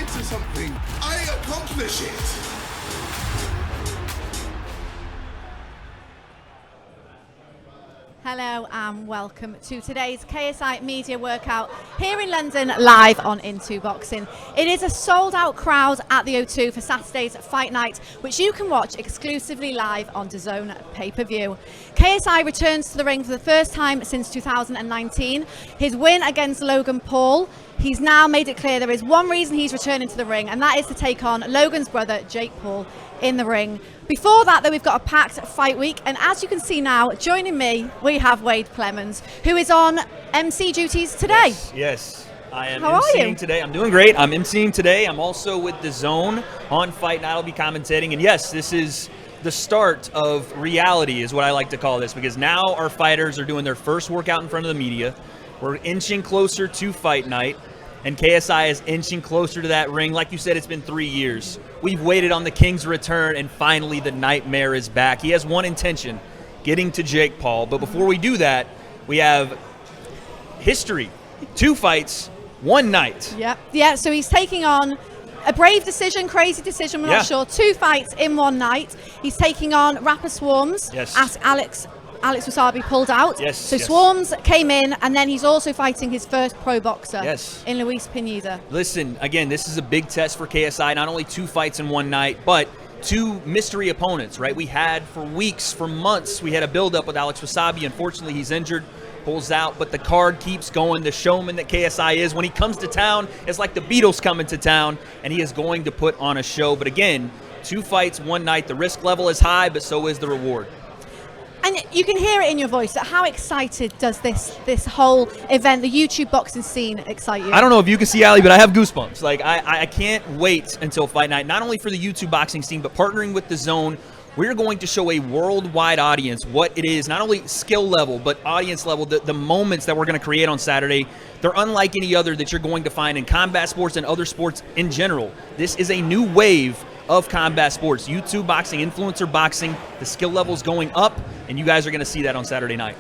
mind to something, I accomplish it. Hello and welcome to today's KSI media workout here in London, live on Into Boxing. It is a sold out crowd at the O2 for Saturday's fight night, which you can watch exclusively live on DAZN pay-per-view. KSI returns to the ring for the first time since 2019. His win against Logan Paul. He's now made it clear there is one reason he's returning to the ring, and that is to take on Logan's brother, Jake Paul, in the ring. Before that, though, we've got a packed fight week, and as you can see now, joining me, we have Wade Clemens, who is on MC duties today. Yes. I am How emceeing today. I'm doing great. I'm emceeing today. I'm also with DAZN on Fight Night. I'll be commentating, and yes, this is the start of reality, is what I like to call this, because now our fighters are doing their first workout in front of the media. We're inching closer to Fight Night, and KSI is inching closer to that ring. Like you said, it's been 3 years. We've waited on the King's return, and finally the nightmare is back. He has one intention, getting to Jake Paul. But before we do that, we have history. 2 fights, 1 night. Yeah, so he's taking on a brave decision, crazy decision, we're not sure. 2 fights in 1 night. He's taking on rapper Swarmz, as Alex Wasabi pulled out. So Swarmz came in, and then he's also fighting his first pro boxer in Luis Pineda. Listen, again, this is a big test for KSI. Not only 2 fights in 1 night, but 2 mystery opponents, right? We had for weeks, for months, we had a buildup with Alex Wasabi. Unfortunately, he's injured, pulls out, but the card keeps going. The showman that KSI is, when he comes to town, it's like the Beatles coming to town, and he is going to put on a show. But again, 2 fights, 1 night. The risk level is high, but so is the reward. And you can hear it in your voice. How excited does this whole event, the YouTube boxing scene, excite you? I don't know if you can see, Ali, but I have goosebumps. Like, I can't wait until Fight Night, not only for the YouTube boxing scene, but partnering with DAZN. We're going to show a worldwide audience what it is, not only skill level, but audience level, the moments that we're going to create on Saturday. They're unlike any other that you're going to find in combat sports and other sports in general. This is a new wave of combat sports, YouTube boxing, influencer boxing. The skill level's going up, and you guys are going to see that on Saturday night.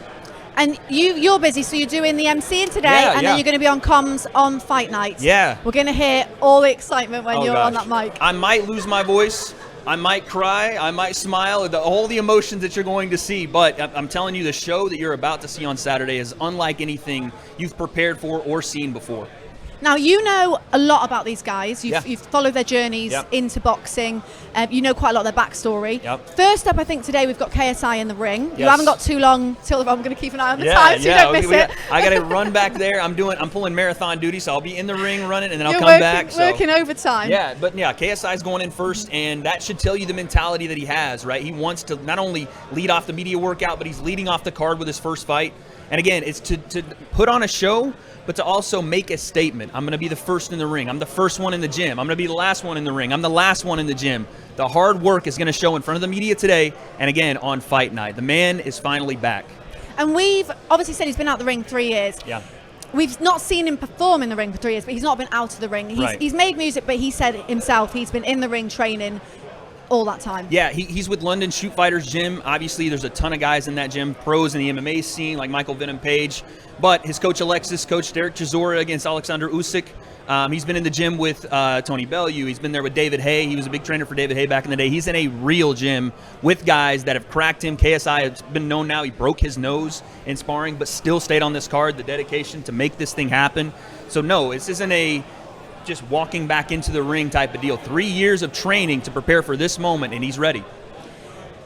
And you're busy, so you're doing the MCing today, and then you're going to be on comms on Fight Night. Yeah. We're going to hear all the excitement when you're on that mic. I might lose my voice. I might cry. I might smile. All the emotions that you're going to see. But I'm telling you, the show that you're about to see on Saturday is unlike anything you've prepared for or seen before. Now, you know a lot about these guys. You've followed their journeys into boxing. You know quite a lot of their backstory. First up, I think today we've got KSI in the ring. You haven't got too long till I'm going to keep an eye on the time so you don't miss it. I got to run back there. I'm pulling marathon duty, so I'll be in the ring running, and then I'll come back. Working overtime. Yeah, but KSI's going in first, and that should tell you the mentality that he has, right? He wants to not only lead off the media workout, but he's leading off the card with his first fight. And again, it's to put on a show, but to also make a statement. I'm going to be the first in the ring. I'm the first one in the gym. I'm going to be the last one in the ring. I'm the last one in the gym. The hard work is going to show in front of the media today, and again, on Fight Night. The man is finally back. And we've obviously said he's been out the ring 3 years. Yeah. We've not seen him perform in the ring for 3 years, but he's not been out of the ring. He's made music, but he said himself he's been in the ring training all that time. Yeah, he's with London Shoot Fighters Gym. Obviously, there's a ton of guys in that gym, pros in the MMA scene, like Michael Venom Page. But his coach Alexis, Coach Derek Chisora against Alexander Usyk. He's been in the gym with Tony Bellew. He's been there with David Haye. He was a big trainer for David Haye back in the day. He's in a real gym with guys that have cracked him. KSI has been known now. He broke his nose in sparring, but still stayed on this card. The dedication to make this thing happen. So, no, this isn't a just walking back into the ring type of deal. 3 years of training to prepare for this moment, and he's ready.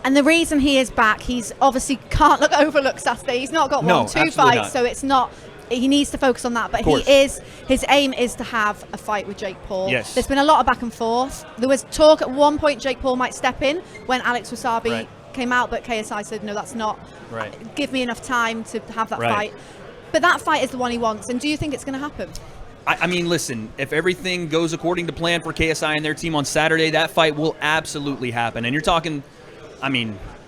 And the reason he is back, he's obviously can't overlook Saturday. He's not got 2 fights, so it's not. He needs to focus on that, but his aim is to have a fight with Jake Paul. Yes. There's been a lot of back and forth. There was talk at one point Jake Paul might step in when Alex Wasabi came out, but KSI said, no, that's not. Give me enough time to have that fight. But that fight is the one he wants, and do you think it's going to happen? I mean, listen, if everything goes according to plan for KSI and their team on Saturday, that fight will absolutely happen. And you're talking,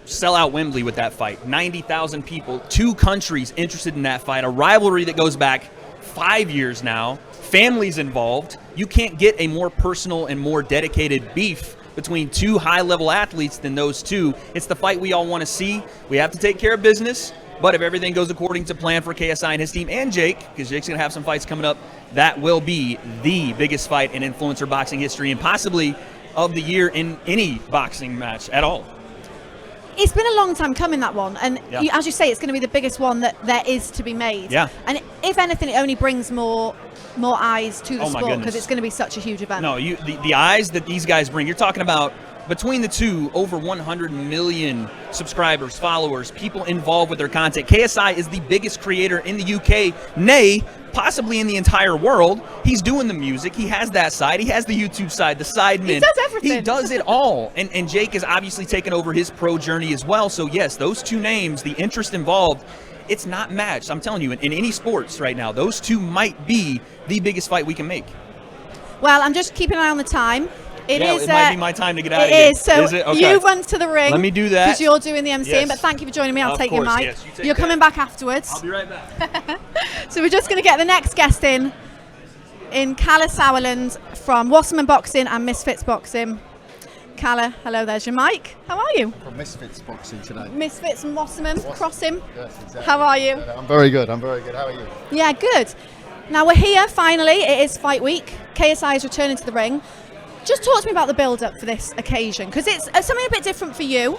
sell out Wembley with that fight. 90,000 people, 2 countries interested in that fight, a rivalry that goes back 5 years now, families involved. You can't get a more personal and more dedicated beef between 2 high-level athletes than those 2. It's the fight we all want to see. We have to take care of business. But if everything goes according to plan for KSI and his team and Jake, because Jake's going to have some fights coming up, that will be the biggest fight in influencer boxing history and possibly of the year in any boxing match at all. It's been a long time coming, that one, and Yeah. as you say, it's going to be the biggest one that there is to be made. Yeah. And if anything, it only brings more eyes to the Oh my sport because goodness. it's going to be such a huge event. No, the eyes that these guys bring, you're talking about between the two, over 100 million subscribers, followers, people involved with their content. KSI is the biggest creator in the UK, nay, possibly in the entire world. He's doing the music. He has that side. He has the YouTube side, the sidemen. He does everything. He does it all. And Jake has obviously taken over his pro journey as well. So, yes, those two names, the interest involved, it's not matched. I'm telling you, in any sports right now, those two might be the biggest fight we can make. Well, I'm just keeping an eye on the time. It might be my time to get out of here. here. It is. So it? Okay. you run to the ring. Let me do that. Because you're doing the MCing, Yes. but thank you for joining me. I'll Of take your course, mic. yes, you take You're that. coming back afterwards. I'll be right back. So we're just going to get the next guest in Kalle Sauerland from Wasserman Boxing and Misfits Boxing. Kalle, hello, there's your mic. How are you? From Misfits Boxing today. Misfits and Wasserman, cross him. Yes, exactly. How are you? I'm very good. I'm very good. How are you? Yeah, good. Now we're here, finally. It is fight week. KSI is returning to the ring. Just talk to me about the build-up for this occasion, because it's something a bit different for you,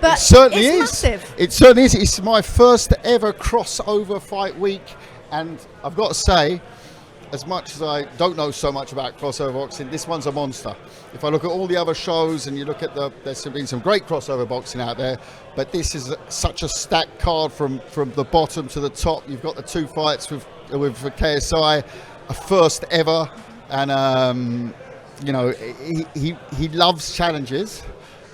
but It certainly it's is. massive. It certainly is. It's my first ever crossover fight week, and I've got to say, as much as I don't know so much about crossover boxing, this one's a monster. If I look at all the other shows and you look at there's been some great crossover boxing out there, but this is such a stacked card from the bottom to the top. You've got the two fights with KSI, a first ever, and you know, he loves challenges.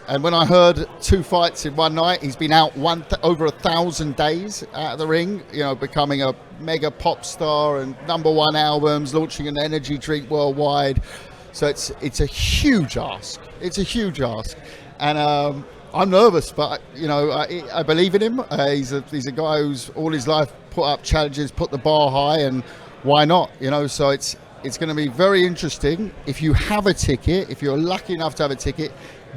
And when I heard two fights in one night, he's been out over 1,000 days out of the ring, you know, becoming a mega pop star and #1 albums, launching an energy drink worldwide. So it's a huge ask. It's a huge ask. And I'm nervous, but, you know, I believe in him. He's a guy who's all his life put up challenges, put the bar high, and why not? You know, so it's going to be very interesting. If you have a ticket, if you're lucky enough to have a ticket,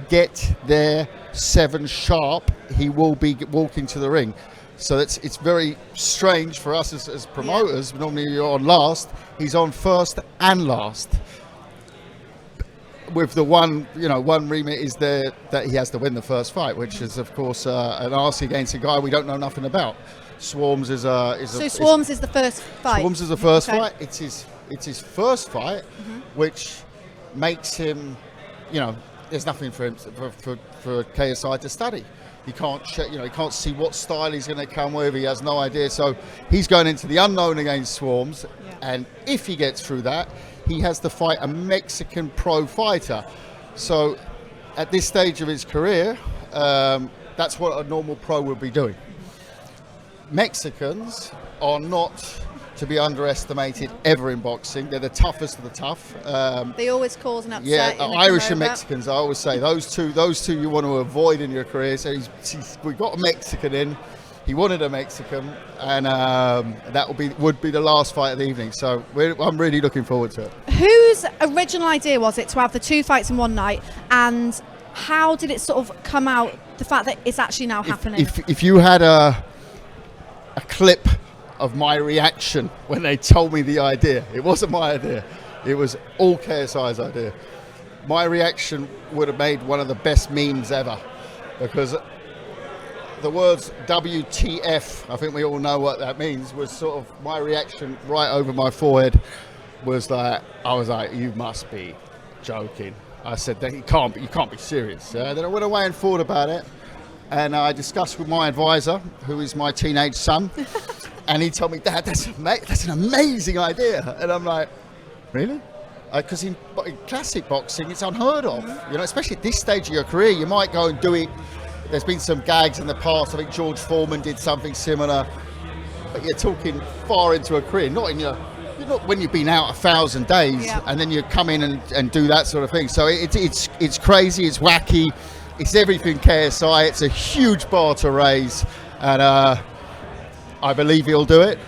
get there 7 sharp. He will be walking to the ring. So it's very strange for us as promoters. Yeah. Normally you're on last. He's on first and last. With the one remit is there that he has to win the first fight, which is of course an ask against a guy we don't know nothing about. Swarmz is Swarmz is the first fight. Swarmz is the first Okay. fight. It's his first fight, which makes him, you know, there's nothing for him for KSI to study. He can't he can't see what style he's going to come with. He has no idea. So he's going into the unknown against Swarmz, and if he gets through that, he has to fight a Mexican pro fighter. So at this stage of his career, that's what a normal pro would be doing. Mexicans are not to be underestimated ever in boxing. They're the toughest of the tough. They always cause an upset. Yeah, in the Irish and come over. Mexicans, I always say those two you want to avoid in your career. So we got a Mexican in. He wanted a Mexican, and that would be the last fight of the evening. So I'm really looking forward to it. Whose original idea was it to have the two fights in one night, and how did it sort of come out, the fact that it's actually now happening? If you had a clip of my reaction when they told me the idea, it wasn't my idea. It was all KSI's idea. My reaction would have made one of the best memes ever, because the words WTF, I think we all know what that means, was sort of my reaction right over my forehead. Was like, I was like, you must be joking. I said, you can't be serious. Then I went away and thought about it, and I discussed with my advisor, who is my teenage son, and he told me, Dad, that's an amazing idea. And I'm like, really? Because in classic boxing, it's unheard of. You know, especially at this stage of your career, you might go and do it. There's been some gags in the past. I think George Foreman did something similar. But you're talking far into a career, not when you've been out 1,000 days, and then you come in and do that sort of thing. So it's crazy, it's wacky, it's everything KSI. It's a huge bar to raise, and I believe he'll do it.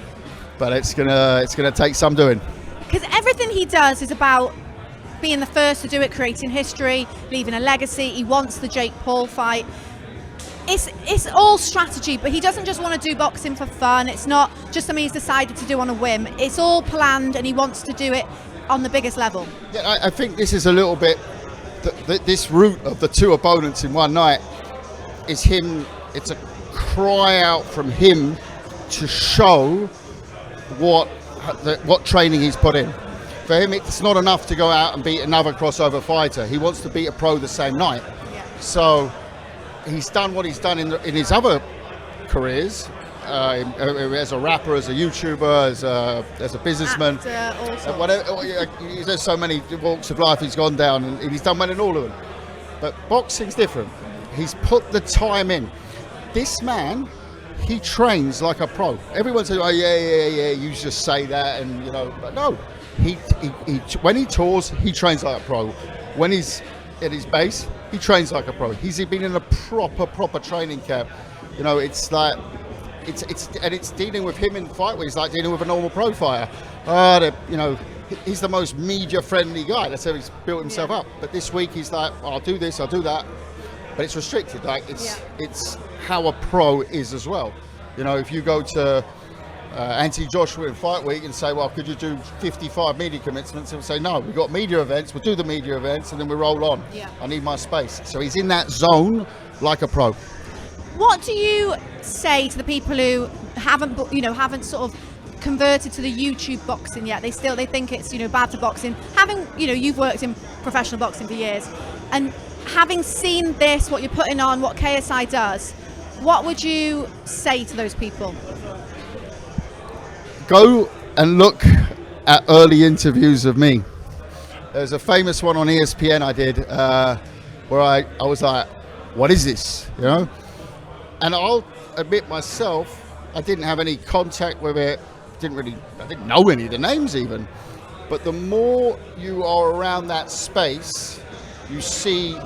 But it's gonna take some doing. Because everything he does is about being the first to do it, creating history, leaving a legacy. He wants the Jake Paul fight. it's all strategy, but he doesn't just want to do boxing for fun. It's not just something he's decided to do on a whim. It's all planned, and he wants to do it on the biggest level. Yeah, I think this is a little bit, this route of the two opponents in one night is him, it's a cry out from him to show what training he's put in. For him, it's not enough to go out and beat another crossover fighter. He wants to beat a pro the same night. Yeah. So he's done what he's done in his other careers, as a rapper, as a YouTuber, as a businessman, Actor, whatever. There's so many walks of life he's gone down, and he's done well in all of them. But boxing's different. He's put the time in. This man, he trains like a pro. Everyone says, "Oh yeah, you just say that," and you know, but no. He when he tours, he trains like a pro. When he's at his base, he trains like a pro. He's been in a proper training camp. You know, it's like it's dealing with him in fight where he's like dealing with a normal pro fighter. You know, he's the most media friendly guy. That's how he's built himself up. But this week he's like, I'll do this, I'll do that. But it's restricted. Like it's how a pro is as well. You know, if you go to Anthony Joshua in fight week and say, well, could you do 55 media commitments? He'll say, no, we've got media events, we'll do the media events and then we roll on. Yeah. I need my space. So he's in that zone like a pro. What do you say to the people who haven't sort of converted to the YouTube boxing yet? They think it's, bad for boxing. Having, you've worked in professional boxing for years, and having seen this, what you're putting on, what KSI does, what would you say to those people? Go and look at early interviews of me. There's a famous one on ESPN I did where I was like, what is this? And I'll admit myself, I didn't have any contact with it. I didn't know any of the names even. But the more you are around that space, you see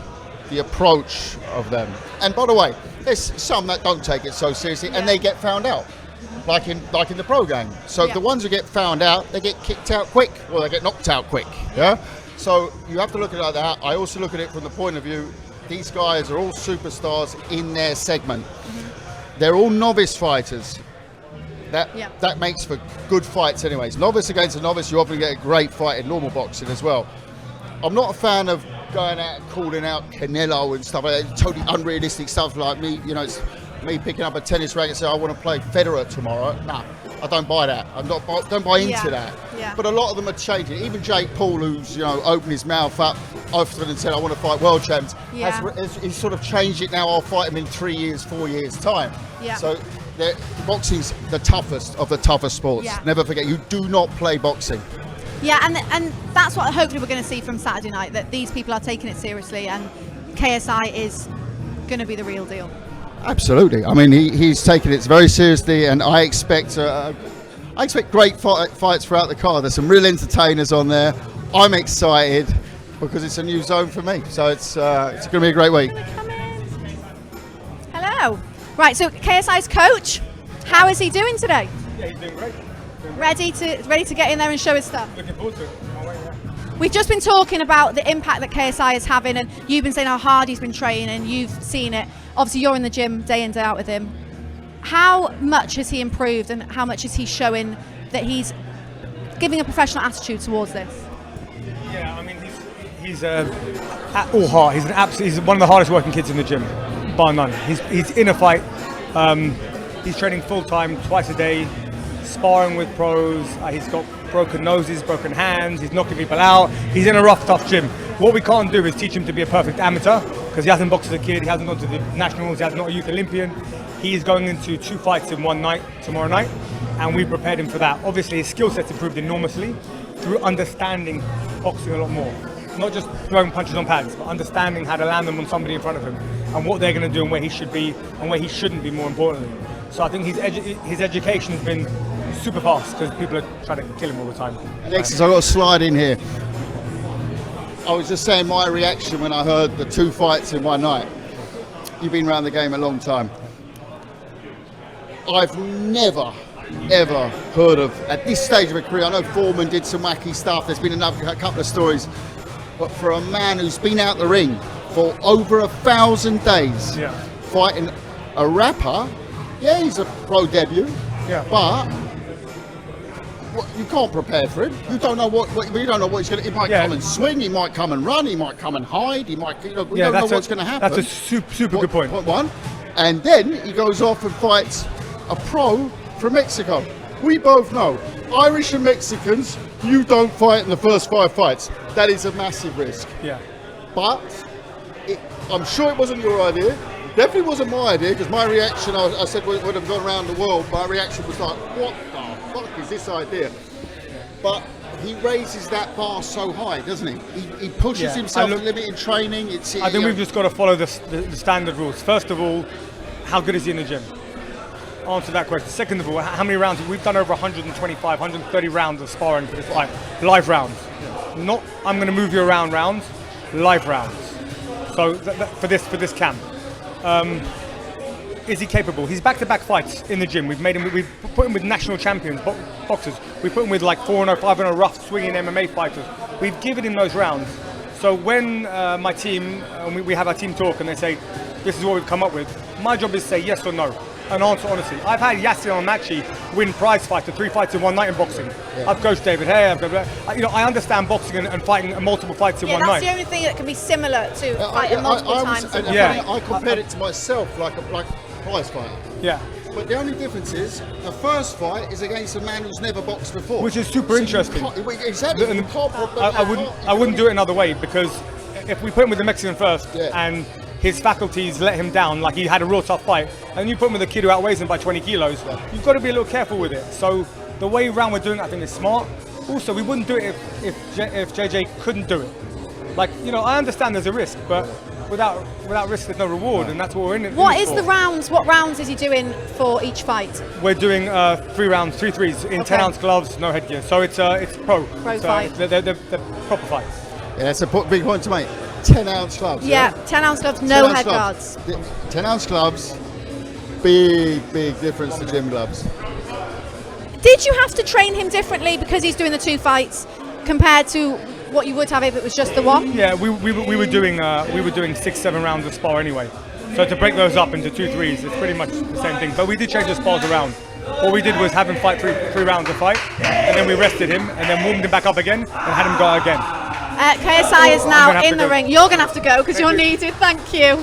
the approach of them. And by the way, there's some that don't take it so seriously and they get found out. Like in the pro game. So the ones who get found out, they get kicked out quick, or they get knocked out quick. Yeah. So you have to look at it like that. I also look at it from the point of view, these guys are all superstars in their segment. Mm-hmm. They're all novice fighters. That makes for good fights anyways. Novice against a novice, you often get a great fight in normal boxing as well. I'm not a fan of going out and calling out Canelo and stuff like that. Totally unrealistic stuff like me, it's me picking up a tennis racket and saying I want to play Federer tomorrow. Nah, I don't buy that. Don't buy into that. Yeah. But a lot of them are changing. Even Jake Paul, who's opened his mouth up often and said I want to fight world champs, he's sort of changed it now. I'll fight him in 3 years, 4 years time. Yeah. So boxing's the toughest of the toughest sports. Yeah. Never forget, you do not play boxing. Yeah, and that's what hopefully we're going to see from Saturday night, that these people are taking it seriously and KSI is going to be the real deal. Absolutely. I mean, he's taken it very seriously, and I expect great fights throughout the card. There's some real entertainers on there. I'm excited because it's a new zone for me. So it's going to be a great week. Hello. Right. So KSI's coach, how is he doing today? Yeah, he's doing great. Ready to get in there and show his stuff. Looking forward to it. We've just been talking about the impact that KSI is having, and you've been saying how hard he's been training, and you've seen it. Obviously, you're in the gym day in, day out with him. How much has he improved, and how much is he showing that he's giving a professional attitude towards this? Yeah, I mean, he's at all heart. He's one of the hardest working kids in the gym, bar none. He's in a fight. He's training full time, twice a day, sparring with pros. He's got broken noses, broken hands. He's knocking people out. He's in a rough, tough gym. What we can't do is teach him to be a perfect amateur, because he hasn't boxed as a kid. He hasn't gone to the nationals. He's not a youth Olympian. He is going into 2 fights in one night tomorrow night, and we prepared him for that. Obviously, his skill set's improved enormously through understanding boxing a lot more. Not just throwing punches on pads, but understanding how to land them on somebody in front of him and what they're going to do and where he should be and where he shouldn't be, more importantly. So I think his education has been super fast, because people are trying to kill him all the time. Alexis, I've got to slide in here. I was just saying my reaction when I heard the 2 fights in one night. You've been around the game a long time. I've never, ever heard of, at this stage of a career, I know Foreman did some wacky stuff, there's been a couple of stories, but for a man who's been out the ring for over 1,000 days, fighting A rapper, yeah, he's a pro debut, but you can't prepare for him. You don't know what you don't know what he's going to. He might come and swing. He might come and run. He might come and hide. He might. We don't know what's going to happen. That's a super good point. One, and then he goes off and fights a pro from Mexico. We both know Irish and Mexicans. You don't fight in the first 5 fights. That is a massive risk. Yeah. But I'm sure it wasn't your idea. Definitely wasn't my idea, because my reaction, I said would have gone around the world. My reaction was like, what the fuck is this idea? But he raises that bar so high, doesn't he? He pushes himself to limit in training. I think we've just got to follow the standard rules. First of all, how good is he in the gym? Answer that question. Second of all, how many rounds? We've done over 125, 130 rounds of sparring for this fight. Live rounds. Not I'm going to move you around rounds, live rounds. So for this camp. Is he capable? He's back-to-back fights in the gym. We've put him with national champions, boxers. We put him with like 4-0, 5-0 rough swinging MMA fighters. We've given him those rounds. So when my team, we have our team talk and they say, this is what we've come up with, my job is to say yes or no and answer honestly. I've had Yasser Almachi win prize fights, 3 fights in one night in boxing. Yeah. I've coached David Hay. I understand boxing and fighting multiple fights in one night. That's the only thing that can be similar to fighting multiple times. I compared it to myself like prize fighter. Yeah. But the only difference is the first fight is against a man who's never boxed before, which is super interesting. Exactly. I wouldn't do it another way, because if we put him with the Mexican first and his faculties let him down, like he had a real tough fight, and you put him with a kid who outweighs him by 20 kilos, you've got to be a little careful with it. So the way round we're doing it, I think, is smart. Also, we wouldn't do it if JJ couldn't do it. Like, I understand there's a risk, but without risk there's no reward, and that's what we're in it. What is the rounds? What rounds is he doing for each fight? We're doing 3 rounds, 3 threes in 10-ounce gloves, no headgear. So it's pro fight. They're proper fights. Yeah, that's a big point to make. 10-ounce gloves. Yeah, 10-ounce gloves, no head guards. 10-ounce gloves, big difference to gym gloves. Did you have to train him differently because he's doing the 2 fights compared to what you would have if it was just the 1? Yeah, we were doing 6-7 rounds of spar anyway. So to break those up into 2-3s, it's pretty much the same thing. But we did change the spars around. All we did was have him fight 3 rounds of fight, and then we rested him, and then warmed him back up again, and had him go again. KSI is now in the ring. You're going to have to go because you're needed. Thank you.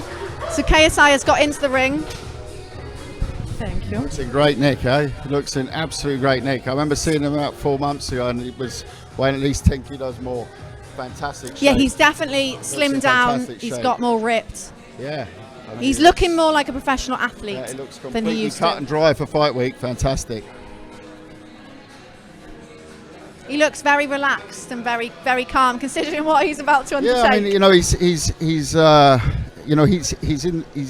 So KSI has got into the ring. Thank you. Looks in great nick, eh? Looks in absolute great nick. I remember seeing him about 4 months ago, and he was weighing at least 10 kilos more. Fantastic shape. Yeah, he's definitely slimmed down. He's got more ripped. Yeah. He's looking more like a professional athlete he looks than he used to. Cut and dry for fight week. Fantastic. He looks very relaxed and very, very calm, considering what he's about to undertake. Yeah, I mean, he's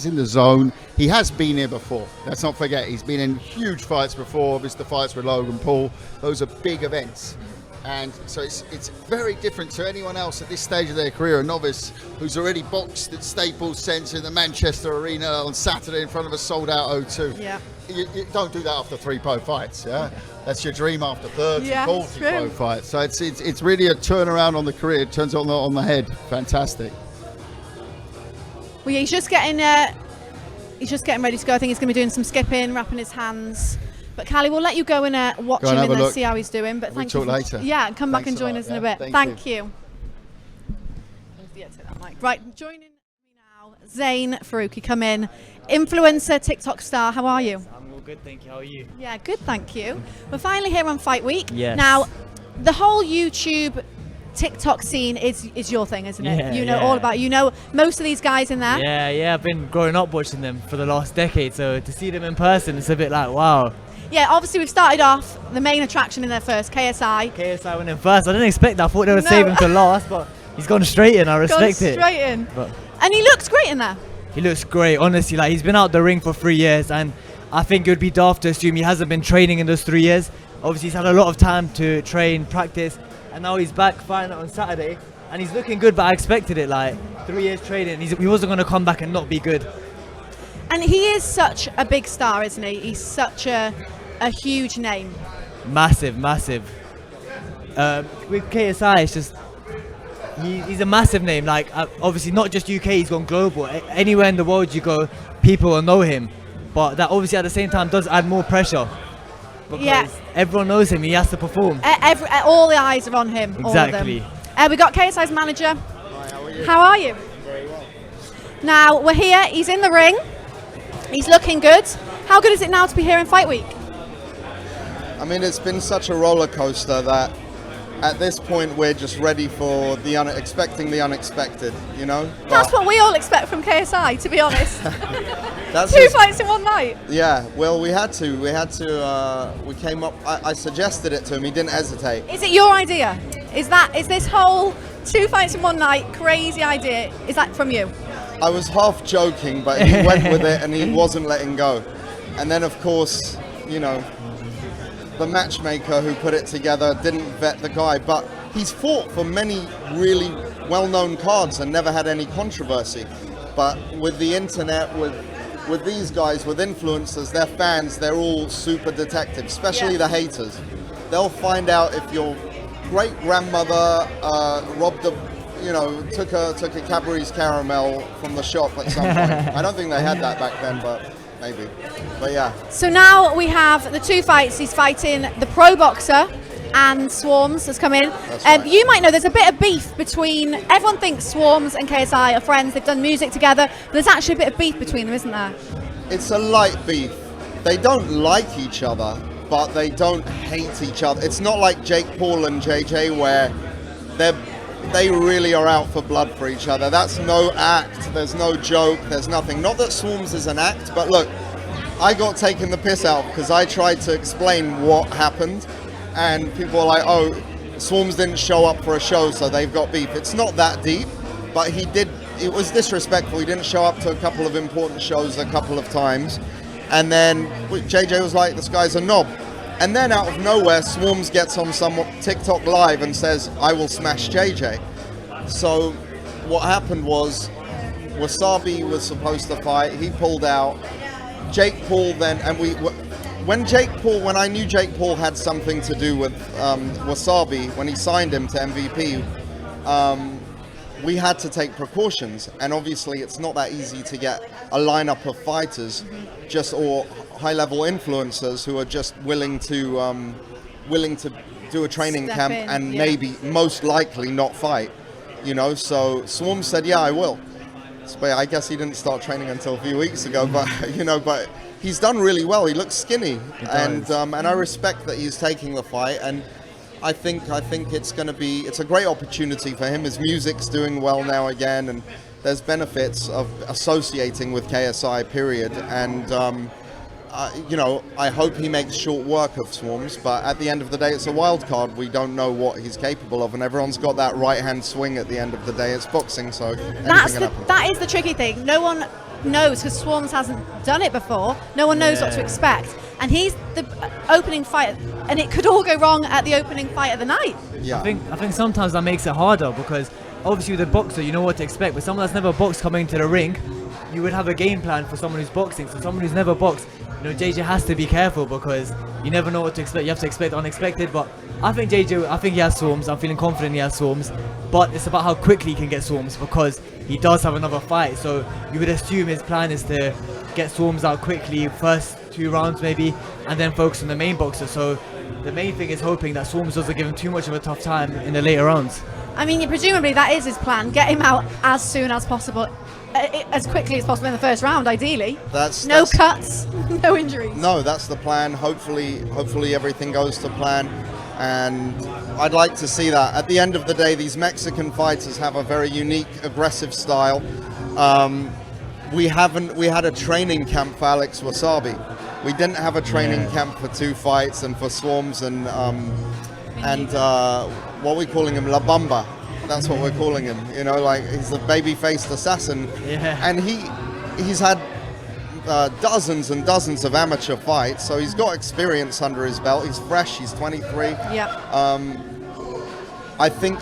in the zone. He has been here before. Let's not forget, he's been in huge fights before. Obviously, the fights with Logan Paul. Those are big events, and so it's very different to anyone else at this stage of their career. A novice who's already boxed at Staples Centre in the Manchester Arena on Saturday in front of a sold-out O2. Yeah. You don't do that after 3 pro fights, yeah? That's your dream after 30, 40 pro fights. So it's really a turnaround on the career. It turns on the head. Fantastic. Well, yeah, he's just getting ready to go. I think he's going to be doing some skipping, wrapping his hands. But Callie, we'll let you go and watch him and see how he's doing. But thank you. We'll talk later. Yeah, and come back and join us in a bit. Thank you. Right, joining me now, Zain Faruqi, come in. Influencer, TikTok star, how are you? I'm all good, thank you. How are you? Yeah, good, thank you. We're finally here on Fight Week. Yes. Now, the whole YouTube, TikTok scene is your thing, isn't it? Yeah, you know all about it. You know most of these guys in there. Yeah, I've been growing up watching them for the last decade, so to see them in person, it's a bit like, wow. Yeah, obviously we've started off the main attraction in there first, KSI. KSI went in first. I didn't expect that. I thought they would save him to last, but he's gone straight in. I respect it. Gone straight in. And he looks great in there. He looks great, honestly. Like, he's been out the ring for 3 years, and I think it would be daft to assume he hasn't been training in those 3 years. Obviously, he's had a lot of time to train, practice, and now he's back fighting on Saturday, and he's looking good, but I expected it. Like, 3 years training, he wasn't going to come back and not be good. And he is such a big star, isn't he? He's such a huge name. Massive. With KSI, it's just, he's a massive name. Like, obviously not just UK, he's gone global. Anywhere in the world you go, people will know him. but that obviously at the same time does add more pressure. Because Yeah. everyone knows him, he has to perform. All the eyes are on him. Exactly. All of them. We got KSI's manager. How are you? Very well. Now we're here. He's in the ring. He's looking good. How good is it now to be here in Fight Week? I mean, it's been such a roller coaster that at this point we're just ready for expecting the unexpected, you know? That's what we all expect from KSI, to be honest. That's Two fights in one night. Yeah, well, we had to, we came up, I suggested it to him, he didn't hesitate. Is it your idea? Is this whole 2 fights in one night crazy idea, is that from you? I was half joking, but he went with it and he wasn't letting go. And then, of course, you know, the matchmaker who put it together didn't vet the guy, but he's fought for many really well-known cards and never had any controversy. But with the internet, with these guys, with influencers, their fans, they're all super detectives, especially the haters. They'll find out if your great-grandmother robbed a, you know, took a Cadbury's caramel from the shop at some point. I don't think they had that back then, but maybe. But yeah. So now we have the 2 fights. He's fighting the pro boxer and Swarmz has come in. Right. You might know there's a bit of beef between, everyone thinks Swarmz and KSI are friends, they've done music together, but there's actually a bit of beef between them, isn't there? It's a light beef. They don't like each other, but they don't hate each other. It's not like Jake Paul and JJ where they really are out for blood for each other. That's no act, there's no joke, there's nothing. Not that Swarmz is an act, but look, I got taken the piss out because I tried to explain what happened and people were like, oh, Swarmz didn't show up for a show, so they've got beef. It's not that deep, but it was disrespectful. He didn't show up to a couple of important shows a couple of times. And then JJ was like, this guy's a knob. And then out of nowhere, Swarmz gets on some TikTok live and says, I will smash JJ. So what happened was, Wasabi was supposed to fight, he pulled out. Jake Paul then, and when I knew Jake Paul had something to do with Wasabi, when he signed him to MVP, we had to take precautions. And obviously it's not that easy to get a lineup of fighters, or high-level influencers who are just willing to do a training Step camp in, and yeah. maybe, most likely, not fight. You know, so Swarmz said, yeah, I will. But I guess he didn't start training until a few weeks ago, but but he's done really well. He looks skinny, and I respect that he's taking the fight, and I think it's a great opportunity for him. His music's doing well now again, and there's benefits of associating with KSI, period. And I hope he makes short work of Swarmz, but at the end of the day, it's a wild card. We don't know what he's capable of, and everyone's got that right-hand swing at the end of the day. It's boxing, so anything can happen. That is the tricky thing. No one knows, because Swarmz hasn't done it before. No one knows what to expect. And he's the opening fight, and it could all go wrong at the opening fight of the night. Yeah. I think sometimes that makes it harder because obviously with a boxer you know what to expect, but someone that's never boxed coming into the ring, you would have a game plan for someone who's boxing. So someone who's never boxed, JJ has to be careful because you never know what to expect. You have to expect the unexpected. But I think he has Swarmz. I'm feeling confident he has Swarmz. But it's about how quickly he can get Swarmz because he does have another fight. So you would assume his plan is to get Swarmz out quickly, first 2 rounds maybe, and then focus on the main boxer. So the main thing is hoping that Swarmz doesn't give him too much of a tough time in the later rounds. I mean, presumably that is his plan. Get him out as soon as possible. As quickly as possible in the first round, ideally. No cuts, no injuries. No, that's the plan. Hopefully everything goes to plan, and I'd like to see that. At the end of the day, these Mexican fighters have a very unique, aggressive style. We had a training camp for Alex Wasabi. We didn't have a training camp for 2 fights and for Swarmz and what we're calling him, La Bamba. That's what we're calling him. He's a baby-faced assassin. Yeah. And he's had dozens and dozens of amateur fights, so he's got experience under his belt. He's fresh. He's 23. Yeah. I think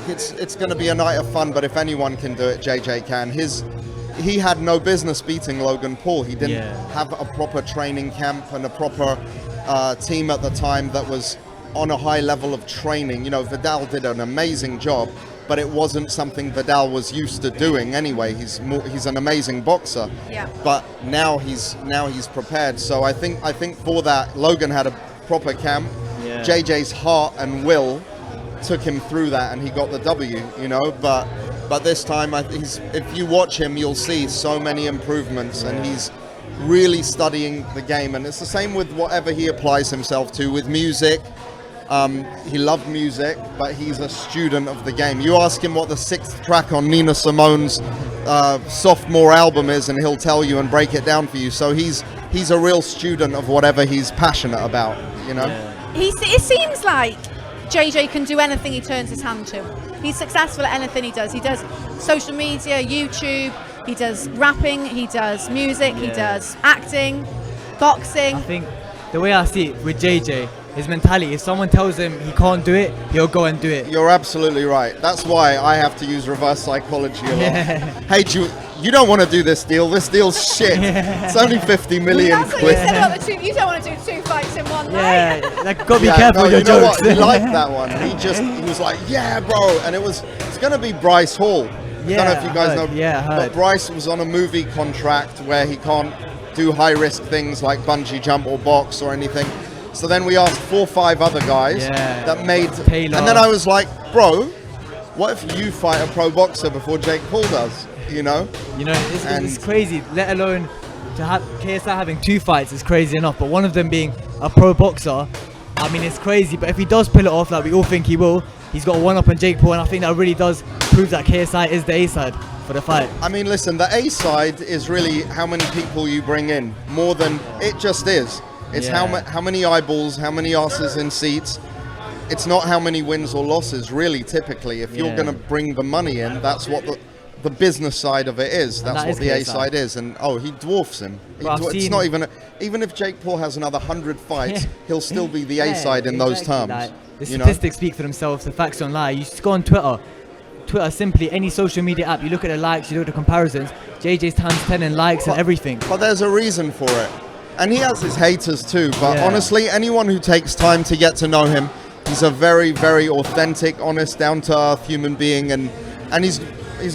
it's going to be a night of fun. But if anyone can do it, JJ can. He had no business beating Logan Paul. He didn't have a proper training camp and a proper team at the time that was on a high level of training. Vidal did an amazing job, but it wasn't something Vidal was used to doing anyway. He's an amazing boxer, Yeah. but now he's prepared. So I think for that, Logan had a proper camp. Yeah. JJ's heart and will took him through that, and he got the W. You know, but this time, if you watch him, you'll see so many improvements, and he's really studying the game. And it's the same with whatever he applies himself to with music. He loved music, but he's a student of the game. You ask him what the 6th track on Nina Simone's sophomore album is, and he'll tell you and break it down for you. So he's a real student of whatever he's passionate about, you know? It seems like JJ can do anything he turns his hand to. He's successful at anything he does. He does social media, YouTube, he does rapping, he does music, he does acting, boxing. I think the way I see it with JJ, his mentality, if someone tells him he can't do it, he'll go and do it. You're absolutely right. That's why I have to use reverse psychology a lot. Hey, you don't want to do this deal. This deal's shit. It's only 50 million That's what you quid. said about the two. You don't want to do 2 fights in one night. Yeah, like, got to be careful with your you know jokes. what? He liked that one. He was like, yeah, bro. And it's going to be Bryce Hall. I don't know if you guys know. Yeah, I heard. But Bryce was on a movie contract where he can't do high-risk things like bungee jump or box or anything. So then we asked 4 or 5 other guys that made... Taylor. And then I was like, bro, what if you fight a pro boxer before Jake Paul does? You know? It's crazy, let alone to have KSI having 2 fights is crazy enough, but one of them being a pro boxer, I mean, it's crazy. But if he does pull it off like we all think he will, he's got a 1-up on Jake Paul, and I think that really does prove that KSI is the A side for the fight. I mean, listen, the A side is really how many people you bring in, more than it just is. It's how many eyeballs, how many asses in seats. It's not how many wins or losses, really, typically. If you're going to bring the money in, that's what the business side of it is. That's what the A side is. And, he dwarfs him. It's not even if Jake Paul has another 100 fights, he'll still be the A side in those terms. Like, the statistics speak for themselves, the facts don't lie. You just go on Twitter, simply, any social media app, you look at the likes, you look at the comparisons, JJ's times 10 in likes and everything. But there's a reason for it. And he has his haters too, but honestly, anyone who takes time to get to know him, he's a very, very authentic, honest, down-to-earth human being, and he's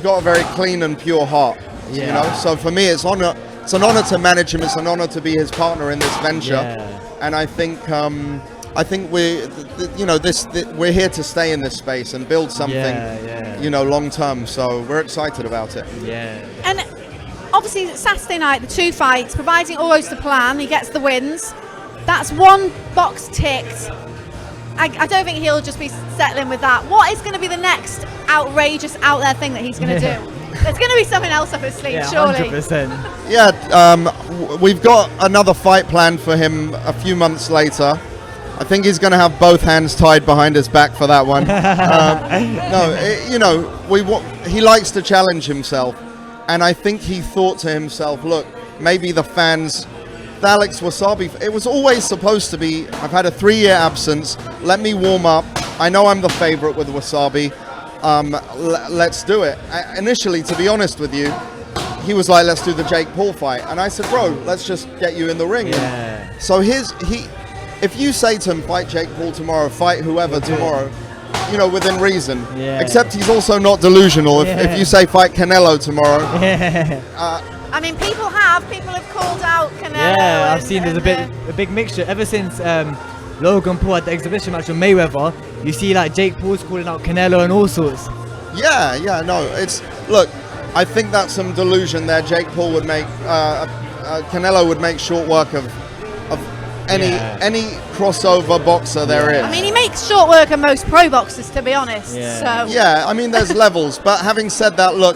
got a very clean and pure heart. You know, so for me, it's an honor to manage him. It's an honor to be his partner in this venture, and I think we're here to stay in this space and build something, long term. So we're excited about it. And obviously, Saturday night, the 2 fights, providing all goes to plan, he gets the wins. That's 1 box ticked. I don't think he'll just be settling with that. What is going to be the next outrageous, out there thing that he's going to do? There's going to be something else up his sleeve, surely. 100%. Yeah, we've got another fight planned for him a few months later. I think he's going to have both hands tied behind his back for that one. He likes to challenge himself. And I think he thought to himself, look, maybe the fans, the Alex Wasabi, it was always supposed to be, I've had a 3-year absence, let me warm up. I know I'm the favorite with Wasabi. Let's do it. Initially, to be honest with you, he was like, let's do the Jake Paul fight. And I said, bro, let's just get you in the ring. So if you say to him, fight Jake Paul tomorrow, fight whoever tomorrow, within reason. Except he's also not delusional. If you say fight Canelo tomorrow. I mean, people have called out Canelo. Yeah, I've seen there's a big mixture. Ever since Logan Paul had the exhibition match with Mayweather, you see like Jake Paul's calling out Canelo and all sorts. Look, I think that's some delusion there. Jake Paul would make, Canelo would make short work of any crossover boxer there is. I mean, he makes short work of most pro boxers, to be honest. I mean, there's levels. But having said that, look,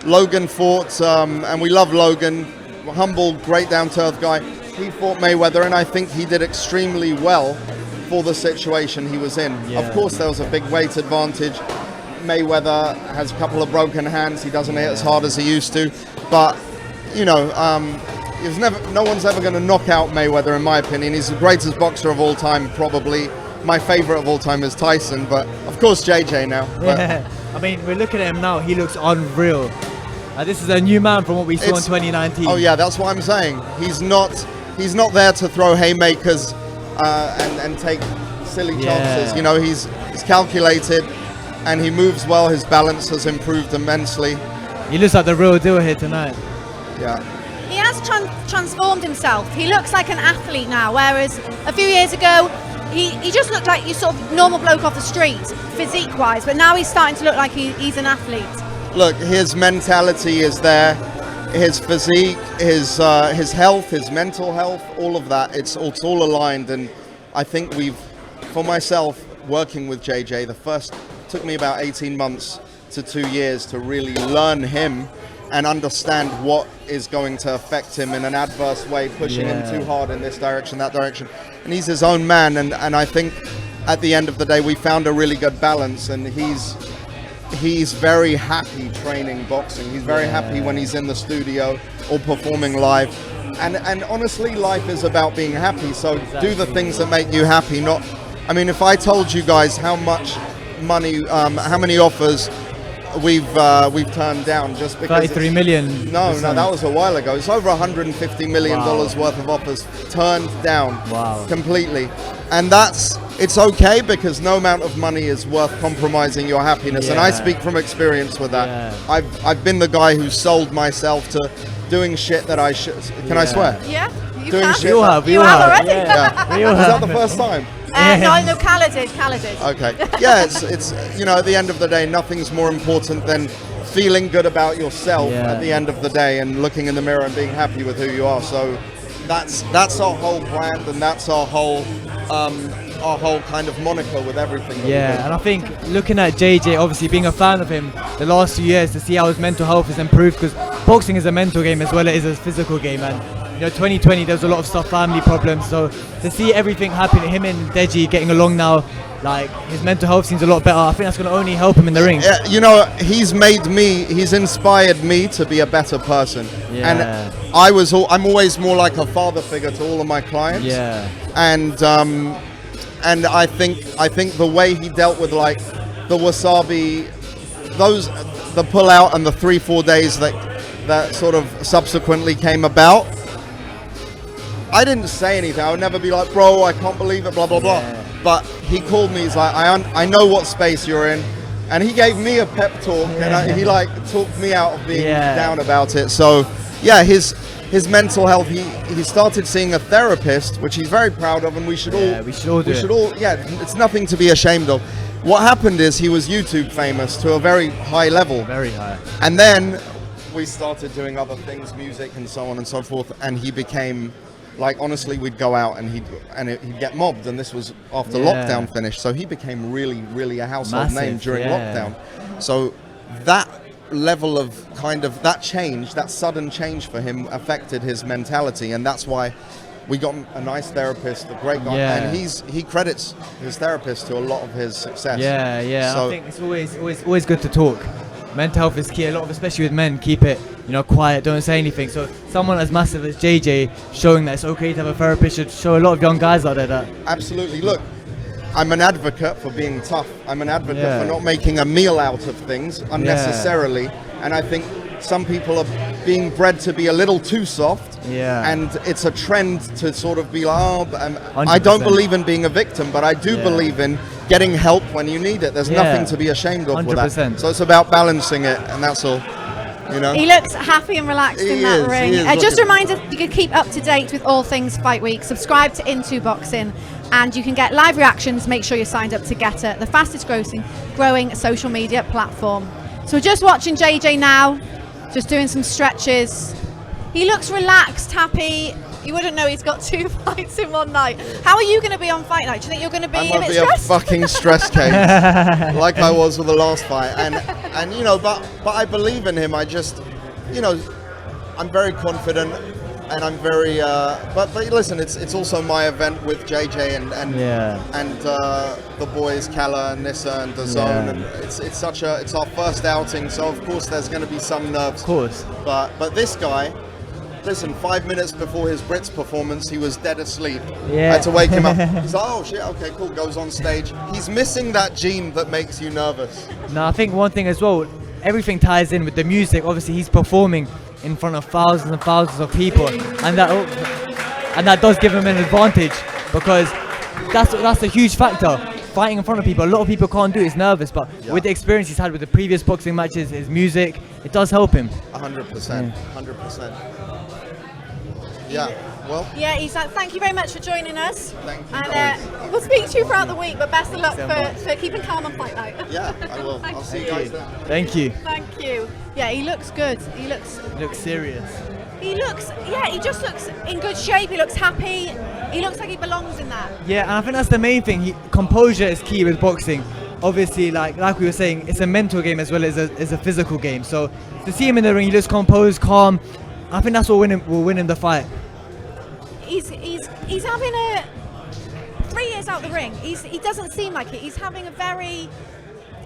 Logan fought, and we love Logan, humble, great down-to-earth guy. He fought Mayweather, and I think he did extremely well for the situation he was in. Of course, there was a big weight advantage. Mayweather has a couple of broken hands. He doesn't hit as hard as he used to. But, no one's ever going to knock out Mayweather, in my opinion. He's the greatest boxer of all time, probably. My favorite of all time is Tyson, but of course JJ now. I mean, we're looking at him now. He looks unreal. This is a new man from what we saw in 2019. Oh yeah, that's what I'm saying. He's not there to throw haymakers and take silly chances. He's calculated, and he moves well. His balance has improved immensely. He looks like the real deal here tonight. Yeah. He has transformed himself. He looks like an athlete now, whereas a few years ago, he just looked like your sort of normal bloke off the street, physique-wise, but now he's starting to look like he's an athlete. Look, his mentality is there, his physique, his health, his mental health, all of that, it's all aligned, and I think for myself, working with JJ, took me about 18 months to 2 years to really learn him and understand what is going to affect him in an adverse way, pushing him too hard in this direction, that direction. And he's his own man, and I think at the end of the day we found a really good balance, and he's very happy training boxing. He's very happy when he's in the studio or performing live. And honestly, life is about being happy, so do the things that make you happy. I mean, if I told you guys how much money, how many offers we've turned down just because 33 million. No, that was a while ago. It's over $150 million worth of offers turned down completely, and it's okay because no amount of money is worth compromising your happiness. And I speak from experience with that. I've been the guy who sold myself to doing shit that I should. Can I swear? Yeah, you Doing can. shit You have already. Was that the first time? No, Kala did. Okay. Yeah, it's at the end of the day, nothing's more important than feeling good about yourself at the end of the day and looking in the mirror and being happy with who you are. So that's our whole brand, and that's our whole kind of moniker with everything. Yeah, and I think looking at JJ, obviously being a fan of him the last few years, to see how his mental health has improved, because boxing is a mental game as well as it is a physical game, and 2020 there was a lot of stuff, family problems, so to see everything happen, him and Deji getting along now, like his mental health seems a lot better. I think that's going to only help him in the ring. He's inspired me to be a better person. And I'm always more like a father figure to all of my clients. And I think the way he dealt with like the wasabi, the pull out and the 3-4 days that sort of subsequently came about, I didn't say anything. I would never be like, bro, I can't believe it, blah, blah, blah. But he called me, he's like, I know what space you're in. And he gave me a pep talk, and he like talked me out of being down about it. So yeah, his mental health, he started seeing a therapist, which he's very proud of, and we should all it's nothing to be ashamed of. What happened is he was YouTube famous to a very high level. Very high. And then we started doing other things, music and so on and so forth, and he became, like, honestly, we'd go out and he'd get mobbed, and this was after lockdown finished, so he became really, really a household name during lockdown. So that level of kind of that sudden change for him affected his mentality, and that's why we got a nice therapist, a great guy, and he credits his therapist to a lot of his success. So I think it's always good to talk. Mental health is key. A lot of, especially with men, keep it quiet, don't say anything. So someone as massive as JJ showing that it's okay to have a therapist should show a lot of young guys out there that. Absolutely. Look, I'm an advocate for being tough. I'm an advocate for not making a meal out of things unnecessarily. And I think some people are being bred to be a little too soft. And it's a trend to sort of be like, I don't believe in being a victim, but I do believe in getting help when you need it. There's nothing to be ashamed of with that. So it's about balancing it, and that's all. He looks happy and relaxed in that ring. Just a reminder, you can keep up to date with all things Fight Week. Subscribe to Into Boxing, and you can get live reactions. Make sure you're signed up to Getter, the fastest growing social media platform. So we're just watching JJ now, just doing some stretches. He looks relaxed, happy. You wouldn't know he's got 2 fights in one night. How are you going to be on fight night? Do you think you're going to be a bit stressed? A fucking stress case, like I was with the last fight. And but I believe in him. I just, I'm very confident, and I'm very. But listen, it's also my event with JJ and the boys, Kala and Nissa and DAZN, and it's our first outing. So of course there's going to be some nerves. Of course. But this guy. Listen, 5 minutes before his Brits performance, he was dead asleep. I had to wake him up. He's like, oh shit, okay, cool, goes on stage. He's missing that gene that makes you nervous. No, I think one thing as well, everything ties in with the music. Obviously, he's performing in front of thousands and thousands of people, and that does give him an advantage, because that's a huge factor. fighting in front of people. A lot of people can't do it. He's nervous, but with the experience he's had with the previous boxing matches, his music, it does help him. 100%. 100%. Yeah. Well. Yeah, Isak, thank you very much for joining us. Thank you. And we'll speak to you throughout the week, but best of luck for keeping calm on fight night. Yeah, I will. I'll see you guys then. Thank you. Thank you. Yeah, he looks good. He looks serious. He just looks in good shape. He looks happy. He looks like he belongs in that. Yeah, and I think that's the main thing. Composure is key with boxing. Obviously, like we were saying, it's a mental game as well as a physical game. So to see him in the ring, he looks composed, calm. I think that's what will win him the fight. He's having a 3 years out the ring. He doesn't seem like it. He's having a very.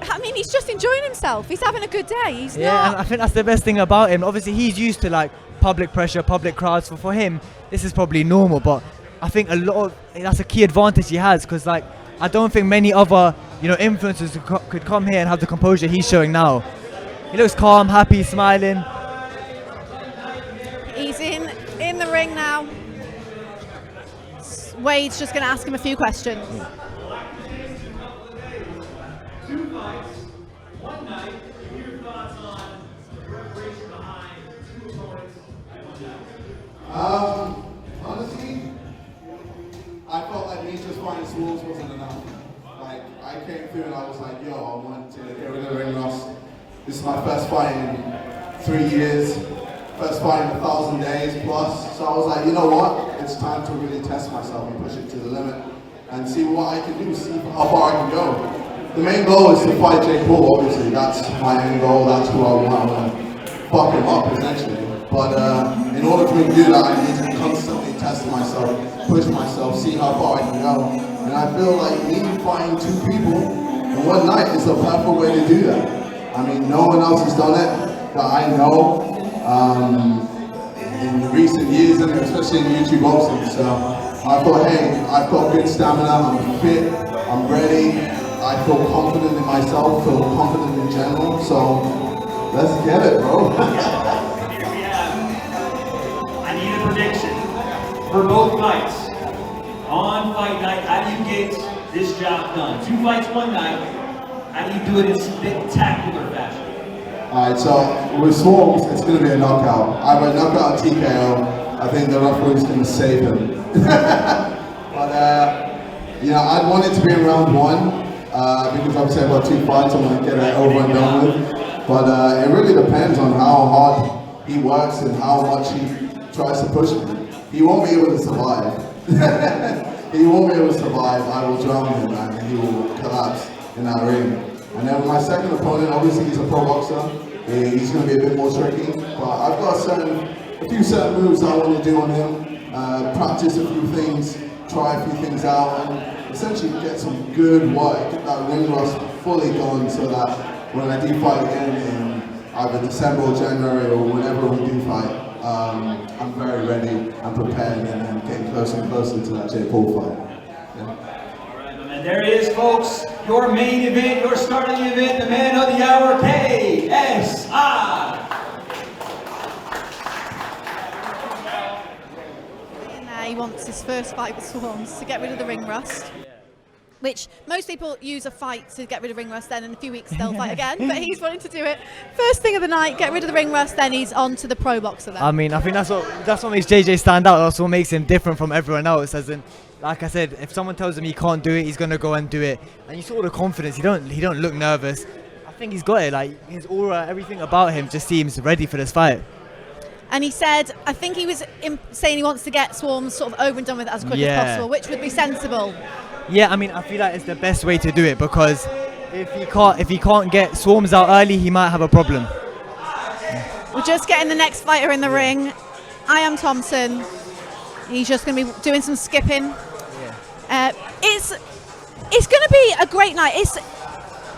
I mean, he's just enjoying himself. He's having a good day. He's not. And I think that's the best thing about him. Obviously, he's used to like public pressure, public crowds. For him, this is probably normal. But I think that's a key advantage he has, because like I don't think many other influencers could come here and have the composure he's showing now. He looks calm, happy, smiling. He's in the ring now. Wade's just going to ask him a few questions. Honestly, I felt like me just fighting Swarmz wasn't enough. Like, I came through and I was like, yo, I want to get rid of the ring rust. This is my first fight in 3 years. First fight in 1,000 days plus. So I was like, you know what? It's time to really test myself and push it to the limit and see what I can do, see how far I can go. The main goal is to fight Jake Paul, obviously. That's my end goal. That's who I want to fuck him up, essentially. But in order for me to do that, I need to constantly test myself, push myself, see how far I can go. And I feel like me fighting 2 people in one night is the perfect way to do that. I mean, no one else has done it that I know in recent years, and especially in YouTube boxing. So I thought, hey, I've got good stamina, I'm fit, I'm ready, I feel confident in myself, feel confident in general. So let's get it, bro. I need a prediction for both fights. On fight night, how do you get this job done? 2 fights one night, how do you do it in spectacular fashion? Alright, so with Swarmz, it's going to be a knockout. Either a knockout or TKO. I think the referee's going to save him. But, I'd want it to be in round 1, because obviously I've got 2 fights, I want to get it over and done with. But it really depends on how hard he works and how much he tries to push me. He won't be able to survive. He won't be able to survive. I will drown him and he will collapse in that ring. And then my second opponent, obviously he's a pro boxer. He's going to be a bit more tricky. But I've got a few certain moves I want to do on him. Practice a few things, try a few things out, and essentially get some good work, get that ring rust fully going, so that when I do fight again in either December or January or whenever we do fight, I'm very ready and prepared and getting closer and closer to that Jake Paul fight. And there it is, folks. Your main event, your starting event, the man of the hour, KSI. And now he wants his first fight with Swarmz to get rid of the ring rust. Which most people use a fight to get rid of ring rust, then in a few weeks they'll fight again. But he's wanting to do it first thing of the night, get rid of the ring rust, then he's on to the pro boxer then. I mean, I think that's what makes JJ stand out. That's what makes him different from everyone else. As in, like I said, if someone tells him he can't do it, he's gonna go and do it. And you saw the confidence. He don't look nervous. I think he's got it. Like his aura, everything about him just seems ready for this fight. And he said, I think he was saying he wants to get Swarmz sort of over and done with as quick as possible, which would be sensible. Yeah, I mean, I feel like it's the best way to do it, because if he can't get Swarmz out early, he might have a problem. We're just getting the next fighter in the ring. I am Thompson. He's just going to be doing some skipping. Yeah. It's going to be a great night.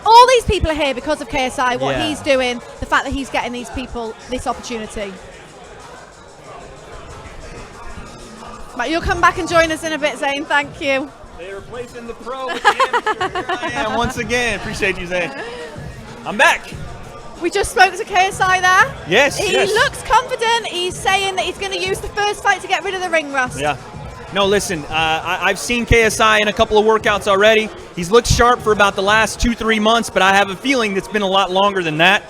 All these people are here because of KSI, what he's doing, the fact that he's getting these people this opportunity. Right, you'll come back and join us in a bit, Zane. Thank you. They're replacing the pro with the amateur. Here I am once again. Appreciate you, Zane. I'm back. We just spoke to KSI there. Yes, He looks confident. He's saying that he's going to use the first fight to get rid of the ring rust. Yeah. No, listen, I've seen KSI in a couple of workouts already. He's looked sharp for about the last 2-3 months, but I have a feeling it's been a lot longer than that.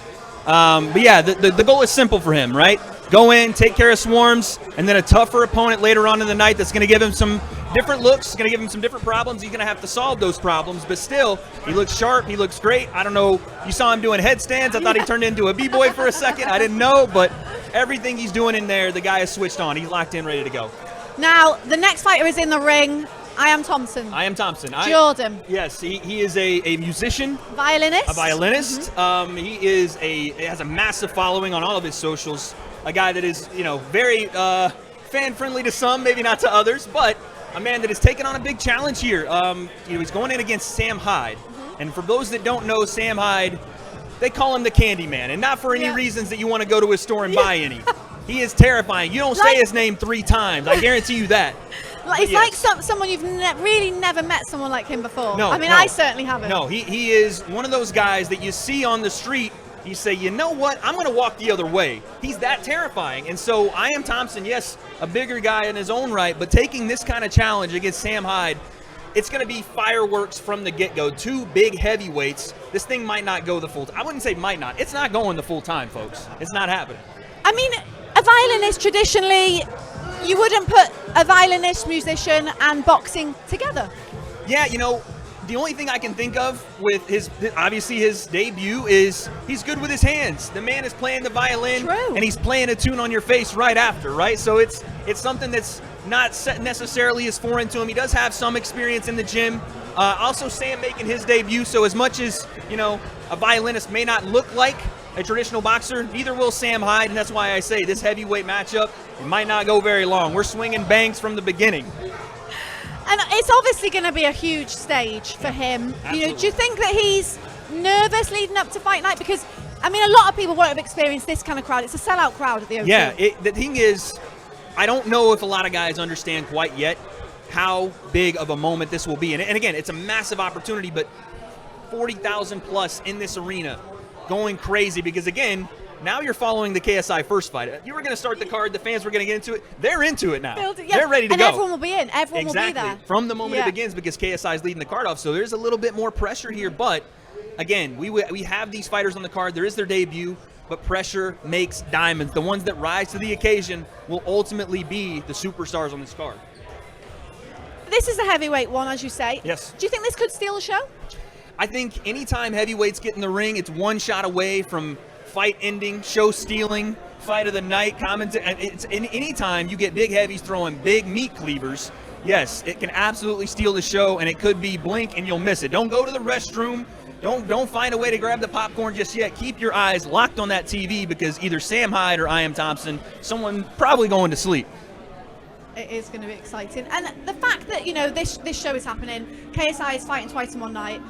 But yeah, the goal is simple for him, right? Go in, take care of Swarmz, and then a tougher opponent later on in the night that's going to give him some different looks, going to give him some different problems. He's going to have to solve those problems, but still, he looks sharp, he looks great. I don't know, you saw him doing headstands. I thought he turned into a B-boy for a second. I didn't know, but everything he's doing in there, the guy is switched on. He's locked in, ready to go. Now, the next fighter is in the ring. I am Thompson. Jordan. Yes, he is a musician. Violinist. A violinist. He has a massive following on all of his socials. A guy that is, very fan-friendly to some, maybe not to others, but a man that has taken on a big challenge here. He's going in against Sam Hyde. And for those that don't know Sam Hyde, they call him the Candy Man, and not for any reasons that you want to go to his store and buy any. He is terrifying. You don't say his name 3 times. I guarantee you that. It's like someone you've really never met someone like him before. No, I certainly haven't. No, he is one of those guys that you see on the street. You say, you know what? I'm going to walk the other way. He's that terrifying. And so I am Thompson, yes, a bigger guy in his own right, but taking this kind of challenge against Sam Hyde, it's going to be fireworks from the get-go. 2 big heavyweights. This thing might not go the full time. I wouldn't say might not. It's not going the full time, folks. It's not happening. I mean, a violinist traditionally, you wouldn't put a violinist, musician, and boxing together. Yeah, the only thing I can think of with his debut is he's good with his hands. The man is playing the violin, and he's playing a tune on your face right after, right? So it's something that's not necessarily as foreign to him. He does have some experience in the gym. Also, Sam making his debut, so as much as, a violinist may not look like a traditional boxer, neither will Sam Hyde, and that's why I say this heavyweight matchup, it might not go very long. We're swinging bangs from the beginning. And it's obviously going to be a huge stage for him. Absolutely. Do you think that he's nervous leading up to fight night? Because, a lot of people won't have experienced this kind of crowd. It's a sellout crowd at the O2. Yeah, the thing is, I don't know if a lot of guys understand quite yet how big of a moment this will be. And again, it's a massive opportunity, but 40,000 plus in this arena going crazy because, again, now you're following the KSI first fight. You were going to start the card. The fans were going to get into it. They're into it now. They're ready to go. And everyone will be in. Everyone will be there. From the moment it begins because KSI is leading the card off. So there's a little bit more pressure here. But, again, we have these fighters on the card. There is their debut. But pressure makes diamonds. The ones that rise to the occasion will ultimately be the superstars on this card. This is a heavyweight one, as you say. Yes. Do you think this could steal the show? I think anytime heavyweights get in the ring, it's one shot away from fight ending, show stealing, fight of the night, it's anytime you get big heavies throwing big meat cleavers, yes, it can absolutely steal the show, and it could be blink and you'll miss it. Don't go to the restroom. Don't find a way to grab the popcorn just yet. Keep your eyes locked on that TV because either Sam Hyde or I am Thompson, someone probably going to sleep. It is going to be exciting. And the fact that, this show is happening, KSI is fighting twice in one night,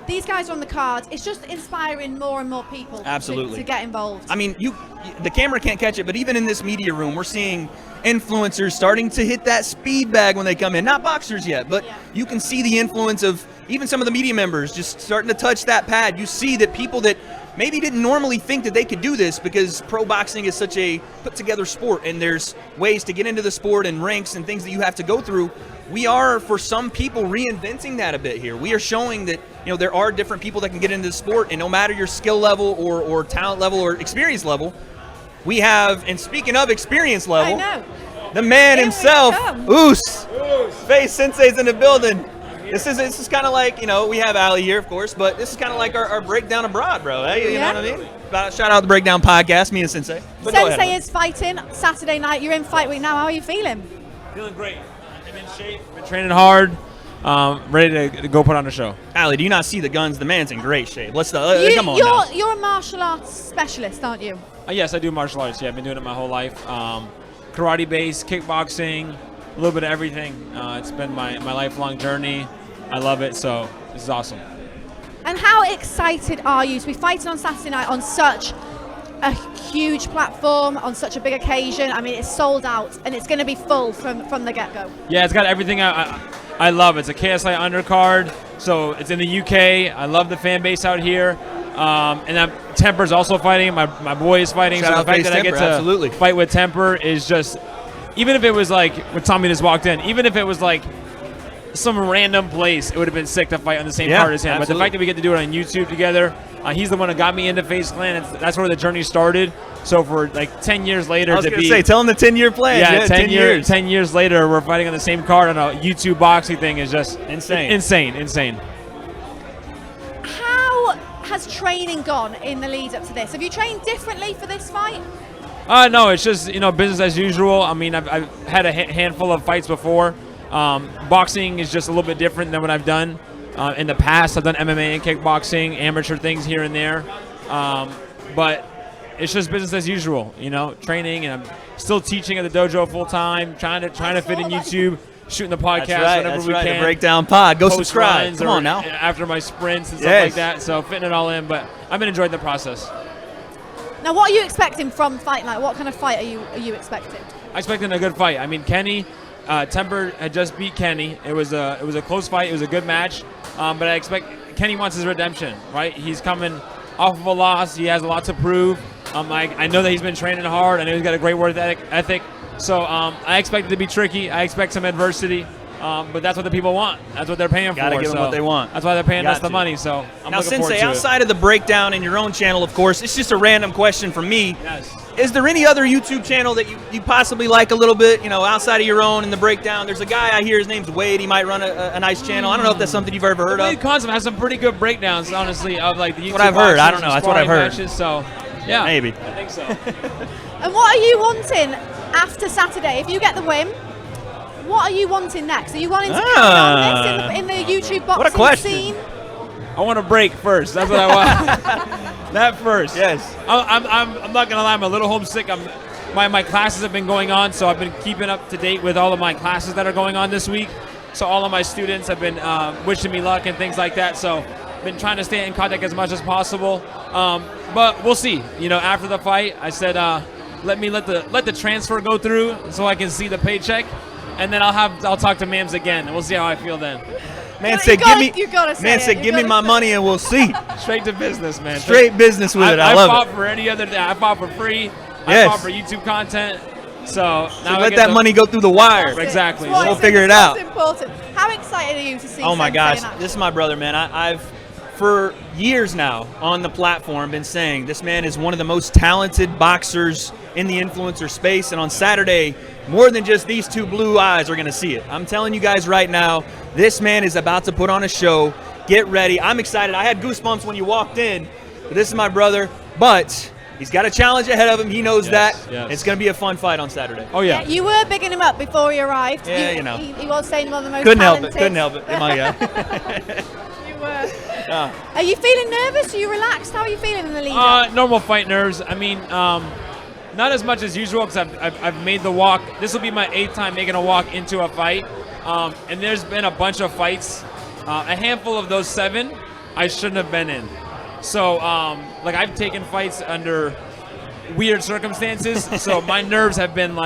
these guys are on the card. It's just inspiring more and more people to get involved. The camera can't catch it, but even in this media room, we're seeing influencers starting to hit that speed bag when they come in. Not boxers yet, but you can see the influence of even some of the media members just starting to touch that pad. You see that people that maybe didn't normally think that they could do this because pro boxing is such a put-together sport, and there's ways to get into the sport and ranks and things that you have to go through. We are, for some people, reinventing that a bit here. We are showing that there are different people that can get into the sport, and no matter your skill level or talent level or experience level, we have, and speaking of experience level, the man himself, Oos. Face Sensei's in the building. This is kind of like, we have Ali here, of course, but this is kind of like our breakdown abroad, bro. Hey, you know what I mean? Shout out the Breakdown Podcast, me and Sensei. But Sensei is fighting Saturday night. You're in fight week now. How are you feeling? Feeling great. I'm in shape. Been training hard. Ready to go put on a show. Ali, do you not see the guns? The man's in great shape. Come on now. You're a martial arts specialist, aren't you? Yes, I do martial arts. Yeah, I've been doing it my whole life. Karate based, kickboxing, a little bit of everything. It's been my lifelong journey. I love it, so this is awesome. And how excited are you to be fighting on Saturday night on such a huge platform, on such a big occasion? It's sold out, and it's going to be full from the get-go. Yeah, it's got everything I love. It's a KSI undercard, so it's in the UK. I love the fan base out here. And Temper's also fighting. My boy is fighting. Shout so out the fact that Temper, I get to absolutely fight with Temper is just even if it was like when Tommy just walked in, even if it was like some random place, it would have been sick to fight on the same card as him. Absolutely. But the fact that we get to do it on YouTube together, he's the one that got me into FaZe Clan, and that's where the journey started. So for like 10 years later, I was going to say, tell him the 10-year plan. Yeah, 10 years. 10 years later, we're fighting on the same card on a YouTube boxing thing is just Insane. Insane. How has training gone in the lead up to this? Have you trained differently for this fight? No, it's just business as usual. I mean, I've had a handful of fights before. Boxing is just a little bit different than what I've done in the past. I've done MMA and kickboxing, amateur things here and there, but it's just business as usual. Training, and I'm still teaching at the dojo full time, trying to fit in YouTube, shooting the podcast whenever we can. The Breakdown Pod. Go Post subscribe. runs Come on now. After my sprints and stuff like that, so fitting it all in. But I've been enjoying the process. Now, what are you expecting from Fight Night? What kind of fight are you expecting? I'm expecting a good fight. I mean, Kenny, Temper had just beat Kenny. It was a close fight. It was a good match. But I expect Kenny wants his redemption, right? He's coming off of a loss. He has a lot to prove. I know that he's been training hard. I know he's got a great work ethic. So I expect it to be tricky. I expect some adversity. But that's what the people want. That's what they're paying for. Gotta give them what they want. That's why they're paying us the money. So I'm now, looking forward Sensei, to outside of the breakdown in your own channel, of course, it's just a random question from me. Yes. Is there any other YouTube channel that you possibly like a little bit, outside of your own in the breakdown? There's a guy I hear, his name's Wade. He might run a nice channel. I don't know if that's something you've ever heard Wade of. Concept has some pretty good breakdowns, honestly, of like the YouTube. What I've heard. I don't know. boxing, That's what I've heard. matches, so yeah, Maybe. I think so. And what are you wanting after Saturday? If you get the win, what are you wanting next? Are you wanting to carry on this in the YouTube boxing What a question. scene? I want to break first. That's what I want. That first. Yes. I'm not gonna lie. I'm a little homesick. My classes have been going on, so I've been keeping up to date with all of my classes that are going on this week. So all of my students have been wishing me luck and things like that. So been trying to stay in contact as much as possible. But we'll see. After the fight, I said let the transfer go through so I can see the paycheck, and then I'll talk to Mams again, and we'll see how I feel then. Man said, give me my say money and we'll see. Straight to business, man. Straight business with it. I love fought it. for any other day. I fought for free. Yes. I fought for YouTube content. So now let that money go through the wire. Exactly. We'll figure it out. That's important. How excited are you to see Oh my Sensei gosh, in action? this is my brother, man. I've for years now on the platform been saying this man is one of the most talented boxers in the influencer space, and on Saturday, more than just these two blue eyes are going to see it. I'm telling you guys right now, this man is about to put on a show. Get ready. I'm excited. I had goosebumps when you walked in. But this is my brother, but he's got a challenge ahead of him. He knows that. Yes. It's going to be a fun fight on Saturday. Oh yeah. You were bigging him up before he arrived. Yeah, He was saying one of the most Couldn't help it. talented. Couldn't help it. Am I, You were. Are you feeling nervous? Are you relaxed? How are you feeling in the lead? Normal fight nerves. I mean, not as much as usual because I've made the walk. This will be my 8th time making a walk into a fight, and there's been a bunch of fights. A handful of those 7 I shouldn't have been in. So, I've taken fights under weird circumstances, so my nerves have been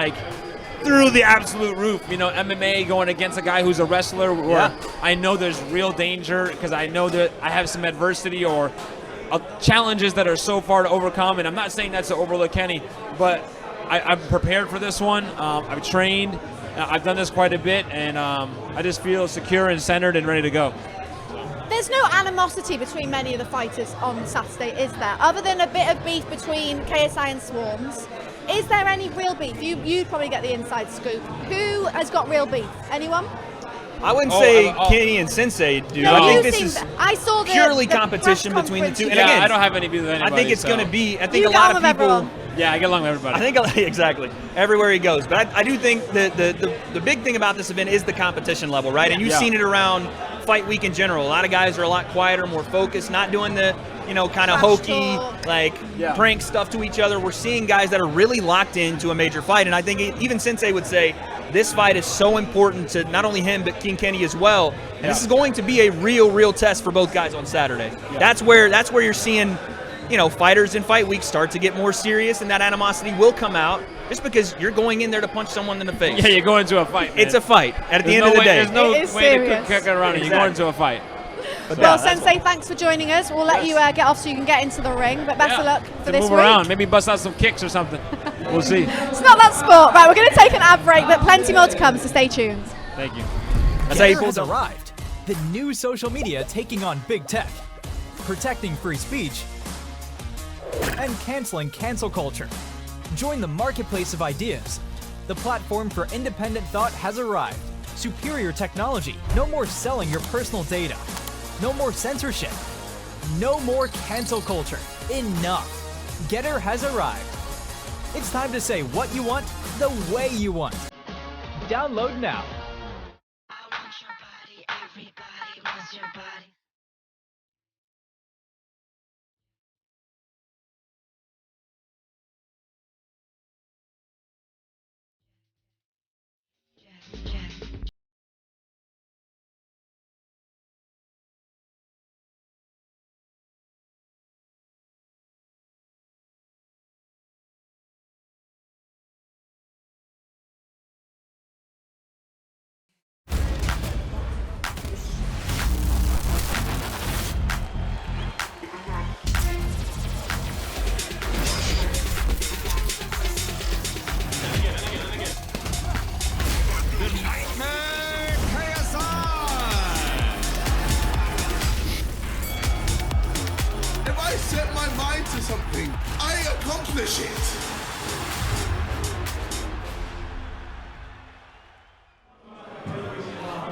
through the absolute roof. MMA going against a guy who's a wrestler where I know there's real danger because I know that I have some adversity or challenges that are so far to overcome. And I'm not saying that's to overlook Kenny, but I'm prepared for this one. I've trained. I've done this quite a bit, and I just feel secure and centered and ready to go. There's no animosity between many of the fighters on Saturday, is there? Other than a bit of beef between KSI and Swarmz. Is there any real beef? You'd probably get the inside scoop. Who has got real beef? Anyone? I wouldn't say Kenny and Sensei do. No, I think this is I saw purely the competition press between the two. And conference. again, I don't have any beef with anybody. I think it's going to be. I think You a get lot on of with people. everyone. Yeah, I get along with everybody. I think exactly everywhere he goes. But I do think the big thing about this event is the competition level, right? And you've seen it around fight week in general. A lot of guys are a lot quieter, more focused, not doing the kind of hokey prank stuff to each other. We're seeing guys that are really locked into a major fight, and I think even Sensei would say this fight is so important to not only him but King Kenny as well. And this is going to be a real test for both guys on Saturday. Yeah. That's where you're seeing fighters in fight week start to get more serious, and that animosity will come out just because you're going in there to punch someone in the face. Yeah, you're going into a fight, man. It's a fight. At the end of the day. There's no It is way to serious. kick around it. You're going into a fight. Well, Sensei, thanks for joining us. We'll let you get off so you can get into the ring, but best of luck for this move week. around, maybe bust out some kicks or something. We'll see. It's not that sport. Right, we're going to take an ad break, but plenty more to come, so stay tuned. Thank you. That's how you Getter pull has down. arrived. The new social media taking on big tech, protecting free speech, and canceling cancel culture. Join the marketplace of ideas. The platform for independent thought has arrived. Superior technology. No more selling your personal data. No more censorship. No more cancel culture. Enough. Getter has arrived. It's time to say what you want, the way you want. Download now. Everybody wants your body. If I set my mind to something, I accomplish it.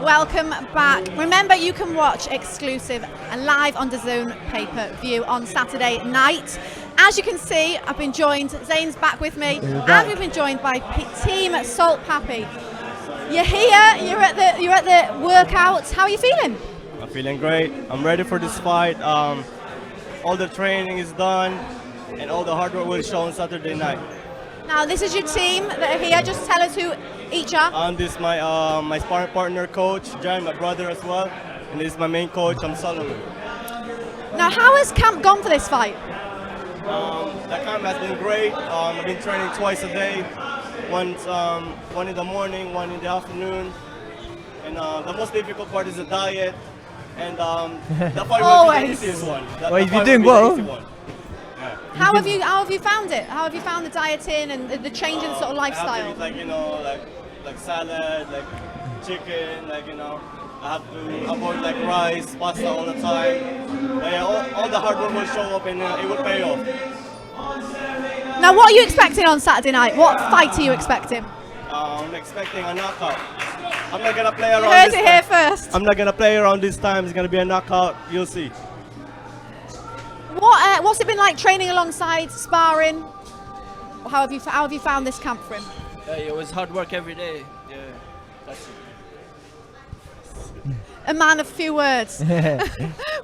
Welcome back. Remember, you can watch exclusive and live on DAZN pay-per-view on Saturday night. As you can see, I've been joined, Zane's back with me, and we've been joined by Team Salt Pappy. You're here, you're at the workouts. How are you feeling? I'm feeling great. I'm ready for this fight. All the training is done, and all the hard work will show on Saturday night. Now, this is your team that are here. Just tell us who each are. This is my sparring partner, Coach Jan, my brother as well, and this is my main coach, I'm Solomon. Now, how has camp gone for this fight? The camp has been great. I've been training twice a day, one in the morning, one in the afternoon, and the most difficult part is the diet, and the fight will be the easiest one. Well, you've been doing well. How have you found it? How have you found the dieting and the change in sort of lifestyle? I have to eat like salad, like chicken, I have to avoid like rice, pasta all the time. But yeah, all the hard work will show up and it will pay off. Now, what are you expecting on Saturday night? What fight are you expecting? I'm expecting a knockout. I'm not gonna play around. You heard it here first. I'm not gonna play around this time. It's gonna be a knockout. You'll see. What's it been like training alongside, sparring? How have you found this camp for him? It was hard work every day. Yeah, that's it. A man of few words.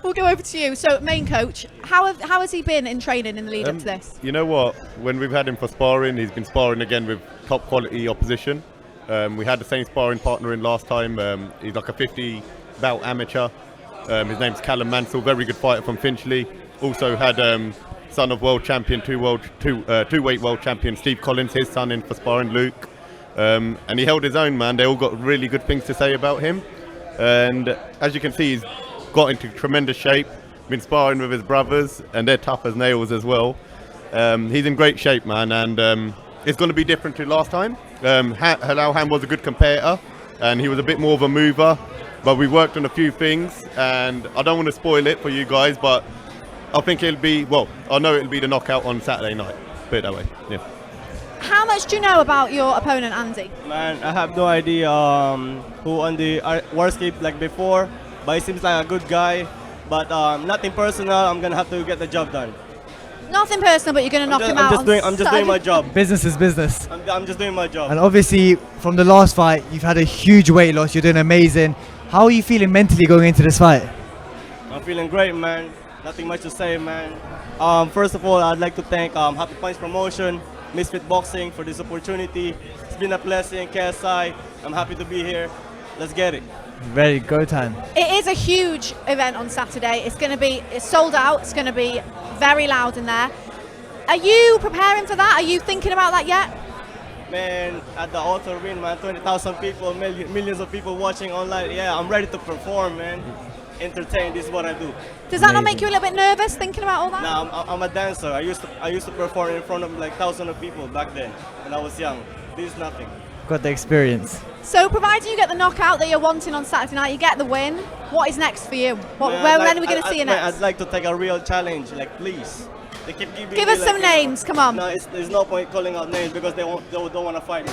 We'll go over to you. So, main coach, how has he been in training in the lead up to this? You know what? When we've had him for sparring, he's been sparring again with top quality opposition. We had the same sparring partner in last time. He's like a 50 bout amateur. His name's Callum Mansell, very good fighter from Finchley. Also had son of world champion, two-weight world champion Steve Collins, his son, in for sparring, Luke. And he held his own, man. They all got really good things to say about him. And as you can see, he's got into tremendous shape. Been sparring with his brothers, and they're tough as nails as well. He's in great shape, man, and it's going to be different to last time. Halal Han was a good competitor, and he was a bit more of a mover. But we worked on a few things, and I don't want to spoil it for you guys, but I think it'll be, well, I know it'll be the knockout on Saturday night. Put it that way, yeah. How much do you know about your opponent, Andy? Man, I have no idea who on the Warscape like before, but he seems like a good guy. But nothing personal, I'm gonna have to get the job done. Nothing personal, but you're going to knock him out. I'm just doing my job. Business is business. I'm just doing my job. And obviously, from the last fight, you've had a huge weight loss. You're doing amazing. How are you feeling mentally going into this fight? I'm feeling great, man. Nothing much to say, man. First of all, I'd like to thank Happy Punch Promotion, Misfit Boxing for this opportunity. It's been a blessing, KSI. I'm happy to be here. Let's get it. Ready, go time. It is a huge event on Saturday. It's sold out. It's going to be very loud in there. Are you preparing for that? Are you thinking about that yet? Man, at the Auto Arena, man, 20,000 people, millions of people watching online. Yeah, I'm ready to perform, man. entertain. This is what I do. Does that not make you a little bit nervous thinking about all that? No, I'm a dancer. I used to perform in front of like thousands of people back then when I was young. This is nothing. Got the experience. So, providing you get the knockout that you're wanting on Saturday night, you get the win. What is next for you? When are we going to see you next? I'd like to take a real challenge. Like, please. They keep giving Give me us some names. Come on. No, there's no point calling out names because they don't want to fight me.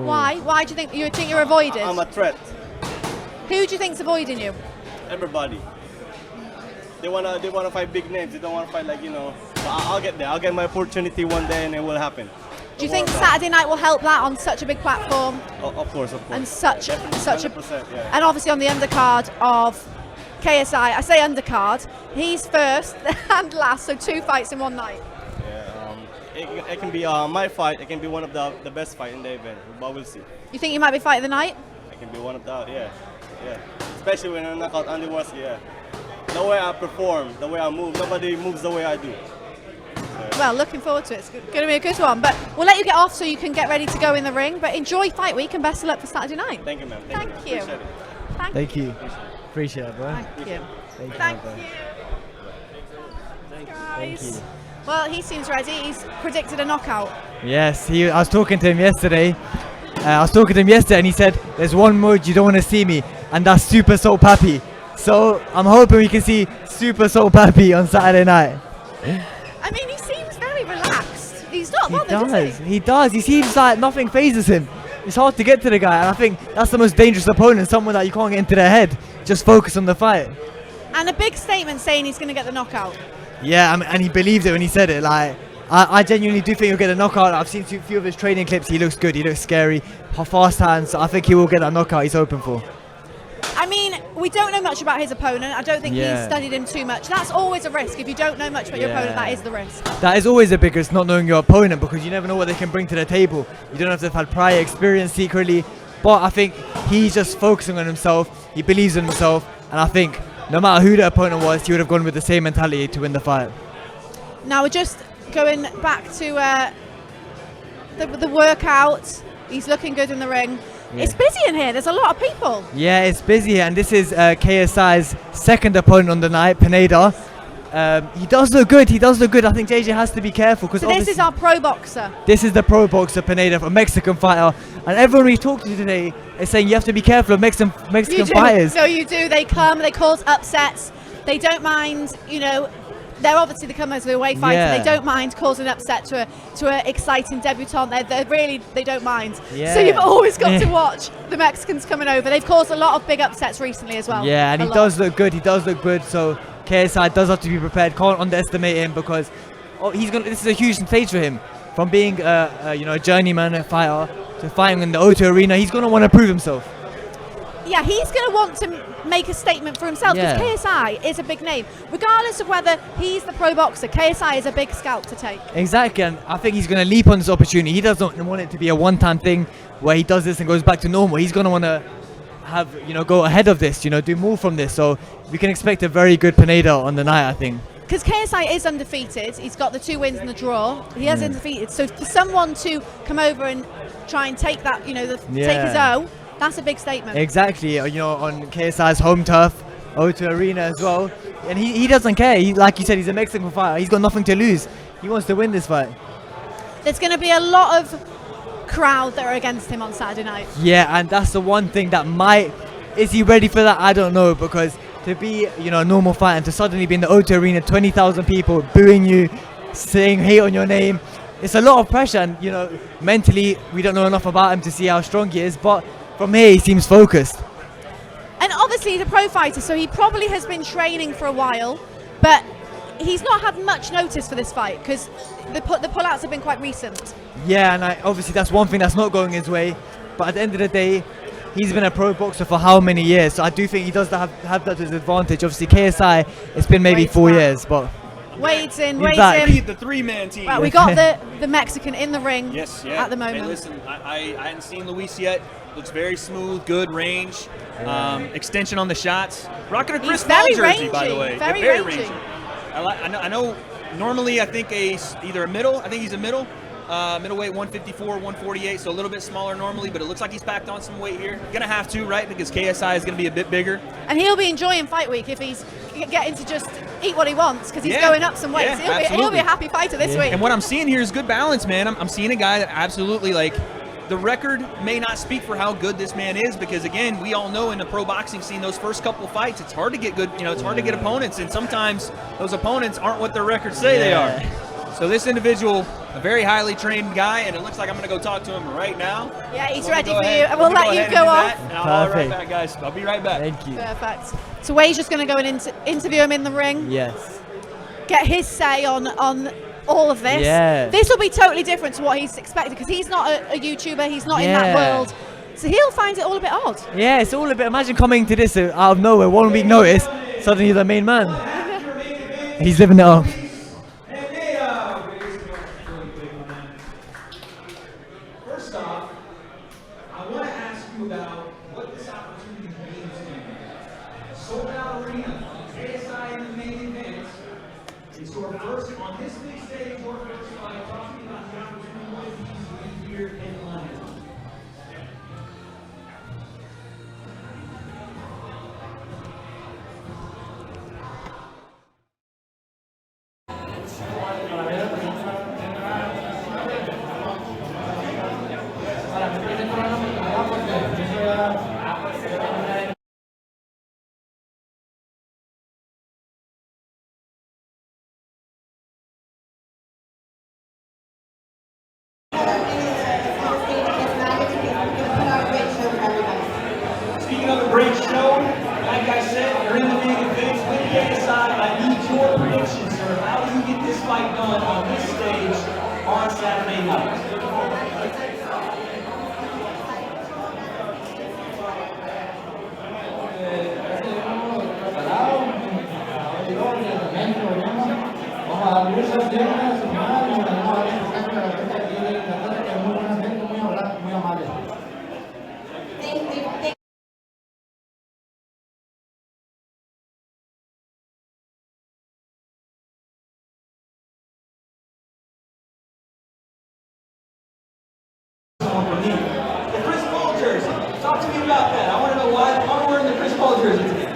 Why? Why do you think you're avoided? I'm a threat. Who do you think's avoiding you? Everybody. They wanna fight big names. They don't want to fight like But I'll get there. I'll get my opportunity one day, and it will happen. Do you think Saturday night will help that on such a big platform? Oh, of course. And such a 100%, yeah. and obviously on the undercard of KSI. I say undercard. He's first and last, so 2 fights in one night. Yeah. It can be my fight. It can be one of the best fight in the event, but we'll see. You think you might be fighting the night? It can be one of the yeah. Especially when I knock out Andy Warski, yeah. The way I perform, the way I move, nobody moves the way I do. Well, looking forward to it. It's going to be a good one. But we'll let you get off so you can get ready to go in the ring. But enjoy fight week and best of luck for Saturday night. Thank you, ma'am. Thank you. Appreciate it. Thank you. Appreciate it, bro. Thank you. Thank you. Guys. Well, he seems ready. He's predicted a knockout. Yes, I was talking to him yesterday. And he said, "There's one mode you don't want to see me, and that's Super Soul Pappy." So I'm hoping we can see Super Soul Pappy on Saturday night. I mean, he seems very relaxed. He's not bothered, is he? He does. He seems like nothing phases him. It's hard to get to the guy, and I think that's the most dangerous opponent, someone that you can't get into their head. Just focus on the fight. And a big statement saying he's going to get the knockout. Yeah, and he believed it when he said it. Like, I genuinely do think he'll get a knockout. I've seen a few of his training clips. He looks good. He looks scary. Fast hands. So I think he will get that knockout he's hoping for. I mean, we don't know much about his opponent. I don't think he's studied him too much. That's always a risk. If you don't know much about your opponent, that is the risk. That is always the biggest, not knowing your opponent, because you never know what they can bring to the table. You don't have to have had prior experience secretly. But I think he's just focusing on himself. He believes in himself. And I think no matter who the opponent was, he would have gone with the same mentality to win the fight. Now we're just going back to the workout. He's looking good in the ring. Yeah. It's busy in here. There's a lot of people. Yeah, it's busy, and this is KSI's second opponent on the night, Pineda. He does look good. I think JJ has to be careful because this is our pro boxer. This is the pro boxer, Pineda, a Mexican fighter, and everyone we talked to today is saying you have to be careful of Mexican fighters. No, you do. They cause upsets. They don't mind. They're obviously the come as a away fighter. Yeah. They don't mind causing an upset to an exciting debutante. They don't mind. Yeah. So you've always got to watch the Mexicans coming over. They've caused a lot of big upsets recently as well. Yeah, and he does look good. So KSI does have to be prepared. Can't underestimate him because this is a huge stage for him. From being a journeyman fighter to fighting in the O2 arena, he's going to want to prove himself. Yeah, he's going to want to make a statement for himself because KSI is a big name. Regardless of whether he's the pro boxer, KSI is a big scalp to take. Exactly, and I think he's going to leap on this opportunity. He doesn't want it to be a one-time thing where he does this and goes back to normal. He's going to want to have, go ahead of this, do more from this. So we can expect a very good Pineda on the night, I think. Because KSI is undefeated. He's got the 2 wins and the draw. He is undefeated. So for someone to come over and try and take that, take his own, that's a big statement. Exactly, on KSI's home turf, O2 Arena as well. And he doesn't care. Like you said, he's a Mexican fighter. He's got nothing to lose. He wants to win this fight. There's going to be a lot of crowd that are against him on Saturday night. Yeah, and that's the one thing that is he ready for that? I don't know, because to be, a normal fighter and to suddenly be in the O2 Arena, 20,000 people booing you, saying hate on your name, it's a lot of pressure. And, mentally, we don't know enough about him to see how strong he is, but from here, he seems focused. And obviously, he's a pro fighter, so he probably has been training for a while, but he's not had much notice for this fight because the pullouts have been quite recent. Yeah, and obviously that's one thing that's not going his way. But at the end of the day, he's been a pro boxer for how many years? So I do think he does have that to his advantage. Obviously, KSI, it's been maybe 4 years, but Wade's in. The 3-man team. Right, we got the Mexican in the ring at the moment. Hey, listen, I hadn't seen Luis yet. Looks very smooth, good range, extension on the shots. Rocking a Chris Paul jersey, by the way. Very rangy. I know. Normally, I think either a middle. I think he's a middle. Middleweight 154, 148, so a little bit smaller normally, but it looks like he's packed on some weight here. Gonna have to, right? Because KSI is gonna be a bit bigger. And he'll be enjoying fight week if he's getting to just eat what he wants, because he's going up some weight. Yeah, So he'll be a happy fighter this week. And what I'm seeing here is good balance, man. I'm seeing a guy that absolutely, like, the record may not speak for how good this man is, because again, we all know in the pro boxing scene, those first couple fights, it's hard to get good, it's hard to get opponents, and sometimes those opponents aren't what their records say they are. So this individual, a very highly trained guy, and it looks like I'm going to go talk to him right now. Yeah, he's ready for you, and we'll let you go off. And I'll be right back, guys. I'll be right back. Thank you. Perfect. So Way's just going to go and interview him in the ring. Yes. Get his say on all of this. Yeah. This will be totally different to what he's expected, because he's not a YouTuber, he's not in that world. So he'll find it all a bit odd. Yeah, it's all a bit. Imagine coming to this out of nowhere, 1 week notice, suddenly you're the main man. He's living it up. First off, I want to ask you about what this opportunity means to you. Sold out arena, KSI in the main event. It's your first on this big stage, your first fight. Talk to me about the opportunity what it means to be here in London. Speaking of a great show, like I said, you're in the main event with KSI. I need your predictions, sir. How do you get this fight done on this stage on Saturday night? Vamos a abrir esas piernas, hermano, y vamos a ver si saca la gente aquí, tratar que es muy buena gente, muy amable. The Chris Paul jersey. Talk to me about that. I want to know why I'm wearing the Chris Paul jersey today.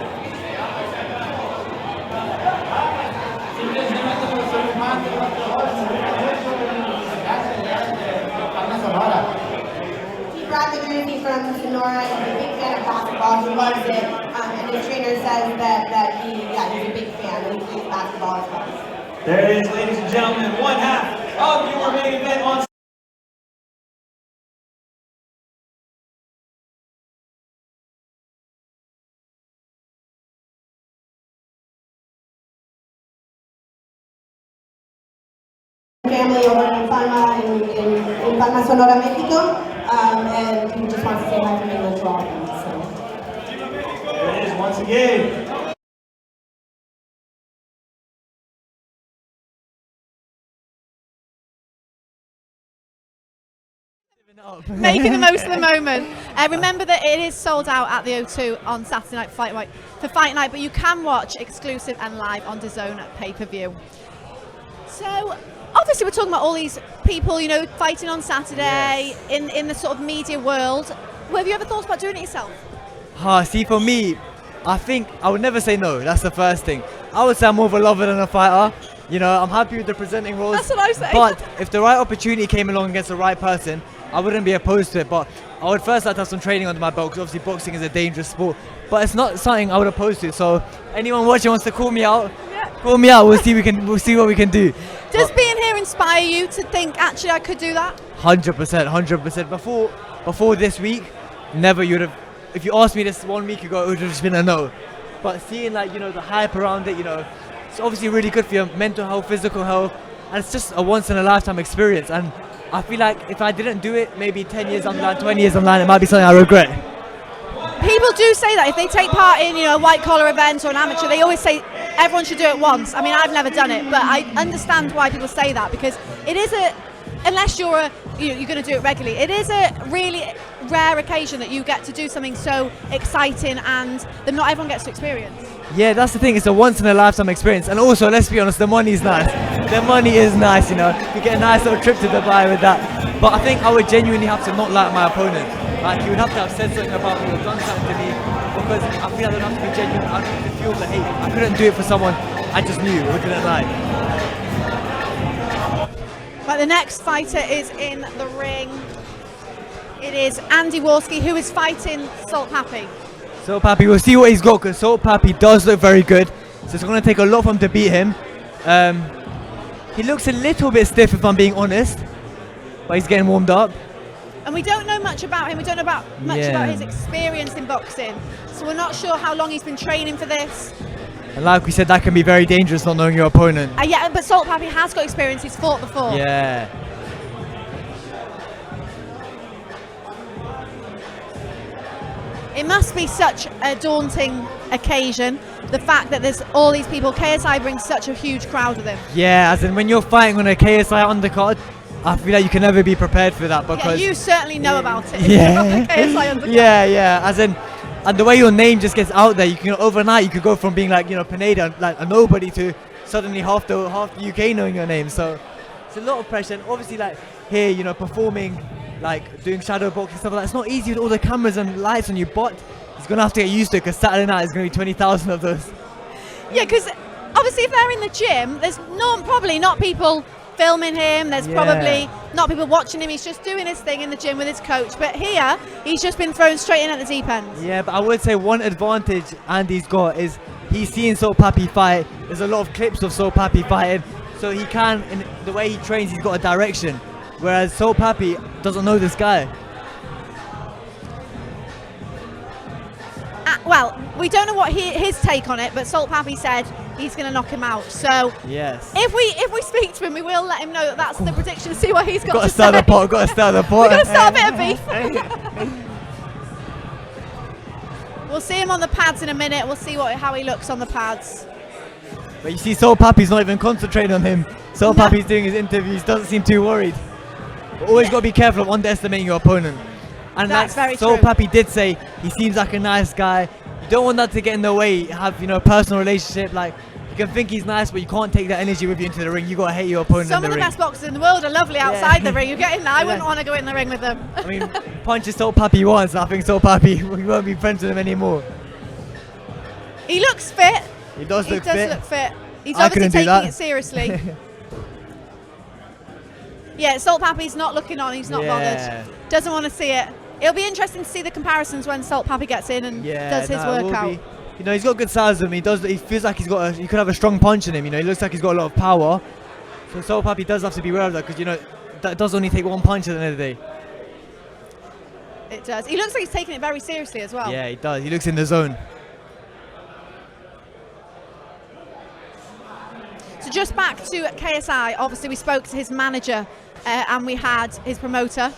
He brought the jersey from Sonora. He's a big fan of basketball. He loves it. And the trainer says that he's a big fan. He plays basketball as well. There it is, ladies and gentlemen. One half of your main event on family over in Palma, in Palma, Sonora, Mexico, and he just wants to say hi from England to all of them. So. There it is once again. Making the most of the moment. Remember that it is sold out at the O2 on Saturday night for fight night, but you can watch exclusive and live on DAZN pay-per-view. So obviously we're talking about all these people, fighting on Saturday in the sort of media world. Have you ever thought about doing it yourself? See, for me, I think I would never say no. That's the first thing. I would say I'm more of a lover than a fighter. I'm happy with the presenting roles. That's what I say. But if the right opportunity came along against the right person, I wouldn't be opposed to it. But I would first like to have some training under my belt, because obviously boxing is a dangerous sport. But it's not something I would oppose to. So anyone watching wants to call me out, call me out. We'll see what we can do. Does being here inspire you to think, actually, I could do that? 100%. Before this week, never. You would have. If you asked me this 1 week ago, it would have just been a no. But seeing the hype around it, it's obviously really good for your mental health, physical health, and it's just a once in a lifetime experience. And I feel like if I didn't do it, maybe 10 years down the line, 20 years down the line, it might be something I regret. People do say that if they take part in, a white collar event or an amateur, they always say everyone should do it once. I mean, I've never done it, but I understand why people say that, because it is unless you're going to do it regularly, it is a really rare occasion that you get to do something so exciting and that not everyone gets to experience. Yeah, that's the thing. It's a once-in-a-lifetime experience. And also, let's be honest, the money's nice. The money is nice, you know. You get a nice little trip to Dubai with that. But I think I would genuinely have to not like my opponent. Like, he would have to have said something about me or done something to me, because I feel like I don't have to be genuine. I don't have to feel the hate. I couldn't do it for someone I just knew or didn't like. But the next fighter is in the ring. It is Andy Warski, who is fighting Salt Papi. Salt Papi, we'll see what he's got, because Salt Papi does look very good. So it's going to take a lot for him to beat him. He looks a little bit stiff, if I'm being honest, but he's getting warmed up. And we don't know much about him. We don't know much about his experience in boxing. So we're not sure how long he's been training for this. And like we said, that can be very dangerous, not knowing your opponent. Yeah, but Salt Papi has got experience. He's fought before. Yeah. It must be such a daunting occasion, the fact that there's all these people. KSI brings such a huge crowd with him. Yeah, as in when you're fighting on a KSI undercard, I feel like you can never be prepared for that, because... Yeah, you certainly know about it. Yeah. KSI undercard. Yeah, as in, and the way your name just gets out there, you can overnight, you could go from being like, you know, Pineda, like a nobody, to suddenly half the UK knowing your name. So it's a lot of pressure, and obviously like here, you know, performing, like doing shadow boxing stuff like that. It's not easy with all the cameras and lights on you, but he's gonna have to get used to it, because Saturday night is gonna be 20,000 of those. Yeah, because obviously if they're in the gym, there's probably not people filming him, there's probably not people watching him. He's just doing his thing in the gym with his coach, but here he's just been thrown straight in at the deep end. Yeah, but I would say one advantage Andy's got is he's seen Salt Papi fight. There's a lot of clips of Salt Papi fighting, so he can, in the way he trains, he's got a direction, whereas Salt Papi doesn't know this guy. Well, we don't know what his take on it, but Salt Papi said he's going to knock him out. So yes, if we speak to him, we will let him know that that's the prediction. See what he's got to start say. the pot. Got to start the pot. We're going to start a bit of beef. We'll see him on the pads in a minute. We'll see how he looks on the pads. But you see, Salt Papi's not even concentrating on him. Salt Papi's doing his interviews. Doesn't seem too worried. But always got to be careful of underestimating your opponent. And that's very Salt true. Papi did say, he seems like a nice guy. You don't want that to get in the way. Have, you know, a personal relationship. Like, you can think he's nice, but you can't take that energy with you into the ring. You got to hate your opponent Some in of the the ring. best boxers in the world are lovely outside the ring. You get in there. I wouldn't want to go in the ring with them. I mean, punches Salt Papi once, and I think Salt Papi, we won't be friends with him anymore. He looks fit. He does look fit. He's I obviously couldn't do taking that. it seriously. Yeah, Salt Papi's not looking on. He's not bothered. Doesn't want to see it. It'll be interesting to see the comparisons when Salt Papi gets in and does his workout. You know, he's got good size of him. He feels like he could have a strong punch in him. You know, he looks like he's got a lot of power. So Salt Papi does have to be aware of that, because, you know, that does only take one punch at the end of the day. It does. He looks like he's taking it very seriously as well. Yeah, he does. He looks in the zone. So just back to KSI, obviously we spoke to his manager and we had his promoter.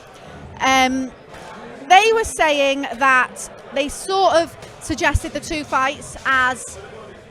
They were saying that they sort of suggested the two fights as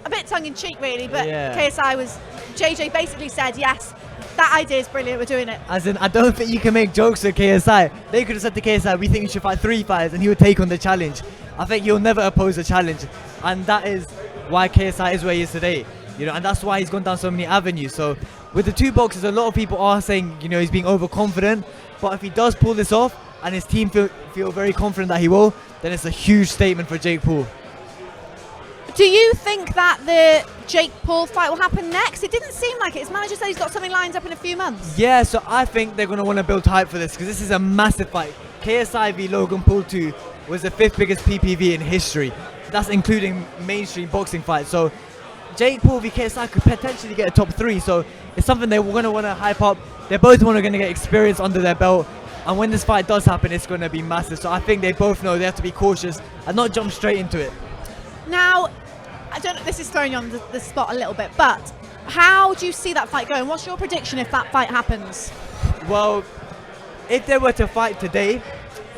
a bit tongue-in-cheek really, but JJ basically said, yes, that idea is brilliant, we're doing it. As in, I don't think you can make jokes with KSI. They could have said to KSI, we think you should fight 3 fights, and he would take on the challenge. I think he'll never oppose a challenge, and that is why KSI is where he is today. You know, and that's why he's gone down so many avenues. So with the 2 boxes, a lot of people are saying, you know, he's being overconfident, but if he does pull this off and his team feel very confident that he will, then it's a huge statement for Jake Paul. Do you think that the Jake Paul fight will happen next? It didn't seem like it. His manager said he's got something lined up in a few months. Yeah, so I think they're going to want to build hype for this, because this is a massive fight. KSI v Logan Paul 2 was the 5th biggest PPV in history. That's including mainstream boxing fights. So Jake Paul v KSI could potentially get a top 3, so it's something they're going to want to hype up. They're both going to get experience under their belt, and when this fight does happen, it's going to be massive. So I think they both know they have to be cautious and not jump straight into it. Now, I don't know, this is throwing you on the spot a little bit, but how do you see that fight going? What's your prediction if that fight happens? Well, if they were to fight today,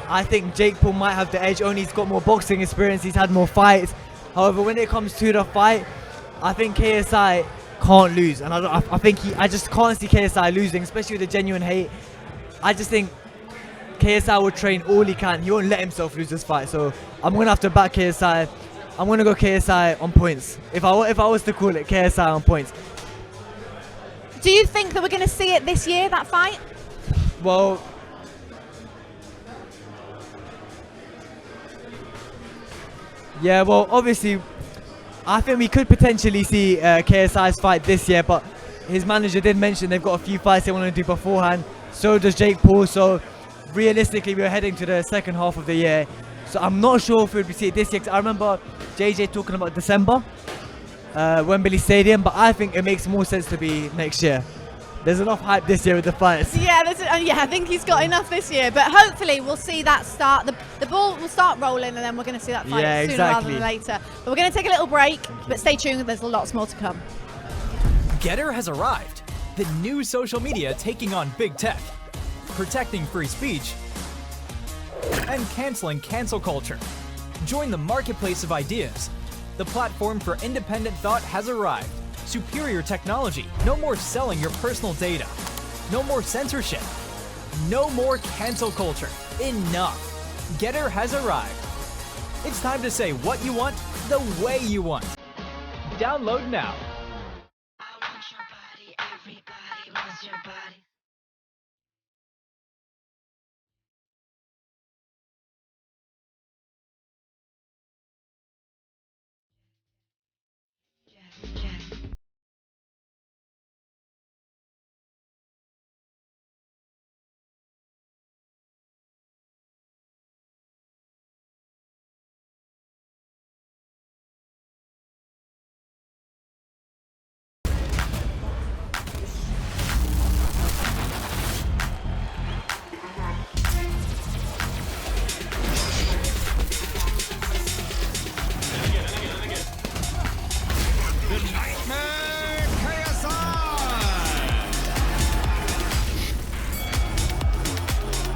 I think Jake Paul might have the edge. Only he's got more boxing experience, he's had more fights. However, when it comes to the fight, I think KSI can't lose, and I just can't see KSI losing, especially with the genuine hate. I just think KSI will train all he can. He won't let himself lose this fight, so I'm gonna have to back KSI. I'm gonna go KSI on points. If I was to call it KSI on points. Do you think that we're going to see it this year, that fight? Well, yeah, well, obviously, I think we could potentially see KSI's fight this year, but his manager did mention they've got a few fights they want to do beforehand. So does Jake Paul. So realistically, we're heading to the second half of the year. So I'm not sure if we'll see it this year. 'Cause I remember JJ talking about December, Wembley Stadium, but I think it makes more sense to be next year. There's enough hype this year with the fights. Yeah, yeah, I think he's got enough this year, but hopefully we'll see that start. The ball will start rolling, and then we're going to see that fight sooner rather than later. But we're going to take a little break, but stay tuned. There's lots more to come. Getter has arrived. The new social media taking on big tech, protecting free speech, and canceling cancel culture. Join the marketplace of ideas. The platform for independent thought has arrived. Superior technology. No more selling your personal data. No more censorship. No more cancel culture. Enough. Getter has arrived. It's time to say what you want, the way you want. Download now. Everybody wants your body.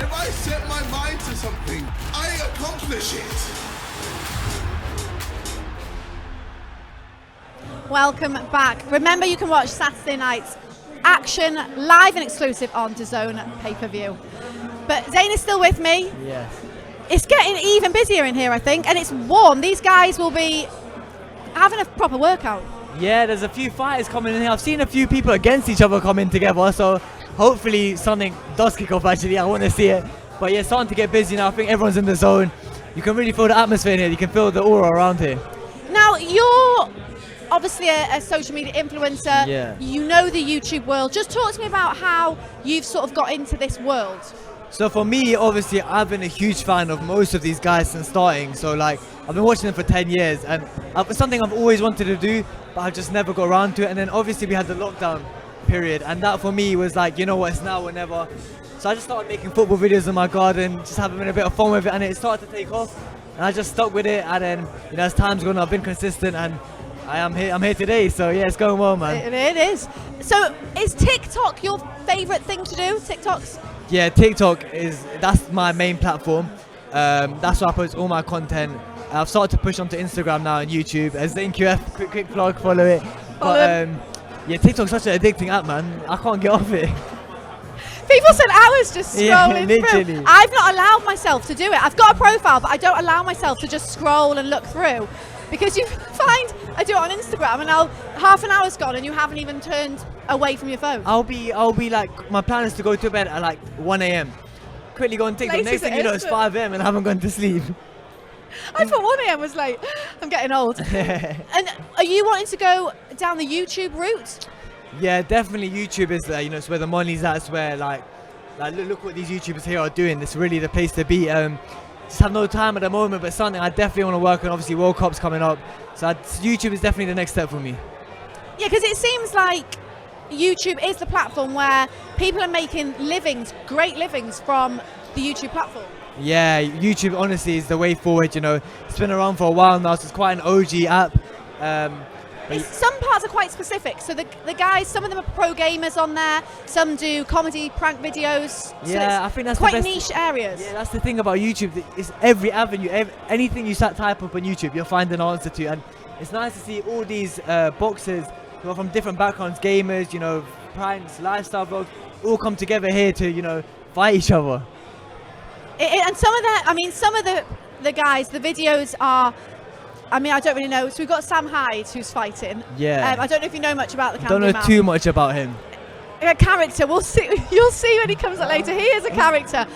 If I set my mind to something, I accomplish it. Welcome back. Remember, you can watch Saturday night's action live and exclusive on DAZN pay-per-view. But Zayn is still with me. Yes. It's getting even busier in here, I think, and it's warm. These guys will be having a proper workout. Yeah, there's a few fighters coming in here. I've seen a few people against each other coming together, so hopefully something does kick off actually. I want to see it. But yeah, it's starting to get busy now. I think everyone's in the zone. You can really feel the atmosphere in here. You can feel the aura around here. Now, you're obviously a social media influencer. Yeah. You know the YouTube world. Just talk to me about how you've sort of got into this world. So for me, obviously, I've been a huge fan of most of these guys since starting. So like, I've been watching them for 10 years, and it's something I've always wanted to do, but I've just never got around to it. And then obviously we had the lockdown period, and that for me was like, you know what, it's now or never. So I just started making football videos in my garden, just having a bit of fun with it, and it started to take off. And I just stuck with it, and then, you know, as time's gone on, I've been consistent, and I'm here today. So yeah, it's going well, man. It is. So is TikTok your favorite thing to do? TikTok's? Yeah, TikTok that's my main platform. That's where I post all my content. I've started to push onto Instagram now and YouTube. As the NQF, quick plug, follow it. But yeah, TikTok's such an addicting app, man. I can't get off it. People spend hours just scrolling literally through. I've not allowed myself to do it. I've got a profile, but I don't allow myself to just scroll and look through. Because you find I do it on Instagram, and half an hour's gone, and you haven't even turned away from your phone. I'll be like, my plan is to go to bed at like 1 a.m. Quickly go on TikTok. Next thing you know, it's 5 a.m. and I haven't gone to sleep. I thought 1 a.m. was late. I'm getting old. And are you wanting to go down the YouTube route? Yeah, definitely. YouTube is you know, it's where the money's at. It's where like look what these YouTubers here are doing. It's really the place to be. Just have no time at the moment, but something I definitely want to work on. Obviously, World Cup's coming up, so YouTube is definitely the next step for me. Yeah, because it seems like YouTube is the platform where people are making livings, great livings from the YouTube platform. Yeah, YouTube honestly is the way forward. You know, it's been around for a while now, so it's quite an OG app. Some parts are quite specific. So the guys, some of them are pro gamers on there. Some do comedy, prank videos. Yeah, so I think that's quite the best niche areas. Yeah, that's the thing about YouTube. It's every avenue, anything you type up on YouTube, you'll find an answer to. And it's nice to see all these boxers who are from different backgrounds, gamers, you know, pranks, lifestyle vlogs, all come together here to, you know, fight each other. And some of the guys, the videos are I mean, I don't really know. So we've got Sam Hyde who's fighting. Yeah. I don't know if you know much about the Don't know Candyman. too much about him. A character. We'll see. You'll see when he comes up later. He is a character.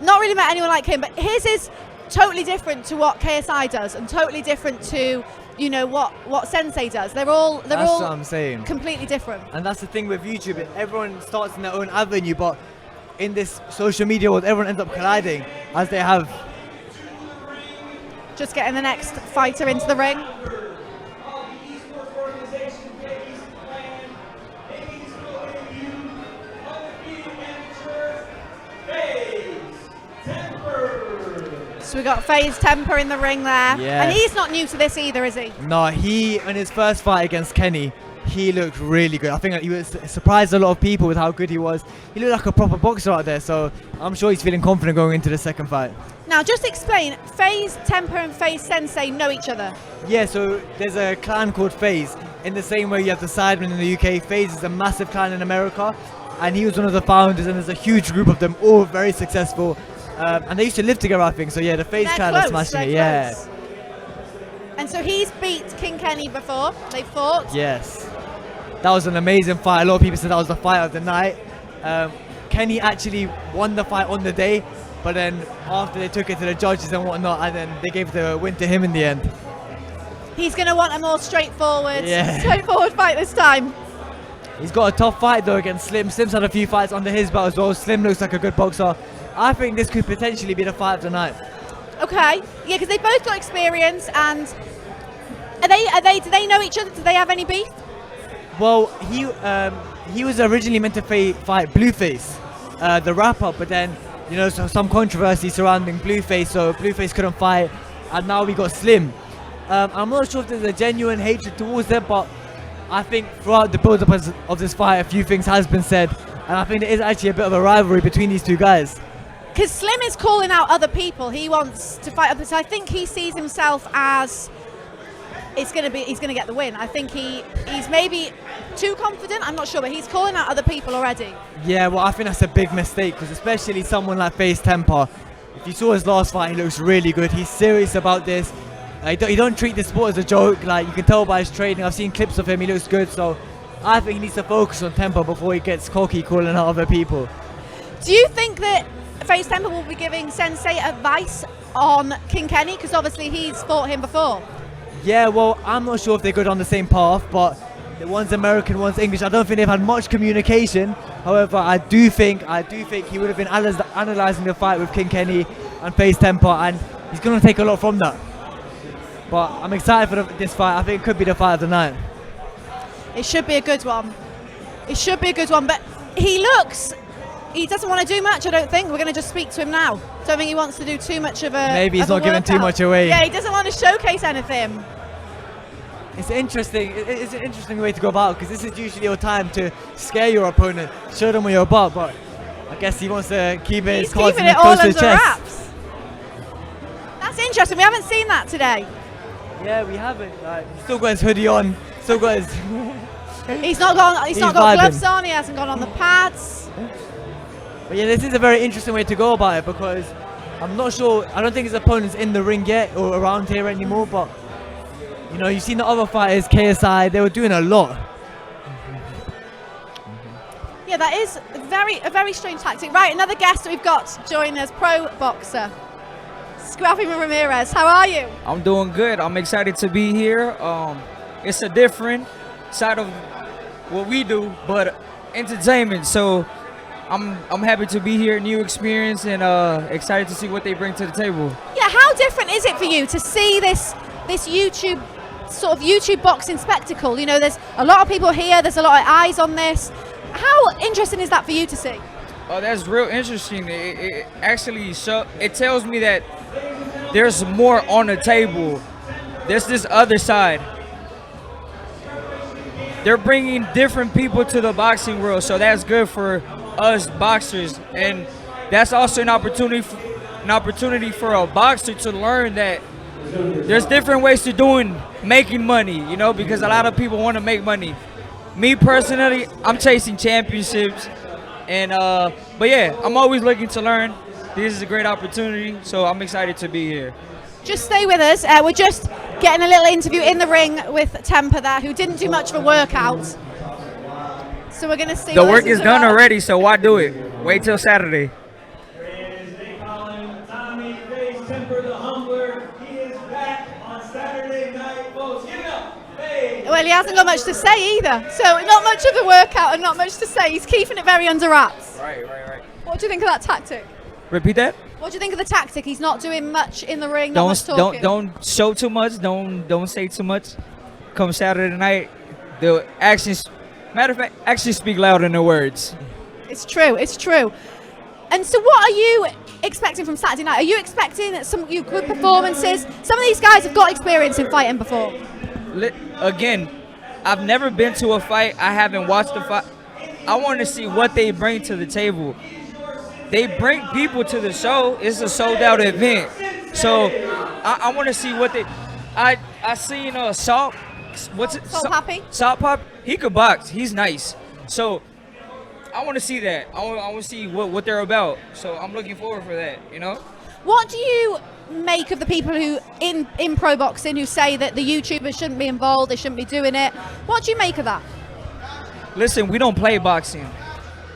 Not really met anyone like him, but his is totally different to what KSI does, and totally different to, you know, what Sensei does. They're all That's what I'm saying. completely different. And that's the thing with YouTube. Everyone starts in their own avenue, but in this social media world, everyone ends up colliding as they have. Just getting the next fighter into the ring. So we got FaZe Temper in the ring there. Yeah. And he's not new to this either, is he? No, he, in his first fight against Kenny, he looked really good. I think he was surprised a lot of people with how good he was. He looked like a proper boxer out there, so I'm sure he's feeling confident going into the second fight. Now, just explain, FaZe Temper and FaZe Sensei know each other. Yeah, so there's a clan called FaZe. In the same way you have the Sidemen in the UK, FaZe is a massive clan in America, and he was one of the founders, and there's a huge group of them, all very successful. And they used to live together, I think, so yeah, the FaZe clan are smashing it, yeah. Close. And so he's beat King Kenny before, they fought. Yes. That was an amazing fight. A lot of people said that was the fight of the night. Kenny actually won the fight on the day, but then after they took it to the judges and whatnot, and then they gave the win to him in the end. He's going to want a more straightforward fight this time. He's got a tough fight though against Slim. Slim's had a few fights under his belt as well. Slim looks like a good boxer. I think this could potentially be the fight of the night. Okay, yeah, because they both got experience, and do they know each other? Do they have any beef? Well, he was originally meant to fight Blueface, the rapper, but then, you know, some controversy surrounding Blueface, so Blueface couldn't fight, and now we got Slim. I'm not sure if there's a genuine hatred towards them, but I think throughout the build-up of this fight, a few things has been said, and I think there is actually a bit of a rivalry between these two guys. Because Slim is calling out other people. He wants to fight others. I think he sees himself as he's going to get the win. I think he's maybe too confident. I'm not sure, but he's calling out other people already. Yeah, well, I think that's a big mistake, because especially someone like FaZe Temper, if you saw his last fight, he looks really good. He's serious about this. He don't treat the sport as a joke. Like, you can tell by his training. I've seen clips of him. He looks good. So I think he needs to focus on Temper before he gets cocky calling out other people. Do you think that FaZe Temper will be giving Sensei advice on King Kenny? Because obviously he's fought him before. Yeah, well, I'm not sure if they go down the same path, but one's American, one's English. I don't think they've had much communication. However, I do think he would have been analysing the fight with King Kenny and FaZe Temper, and he's going to take a lot from that. But I'm excited for this fight. I think it could be the fight of the night. It should be a good one. It should be a good one, but he doesn't want to do much, I don't think. We're going to just speak to him now. Don't think he wants to do too much of a Maybe he's not giving too much away. Yeah, he doesn't want to showcase anything. It's interesting. It's an interesting way to go about, because this is usually your time to scare your opponent, show them where you're about, but I guess he wants to keep his cards keeping it close all to his under chest. wraps. That's interesting. We haven't seen that today. Yeah, we haven't. He's still got his hoodie on. Still got his. He's not got vibing. gloves on. He hasn't gone on the pads. But yeah, this is a very interesting way to go about it, because I'm not sure. I don't think his opponent's in the ring yet or around here anymore. But you know, you've seen the other fighters, KSI. They were doing a lot. Yeah, that is a very strange tactic. Right, another guest that we've got joining us, pro boxer Scrappy Ramirez. How are you? I'm doing good. I'm excited to be here. It's a different side of what we do, but entertainment. So I'm happy to be here, new experience, and excited to see what they bring to the table. Yeah, how different is it for you to see this YouTube sort of YouTube boxing spectacle? You know, there's a lot of people here. There's a lot of eyes on this. How interesting is that for you to see? Oh, that's real interesting. It actually it tells me that there's more on the table. There's this other side. They're bringing different people to the boxing world, so that's good for us boxers, and that's also an opportunity for a boxer to learn that there's different ways to making money. You know, because a lot of people want to make money. Me personally, I'm chasing championships, and but yeah, I'm always looking to learn. This is a great opportunity, so I'm excited to be here. Just stay with us. We're just getting a little interview in the ring with Temper there, who didn't do much of a workout. So we're going to see. The work is done already, so why do it? Wait till Saturday. Well, he hasn't got much to say either. So not much of a workout and not much to say. He's keeping it very under wraps. Right. What do you think of that tactic? Repeat that. What do you think of the tactic? He's not doing much in the ring, not much talking. Don't show too much. Don't say too much. Come Saturday night, the actions. Matter of fact, actions speak louder than the words. It's true. It's true. And so, what are you expecting from Saturday night? Are you expecting some good performances? Some of these guys have got experience in fighting before. Again, I've never been to a fight. I haven't watched the fight. I want to see what they bring to the table. They bring people to the show. It's a sold-out event. So I want to see what they. I seen Salt. What's it? Salt Papi? Salt Pop. He could box. He's nice. So I want to see that. I want to see what they're about. So I'm looking forward for that. You know. What do you make of the people who in pro boxing who say that the YouTubers shouldn't be involved, they shouldn't be doing it? What do you make of that? Listen, we don't play boxing,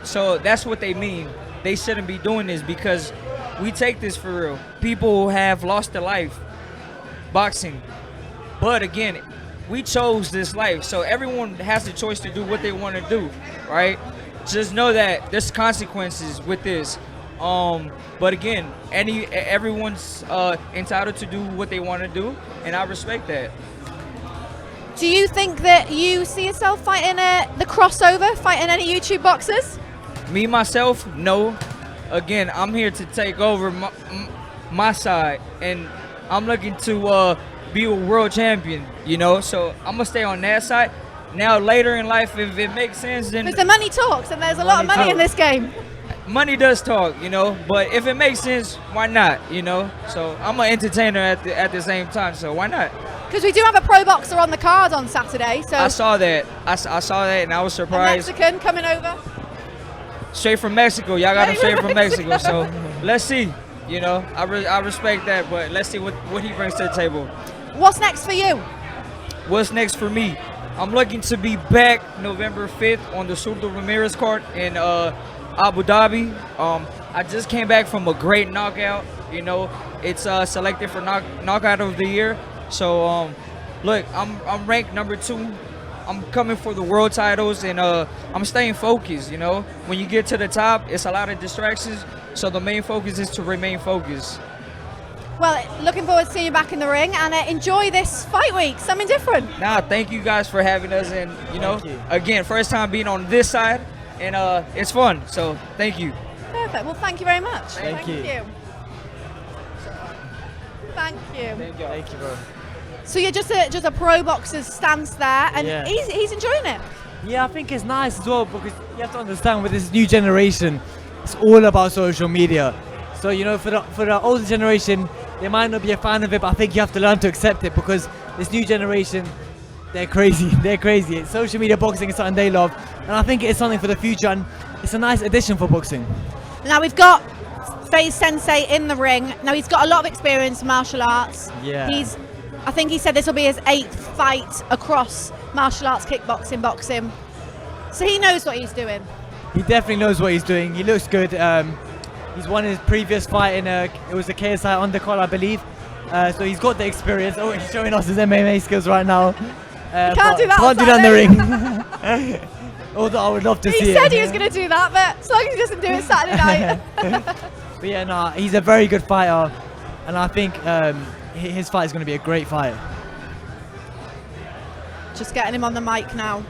so that's what they mean. They shouldn't be doing this because we take this for real. People have lost their life boxing, but again, we chose this life, so everyone has the choice to do what they want to do, right? Just know that there's consequences with this. But again, everyone's entitled to do what they want to do, and I respect that. Do you think that you see yourself fighting the crossover, fighting any YouTube boxers? Me, myself, no. Again, I'm here to take over my side, and I'm looking to be a world champion, you know? So I'm going to stay on that side. Now, later in life, if it makes sense, then... Because the money talks, and there's a lot of money in this game. Money does talk, you know, but if it makes sense, why not, you know? So I'm an entertainer at the same time, so why not? Because we do have a pro boxer on the card on Saturday, so... I saw that. I saw that, and I was surprised. A Mexican coming over. Straight from Mexico. Y'all got him straight from Mexico, so let's see. You know, I respect that, but let's see what he brings to the table. What's next for you? What's next for me? I'm looking to be back November 5th on the Surdo Ramirez card in Abu Dhabi. I just came back from a great knockout. You know, it's selected for knockout of the year. So look, I'm ranked number 2. I'm coming for the world titles, and I'm staying focused. You know, when you get to the top, it's a lot of distractions. So the main focus is to remain focused. Well, looking forward to seeing you back in the ring, and enjoy this fight week. Something different. Nah, thank you guys for having us, and you know, again, first time being on this side, and it's fun. So thank you. Perfect. Well, thank you very much. Thank you. Thank you. Thank you, bro. So you're just a pro boxer's stance there, and Yeah. he's enjoying it. Yeah, I think it's nice as well because you have to understand with this new generation, it's all about social media. So you know, for the older generation, they might not be a fan of it, but I think you have to learn to accept it because this new generation, they're crazy. They're crazy. Social media boxing is something they love, and I think it's something for the future, and it's a nice addition for boxing. Now we've got FaZe Sensei in the ring. Now he's got a lot of experience in martial arts. Yeah. I think he said this will be his 8th fight across martial arts, kickboxing, boxing. So he knows what he's doing. He definitely knows what he's doing. He looks good. He's won his previous fight in it was a KSI undercard, I believe. So he's got the experience. Oh, he's showing us his MMA skills right now. Can't do that. Can't do that in the ring. Although I would love to see He it. said he was going to do that, but as long as he doesn't do it Saturday night. But yeah, no, he's a very good fighter, and I think his fight is going to be a great fight. Just getting him on the mic now.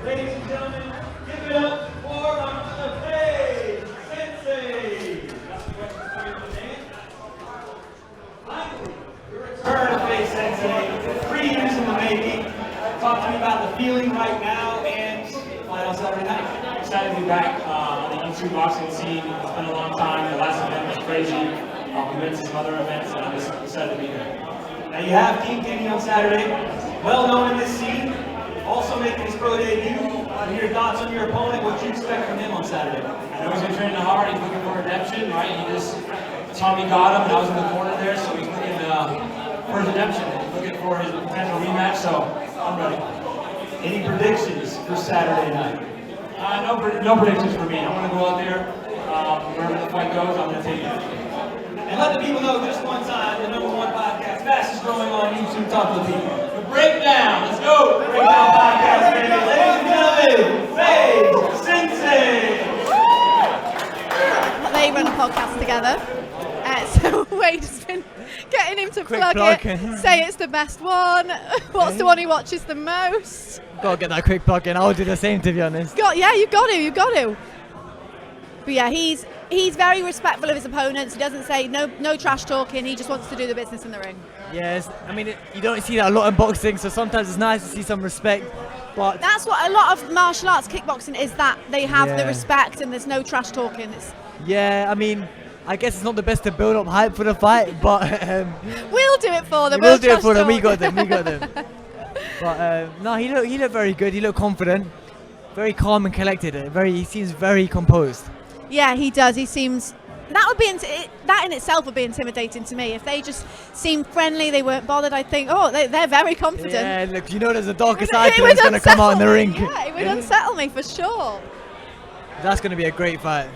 Ladies and gentlemen, give it up for FaZe Sensei. Finally, your return to FaZe Sensei. 3 years in the making. Talk to me about the feeling right now and fight on Saturday night. Excited to be back on the YouTube boxing scene. It's been a long time. The last event was crazy. We went to some other events, and I'm just excited to be here. Now you have King Deji on Saturday, well known in this scene, also making his pro debut. Your thoughts on your opponent, what you expect from him on Saturday? I know he's been training hard. He's looking for redemption, right? He just Tommy got him, and I was in the corner there, so he's looking for redemption, looking for his potential rematch, so I'm ready. Any predictions for Saturday night? No predictions for me. I'm going to go out there, wherever the fight goes, I'm going to take it. And let the people know just one time, the #1 podcast, fastest growing on YouTube, talk to the people. The Breakdown, let's go! Breakdown podcast, baby. Ladies and gentlemen, Faye Sensei! They run a podcast together. So Wade's been getting him to plug it, say it's the best one. What's the one he watches the most? Gotta get that quick plug in. I'll do the same, to be honest. Yeah, you've got to. But yeah, he's very respectful of his opponents. He doesn't say no trash talking. He just wants to do the business in the ring. Yes, I mean, you don't see that a lot in boxing, so sometimes it's nice to see some respect. But that's what a lot of martial arts, kickboxing, is that they have the respect and there's no trash talking. I mean, I guess it's not the best to build up hype for the fight, but we'll do it for them. We'll do it for them. We got them. But no, he looked very good. He looked confident, very calm and collected. He seems very composed. Yeah, he does. He seems that in itself would be intimidating to me. If they just seemed friendly, they weren't bothered, I'd think, oh, they're very confident. Yeah, look, there's a darker side to it that's going to come out in the ring. Yeah, it would unsettle me for sure. That's going to be a great fight.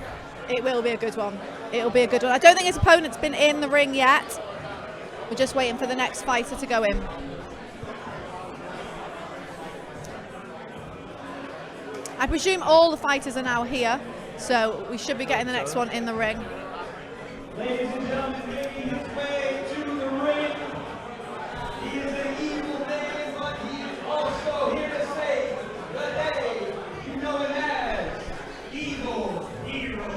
It will be a good one. It'll be a good one. I don't think his opponent's been in the ring yet. We're just waiting for the next fighter to go in. I presume all the fighters are now here, so we should be getting the next one in the ring. Ladies and gentlemen, making his way to the ring. He is an evil man, but he is also here to save the day. You know him as Evil Hero.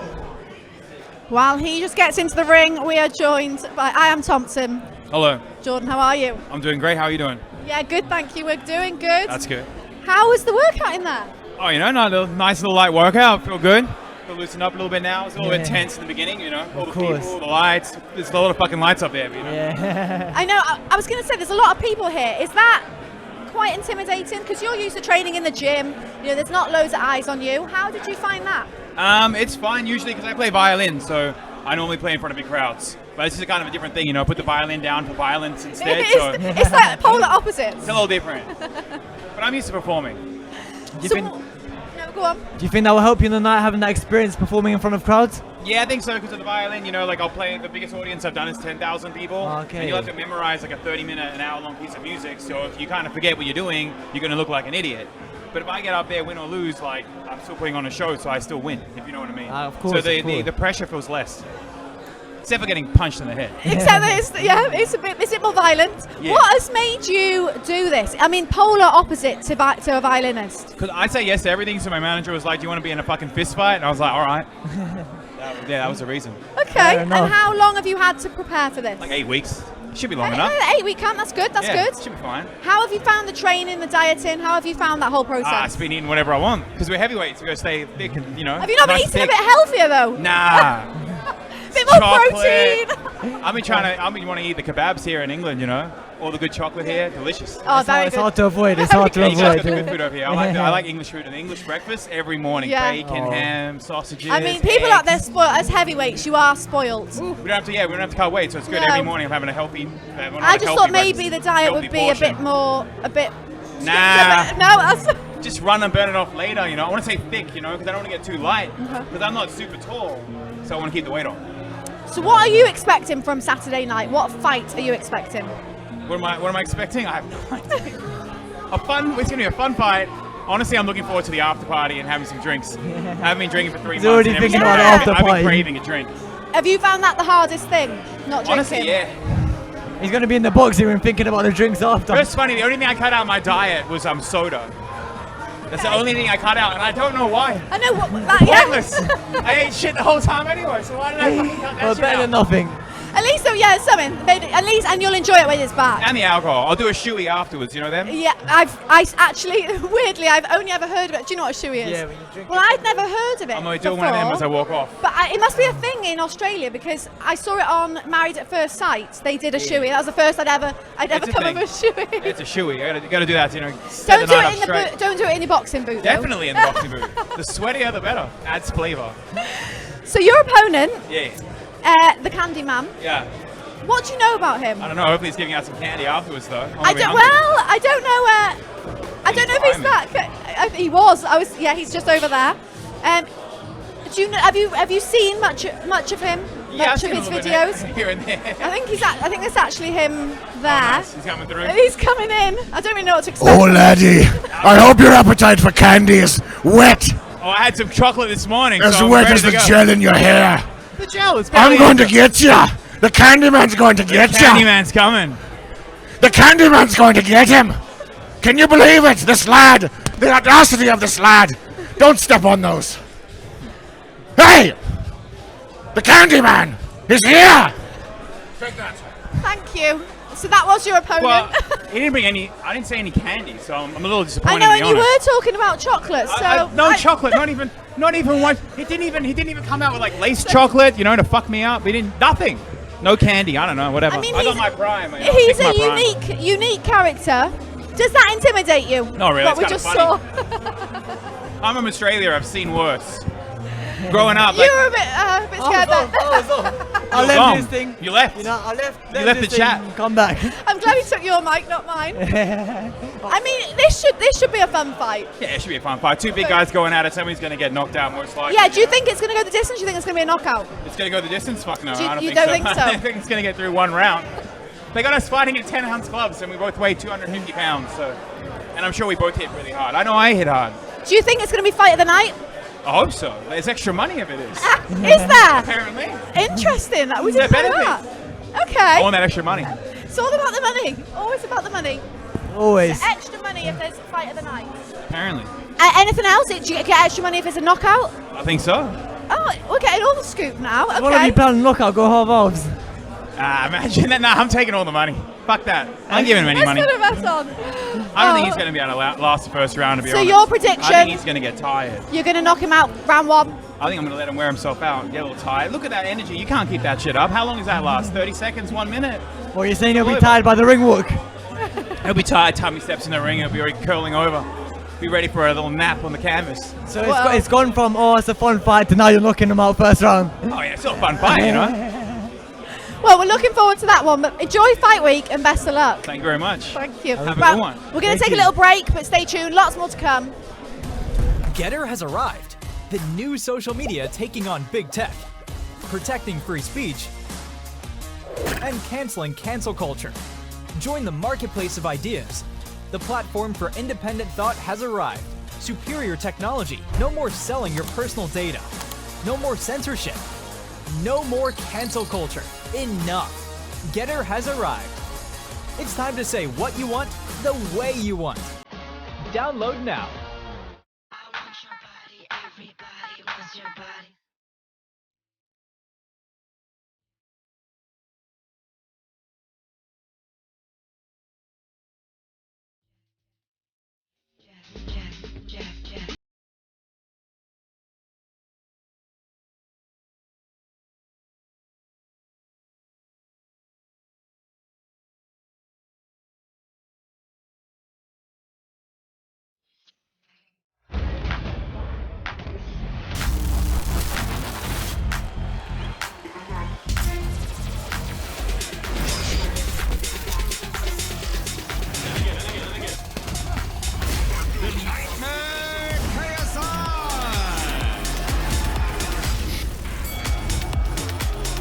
While he just gets into the ring, we are joined by I am Thompson. Hello. Jordan, how are you? I'm doing great. How are you doing? Yeah, good, thank you. We're doing good. That's good. How was the workout in there? Oh, nice little light workout. Feel good. Feel loosened up a little bit now. It's a little bit tense in the beginning, all the people, the lights. There's a lot of fucking lights up there, Yeah. I know. I was going to say, there's a lot of people here. Is that quite intimidating? Because you're used to training in the gym. There's not loads of eyes on you. How did you find that? It's fine usually because I play violin, so I normally play in front of big crowds. But this is kind of a different thing, put the violin down for violence instead. It's like polar opposites. It's a little different. But I'm used to performing. Go on. Do you think that will help you in the night, having that experience performing in front of crowds? Yeah, I think so, because of the violin, I'll play, the biggest audience I've done is 10,000 people. Okay. And you'll have to memorize like a 30-minute, an hour-long piece of music, so if you kind of forget what you're doing, you're going to look like an idiot. But if I get up there, win or lose, I'm still putting on a show, so I still win, if you know what I mean. Of course, so the pressure feels less. Except for getting punched in the head. Except that it's a bit more violent. Yeah. What has made you do this? I mean, polar opposite to a violinist. Because I'd say yes to everything, so my manager was like, do you want to be in a fucking fist fight? And I was like, all right. That was the reason. Okay, and how long have you had to prepare for this? Like 8 weeks. Should be long enough. 8-week camp, that's good, that's good. Should be fine. How have you found the training, the dieting? How have you found that whole process? It's been eating whatever I want. Because we're heavyweights, we got to stay thick and, Have you not been eating a bit healthier, though? Nah. Bit more protein. I've been wanting to eat the kebabs here in England, all the good chocolate here, delicious. Oh, very it's hard to avoid. It's hard to You guys got avoid. the good food over here. I like English food, and the English breakfast every morning. Yeah. Bacon, ham, sausages. I mean, people out there spoiled. As heavyweights, you are spoiled. We don't have to cut weight, so it's good No. every morning. I'm having a healthy. I just thought maybe the diet would be a bit. Nah. No, that's. Just run and burn it off later. I want to say thick, because I don't want to get too light, because I'm not super tall, so I want to keep the weight on. So what are you expecting from Saturday night? What fight are you expecting? What am I expecting? I have no idea. It's going to be a fun fight. Honestly, I'm looking forward to the after party and having some drinks. I haven't been drinking for 3 months. already thinking about the after I've been party. craving a drink. Have you found that the hardest thing? Not drinking? Honestly, yeah. He's going to be in the boxing room thinking about the drinks after. It's funny, the only thing I cut out of my diet was soda. That's the only thing I cut out, and I don't know why. I know what. Pointless. I ate shit the whole time anyway, so why did I fucking cut that shit better out? than nothing. At least, something. At least, and you'll enjoy it when it's back. And the alcohol. I'll do a shoey afterwards, you know them? Yeah, I actually, weirdly, I've only ever heard of it. Do you know what a shoey is? Yeah, when you drink Well, I'd never heard of it. I'm going to do one of them as I walk off. But it must be a thing in Australia, because I saw it on Married at First Sight. They did a shoey. That was the first I'd ever It's a come thing. of a shoey. It's a shoey. You got to do that, set Don't the do night it up in straight. don't do it in your boxing boot. Definitely in the boxing boot. The sweatier, the better. Adds flavor. So your opponent, Yeah. the Candy Man. Yeah. What do you know about him? I don't know. Hopefully he's giving out some candy afterwards, though. I don't know. I don't know if he's back. He was. Yeah, he's just over there. Do you know? Have you seen much of him? Yeah, Much of his videos. Here and there. I think that's actually him there. Oh, nice. He's coming through. He's coming in. I don't really know what to expect. Oh, laddie, I hope your appetite for candy is wet. Oh, I had some chocolate this morning. As so I'm wet ready as to the go. gel in your hair. The gel is I'm going to get ya. The Candyman's going to get ya. Candyman's coming. The Candyman's going to get him. Can you believe it? This lad. The audacity of this lad. Don't step on those. Hey! The Candyman is here. Take that. Thank you. So that was your opponent. Well, he didn't bring any. I didn't say any candy, so I'm a little I disappointed. know, to and be you honest. were talking about chocolate. So No chocolate. Not even one. He didn't even come out with like lace chocolate, you know, to fuck me up. He didn't. Nothing. No candy. I don't know. Whatever. I mean, got my prime. You know, he's my a prime. unique character. Does that intimidate you? Not really, What we it's just kinda saw. I'm from Australia. I've seen worse. Growing up, You like, were a bit scared then. I You're left gone. this thing. You left. You know, I left. You left this the chat. thing, Come back. I'm glad he took your mic, not mine. I mean, this should be a fun fight. yeah, it should be a fun fight. Two big guys going at it. Somebody's going to get knocked out most likely. Yeah, do you think it's going to go the distance? Do you think it's going to be a knockout? It's going to go the distance? Fuck no. Do you- I don't you think don't think so? I don't think it's going to get through one round. They got us fighting in 10-ounce gloves, and we both weigh 250 pounds. So, and I'm sure we both hit really hard. I know I hit hard. Do you think it's going to be fight of the night? I hope so. There's extra money if it is. Is there? Apparently. Interesting. We There didn't know better be. that. Okay. I want that extra money. It's all about the money. Always about the money. Always. So extra money if there's a fight of the night. Apparently. Anything else? Do you get extra money if it's a knockout? I think so. Oh, we're getting all the scoop now. One of you Okay. plan knockout, go half halves. Imagine that. Nah, I'm taking all the money. Fuck that. I'm giving him any money. Let's put a bet on. I don't think he's going to be able to last the first round, to be So honest. your prediction- I think he's going to get tired. You're going to knock him out round one. I think I'm going to let him wear himself out and get a little tired. Look at that energy. You can't keep that shit up. How long does that last? 30 seconds? 1 minute? Well, you're saying he'll be tired by the ring walk. He'll be tired. Time he steps in the ring, he'll be already curling over. Be ready for a little nap on the canvas. So it's gone from, oh, it's a fun fight, to now you're knocking him out first round. Oh, yeah, it's still a fun fight, you know? Well, we're looking forward to that one, but enjoy fight week and best of luck. Thank you very much. Thank you. Have a Well, good one. We're going to Thank take you. a little break, but stay tuned. Lots more to come. Getter has arrived. The new social media taking on big tech, protecting free speech, and canceling cancel culture. Join the marketplace of ideas. The platform for independent thought has arrived. Superior technology. No more selling your personal data. No more censorship. No more cancel culture. Enough. Getter has arrived. It's time to say what you want, the way you want. Download now.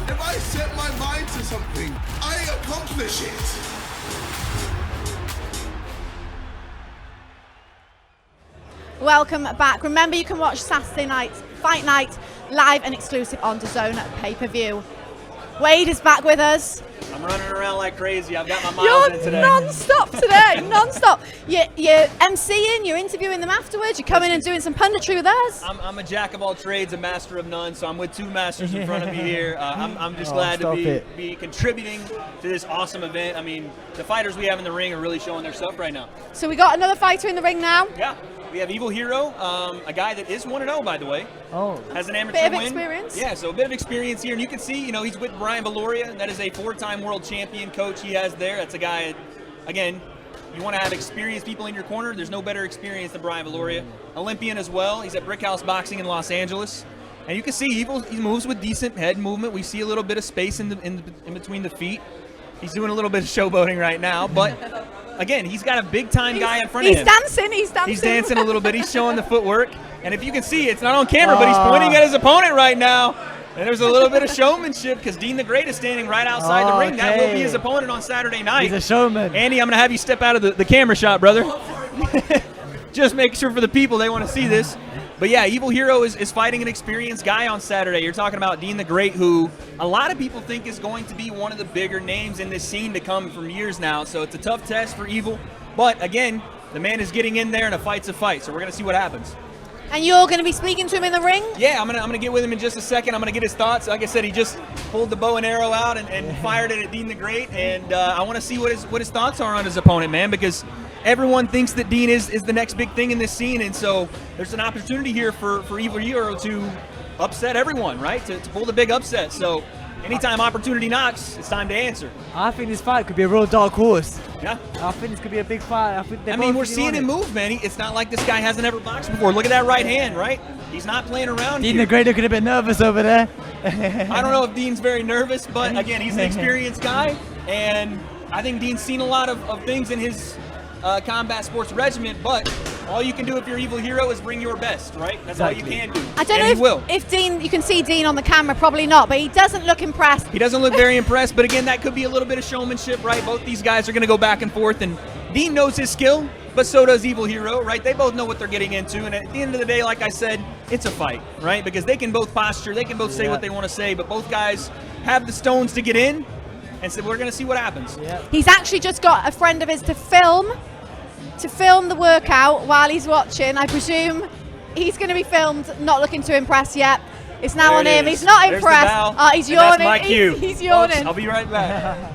If I set my mind to something, I accomplish it. Welcome back. Remember, you can watch Saturday night's Fight Night live and exclusive on DAZN pay-per-view. Wade is back with us. I'm running around like crazy. I've got my miles in You're today. non-stop today, non-stop. You're MCing, you're interviewing them afterwards, you're coming and doing some punditry with us. I'm a jack of all trades, a master of none, so I'm with two masters in front of me here. I'm just Oh, glad to stop be contributing to this awesome event. I mean, the fighters we have in the ring are really showing their stuff right now. So we got another fighter in the ring now. Yeah, we have Evil Hero, a guy that is 1-0, by the way. Oh. Has an amateur Bit of win. experience. Yeah, so a bit of experience here, and you can see, he's with Brian Valoria. That is a 4-time world champion coach he has there. That's a guy, again, you want to have experienced people in your corner. There's no better experience than Brian Valoria. Olympian as well. He's at Brickhouse Boxing in Los Angeles. And you can see Evil, he moves with decent head movement. We see a little bit of space in between the feet. He's doing a little bit of showboating right now, but again, he's got a big-time guy in front of him. He's dancing. He's dancing a little bit. He's showing the footwork. And if you can see, it's not on camera, but he's pointing at his opponent right now. And there's a little bit of showmanship because Dean the Great is standing right outside the ring. That will be his opponent on Saturday night. He's a showman. Andy, I'm going to have you step out of the camera shot, brother. Just make sure for the people, they want to see this. But yeah, Evil Hero is fighting an experienced guy on Saturday. You're talking about Dean the Great, who a lot of people think is going to be one of the bigger names in this scene to come from years now. So it's a tough test for Evil. But again, the man is getting in there and a fight's a fight. So we're going to see what happens. And you're going to be speaking to him in the ring? Yeah, I'm gonna get with him in just a second. I'm going to get his thoughts. Like I said, he just pulled the bow and arrow out and fired it at Dean the Great. And I want to see what his thoughts are on his opponent, man, because everyone thinks that Dean is the next big thing in this scene. And so there's an opportunity here for Evil Hero to upset everyone, right? To pull the big upset. So anytime opportunity knocks, it's time to answer. I think this fight could be a real dark horse. Yeah. I think this could be a big fight. I mean, we're seeing him move, man. It's not like this guy hasn't ever boxed before. Look at that right hand, right? He's not playing around Dean the Great looking a bit nervous over there. I don't know if Dean's very nervous, but again, he's an experienced guy, and I think Dean's seen a lot of things in his combat sports regimen, but all you can do if you're Evil Hero is bring your best, right? That's all you can do. I don't know if Dean, you can see Dean on the camera, probably not, but he doesn't look impressed. He doesn't look very impressed, but again, that could be a little bit of showmanship, right? Both these guys are going to go back and forth, and Dean knows his skill, but so does Evil Hero, right? They both know what they're getting into, and at the end of the day, like I said, it's a fight, right? Because they can both posture, they can both say what they want to say, but both guys have the stones to get in, and so we're going to see what happens. He's actually just got a friend of his to film the workout while he's watching. I presume he's going to be filmed, not looking too impressed yet. It's now on him. He's not impressed. He's yawning. That's my cue. He's yawning. Folks, I'll be right back.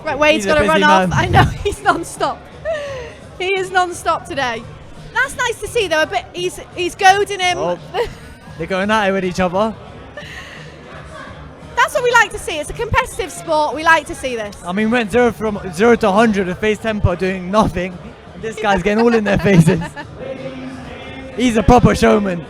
Right, Wade's got to run off. I know, he's non-stop. He is non-stop today. That's nice to see, though. A bit. He's goading him. Oh, they're going at it with each other. That's what we like to see. It's a competitive sport. We like to see this. I mean, went from 0 to 100 with face tempo doing nothing. This guy's getting all in their faces. He's a proper showman.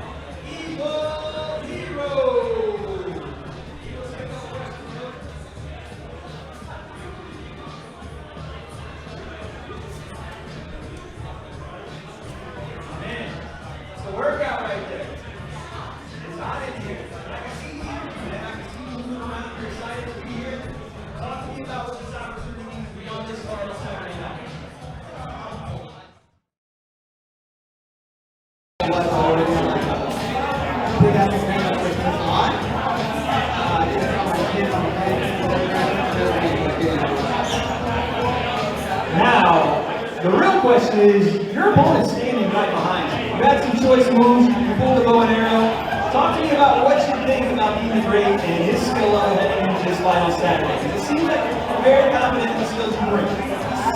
Now, the real question is, your opponent's standing right behind you. You had some choice moves, you pulled the bow and arrow. Talk to me about what you think about Dean the Great and his skill level heading into this fight on Saturday. It seems like you're very confident in the skills you bring.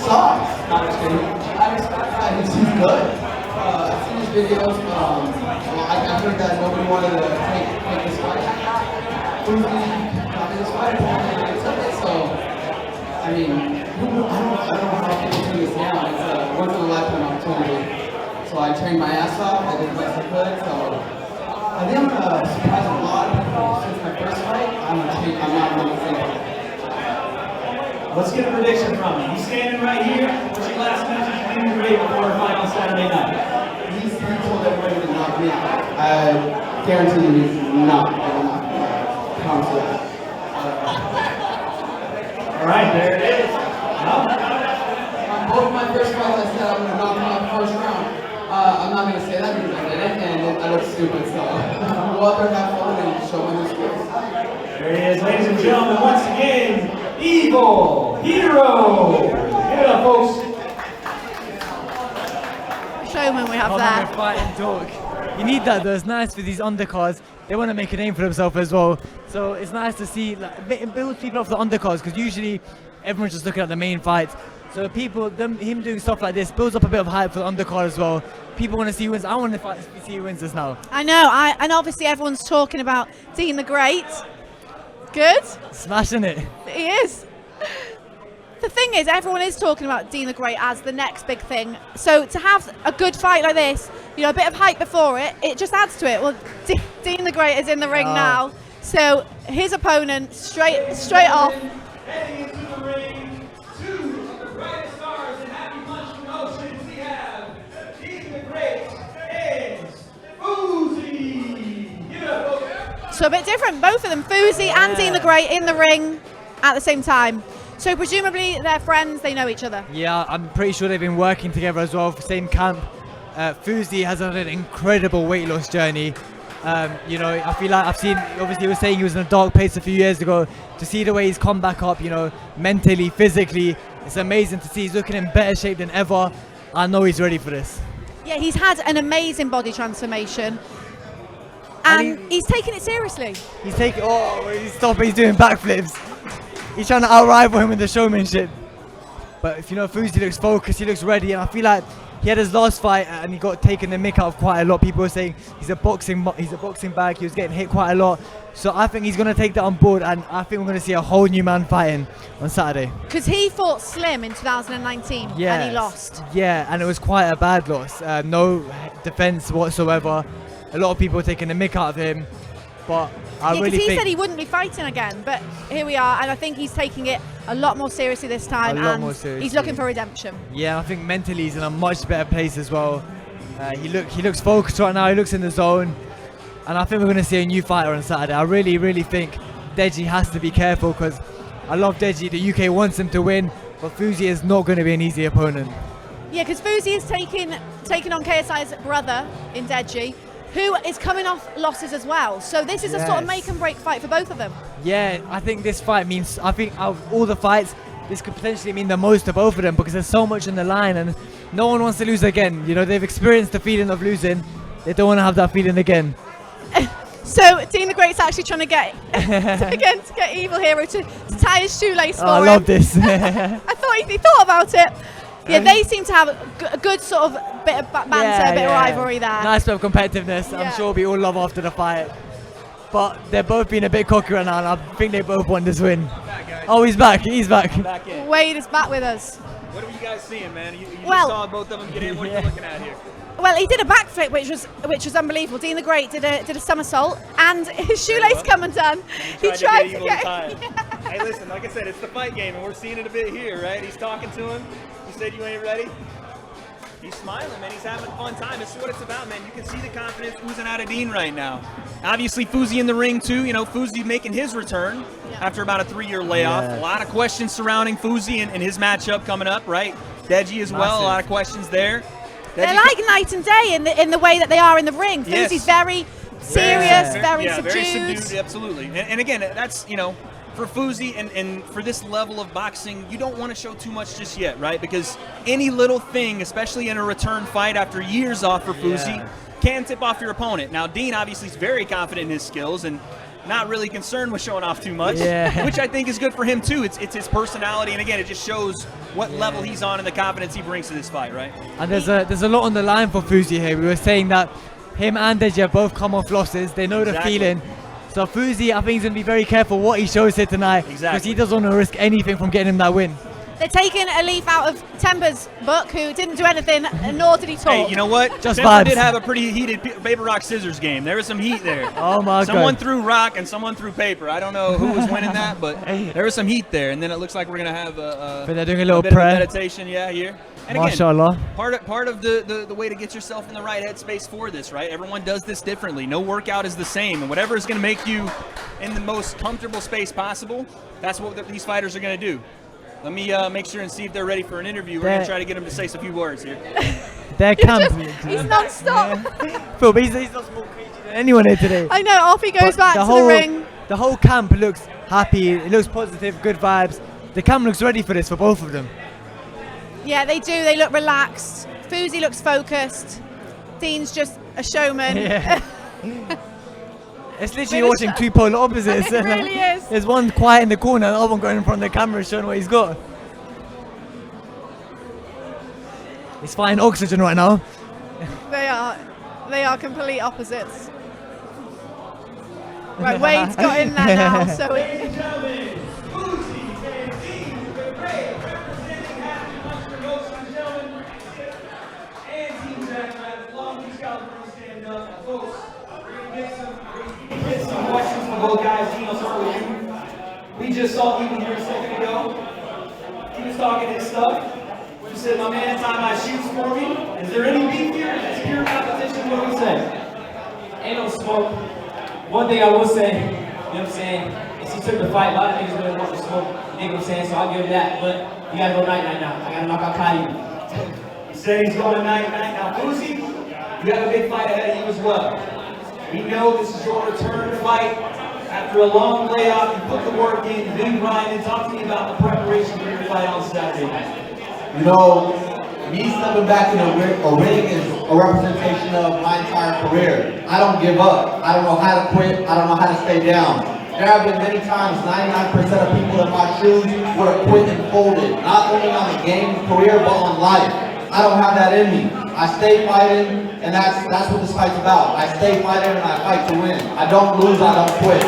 Sucks. Not just kidding. I respect that. He's good. I've seen his videos. I heard that nobody wanted to take this fight. Who's this fight? I took it. So, I mean, I don't know how people do this now. It's a once in a lifetime opportunity. So I trained my ass off. I did the best I could. So I think I'm gonna surprise a lot of people. Since my first fight, I'm not really thinking. Let's get a prediction from him. He's standing right here. What's your last message to Dean the Great before a fight on Saturday night? He told everybody to knock me out. I guarantee you he's not going to knock me out. I promise you that. All right, there it is. On both my first fights, I said I'm going to knock him out first round. I'm not going to say that because I did it, and I look stupid, so go out there, have fun, and show me the skills. There he is, ladies and gentlemen, once again, Evil Hero. Give it up, folks. Showman we have there. Fight and talk. You need that though. It's nice for these undercards. They want to make a name for themselves as well. So it's nice to see, like, it builds people up for the undercards, because usually everyone's just looking at the main fights. So him doing stuff like this builds up a bit of hype for the undercard as well. People want to see who wins. I want to see who wins this now. I know. And obviously everyone's talking about Dean the Great. Good. Smashing it. He is. The thing is, everyone is talking about Dean the Great as the next big thing. So to have a good fight like this, you know, a bit of hype before it. It just adds to it. Well, Dean the Great is in the ring now, so his opponent straight off. Heading into the ring, two of the brightest stars in Happy Punch Promotions. We have Dean the Great and Uzi. Give it up, folks. So a bit different, both of them, Fuzi and Dean the Great in the ring at the same time. So presumably they're friends, they know each other. Yeah, I'm pretty sure they've been working together as well for the same camp. Fuzi has had an incredible weight loss journey. You know, I feel like I've seen, obviously he was saying he was in a dark place a few years ago. To see the way he's come back up, you know, mentally, physically, it's amazing to see. He's looking in better shape than ever. I know he's ready for this. Yeah, he's had an amazing body transformation. And he's taking it seriously. He's taking, he's doing backflips. He's trying to outrival him with the showmanship. But if you know, Fuzi looks focused, he looks ready, and I feel like he had his last fight and he got taken the mick out of quite a lot. People were saying he's a boxing bag. He was getting hit quite a lot. So I think he's going to take that on board, and I think we're going to see a whole new man fighting on Saturday. Because he fought Slim in 2019 and he lost. Yeah, and it was quite a bad loss. No defense whatsoever. A lot of people were taking the mick out of him. But I really think... he said he wouldn't be fighting again, but here we are, and I think he's taking it a lot more seriously this time, and he's looking for redemption. Yeah, I think mentally he's in a much better place as well. He looks focused right now, he looks in the zone, and I think we're going to see a new fighter on Saturday. I really, really think Deji has to be careful, because I love Deji. The UK wants him to win, but Fuzi is not going to be an easy opponent. Yeah, because Fuzi is taking on KSI's brother in Deji, who is coming off losses as well. So this is a sort of make and break fight for both of them. Yeah, I think this fight means, I think out of all the fights, this could potentially mean the most to both of them, because there's so much on the line and no one wants to lose again. You know, they've experienced the feeling of losing. They don't want to have that feeling again. So Dean the Great's actually trying to get to get Evil Hero to tie his shoelace for him. I love this. I thought he thought about it. Yeah, they seem to have a good sort of bit of banter, a bit of rivalry there. Nice bit of competitiveness. I'm sure we all love after the fight. But they're both being a bit cocky right now, and I think they both want this win. Oh, he's back. He's back. Wade is back with us. What are you guys seeing, man? You Well- saw both of them get in. What are you looking at here? Well, he did a backflip, which was unbelievable. Dean the Great did a somersault, and his shoelace come undone. He tried to get. Hey, listen, like I said, it's the fight game, and we're seeing it a bit here, right? He's talking to him. You said you ain't ready. He's smiling, man. He's having a fun time. This is what it's about, man. You can see the confidence oozing out of Dean right now. Obviously, Fuzi in the ring, too. You know, Fuzi making his return after about a 3-year layoff. A lot of questions surrounding Fuzi and his matchup coming up, right? Deji as well. A lot of questions there. They're like night and day in the way that they are in the ring. Yes. Fuzi's very serious, very subdued. Very subdued, absolutely. And again, that's, you know, for Fuzi and for this level of boxing, you don't want to show too much just yet, right? Because any little thing, especially in a return fight after years off for Fuzi, can tip off your opponent. Now, Dean obviously is very confident in his skills and not really concerned with showing off too much, which I think is good for him too. It's his personality, and again, it just shows what level he's on and the confidence he brings to this fight, right? And there's a lot on the line for Fuzi here. We were saying that him and Deji have both come off losses. They know the feeling. So Fuzi, I think he's going to be very careful what he shows here tonight, because he doesn't want to risk anything from getting him that win. They're taking a leaf out of Temper's book, who didn't do anything, nor did he talk. Hey, you know what? Just Temper vibes. did have a pretty heated paper, rock, scissors game. There was some heat there. Oh my God. Someone threw rock and someone threw paper. I don't know who was winning that, but there was some heat there. And then it looks like we're going to have But they're doing a little bit of a prayer. meditation, here. And Mashallah. again, part of the way to get yourself in the right headspace for this, right? Everyone does this differently. No workout is the same. And whatever is going to make you in the most comfortable space possible, that's what these fighters are going to do. Let me make sure and see if they're ready for an interview. We're going to try to get them to say a few words here. They're camp. He's non-stop. Phil, but he's not more crazy than anyone here today. I know, off he goes back to the ring. The whole camp looks happy. It looks positive, good vibes. The camp looks ready for this for both of them. Yeah, they do. They look relaxed. Fuzi looks focused. Dean's just a showman. Yeah. It's literally watching two polar opposites. It really is. There's one quiet in the corner, and the other one going in front of the camera showing what he's got. He's fighting oxygen right now. They are complete opposites. Right, Wade's got in there now, so Ladies and gentlemen, Fuzi and Dean the Great representing Happy Punch Promotions, gentlemen. And Team Jack Long Beach, California. stand up. Now, folks, we're going to get some questions from both guys. Gene, I'll start with you. We just saw Ethan here a second ago. He was talking his stuff. He said, my man, tie my shoes for me. Is there any beef here? Is this pure competition? What do we say? Ain't no smoke. One thing I will say, you know what I'm saying, is he took the fight. A lot of niggas really want to smoke. You know what I'm saying? So I'll give him that. But you gotta go night-night now. I gotta knock out Caillou. He said he's going night-night. Now, Uzi, you have a big fight ahead of you as well. We know this is your return fight. After a long layoff, you put the work in, you've been grinding. Talk to me about the preparation for your fight on Saturday night. You know, me stepping back in a ring is a representation of my entire career. I don't give up. I don't know how to quit. I don't know how to stay down. There have been many times 99% of people in my shoes would have quit and folded. Not only on the game career, but on life. I don't have that in me. I stay fighting, and that's what this fight's about. I stay fighting and I fight to win. I don't lose, I don't quit.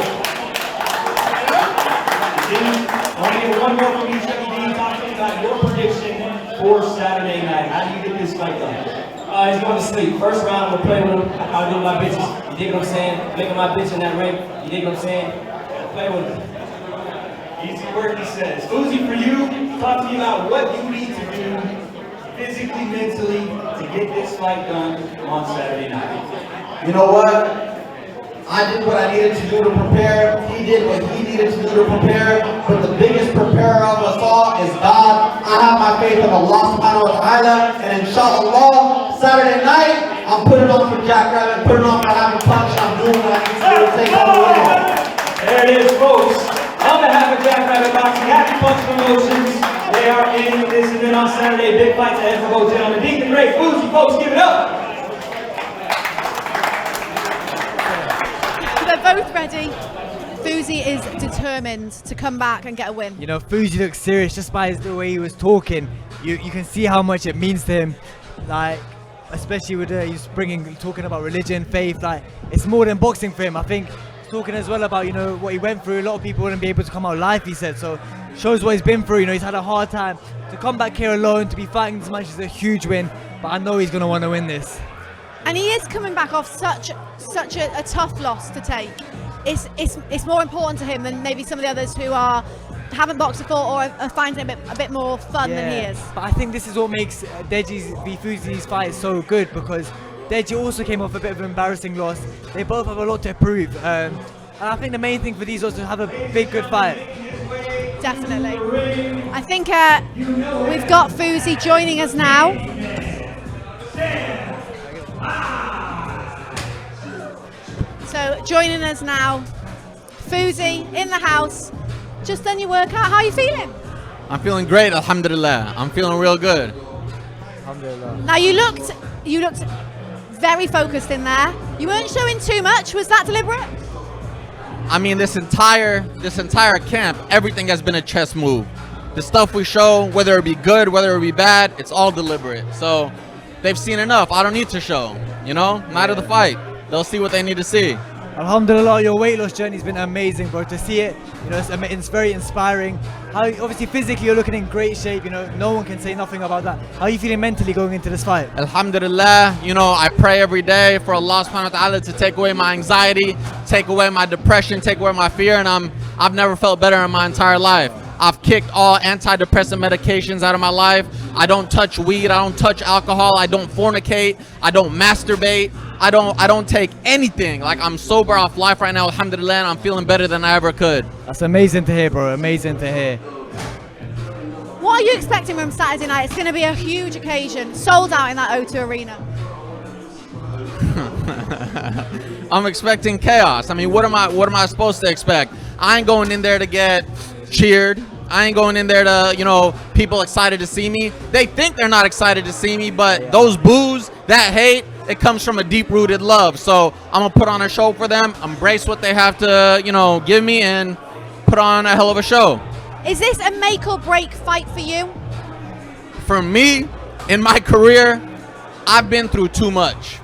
I want to get one more from each of you. Talk to me about your prediction for Saturday night. How do you get this fight done? He's going to sleep. First round, I'm going to play with him. I'll do my bitches. You dig what I'm saying? Making my bitch in that ring. You dig what I'm saying? Play with him. Easy work, he says. Uzi, for you, talk to me about what you need to do physically, mentally, to get this fight done on Saturday night. You know what? I did what I needed to do to prepare. He did what he needed to do to prepare. But the biggest preparer of us all is God. I have my faith in Allah subhanahu wa ta'ala. And inshallah, Saturday night, I'm putting on for Jackrabbit, putting on for having punch. I'm doing what I need to do to take on the win. There it is, folks. On behalf of Jackrabbit Boxing, Happy Punch Promotions. They are in this event on Saturday. Big fights ahead for both gentlemen. Deacon Ray, Uzi, folks, give it up. They're both ready. Fuzi is determined to come back and get a win. You know, Fuzi looks serious just by the way he was talking. You can see how much it means to him. Like, especially with he's talking about religion, faith. Like, it's more than boxing for him. I think he's talking as well about, you know, what he went through. A lot of people wouldn't be able to come out alive, he said. So shows what he's been through. You know, he's had a hard time to come back here alone, to be fighting this match is a huge win. But I know he's gonna want to win this. And he is coming back off such a tough loss to take. It's more important to him than maybe some of the others who haven't boxed before or are finding it a bit more fun than he is. But I think this is what makes Deji's v Fuzi's fight so good, because Deji also came off a bit of an embarrassing loss. They both have a lot to prove. And I think the main thing for these was to have a big, good fight. Definitely. I think we've got Fuzi joining us now. So joining us now, Fuzi in the house. Just done your workout. How are you feeling? I'm feeling great, alhamdulillah. I'm feeling real good. Alhamdulillah. Now you looked very focused in there. You weren't showing too much. Was that deliberate? I mean, this entire camp, everything has been a chess move. The stuff we show, whether it be good, whether it be bad, it's all deliberate. So they've seen enough. I don't need to show, you know? Night of the fight. They'll see what they need to see. Alhamdulillah, your weight loss journey's been amazing, bro. To see it, you know, it's very inspiring. How obviously physically you're looking in great shape. You know, no one can say nothing about that. How are you feeling mentally going into this fight? Alhamdulillah, you know, I pray every day for Allah subhanahu wa ta'ala to take away my anxiety, take away my depression, take away my fear, and I've never felt better in my entire life. I've kicked all antidepressant medications out of my life. I don't touch weed, I don't touch alcohol, I don't fornicate, I don't masturbate, I don't take anything. Like, I'm sober off life right now, alhamdulillah, and I'm feeling better than I ever could. That's amazing to hear, bro, amazing to hear. What are you expecting from Saturday night? It's going to be a huge occasion, sold out in that O2 arena. I'm expecting chaos. I mean, what am I supposed to expect? I ain't going in there to get cheered. I ain't going in there to, you know, people excited to see me. They think they're not excited to see me, but those boos, that hate, it comes from a deep-rooted love. So I'm gonna put on a show for them, embrace what they have to, you know, give me, and put on a hell of a show. Is this a make or break fight for you? For me, in my career, I've been through too much.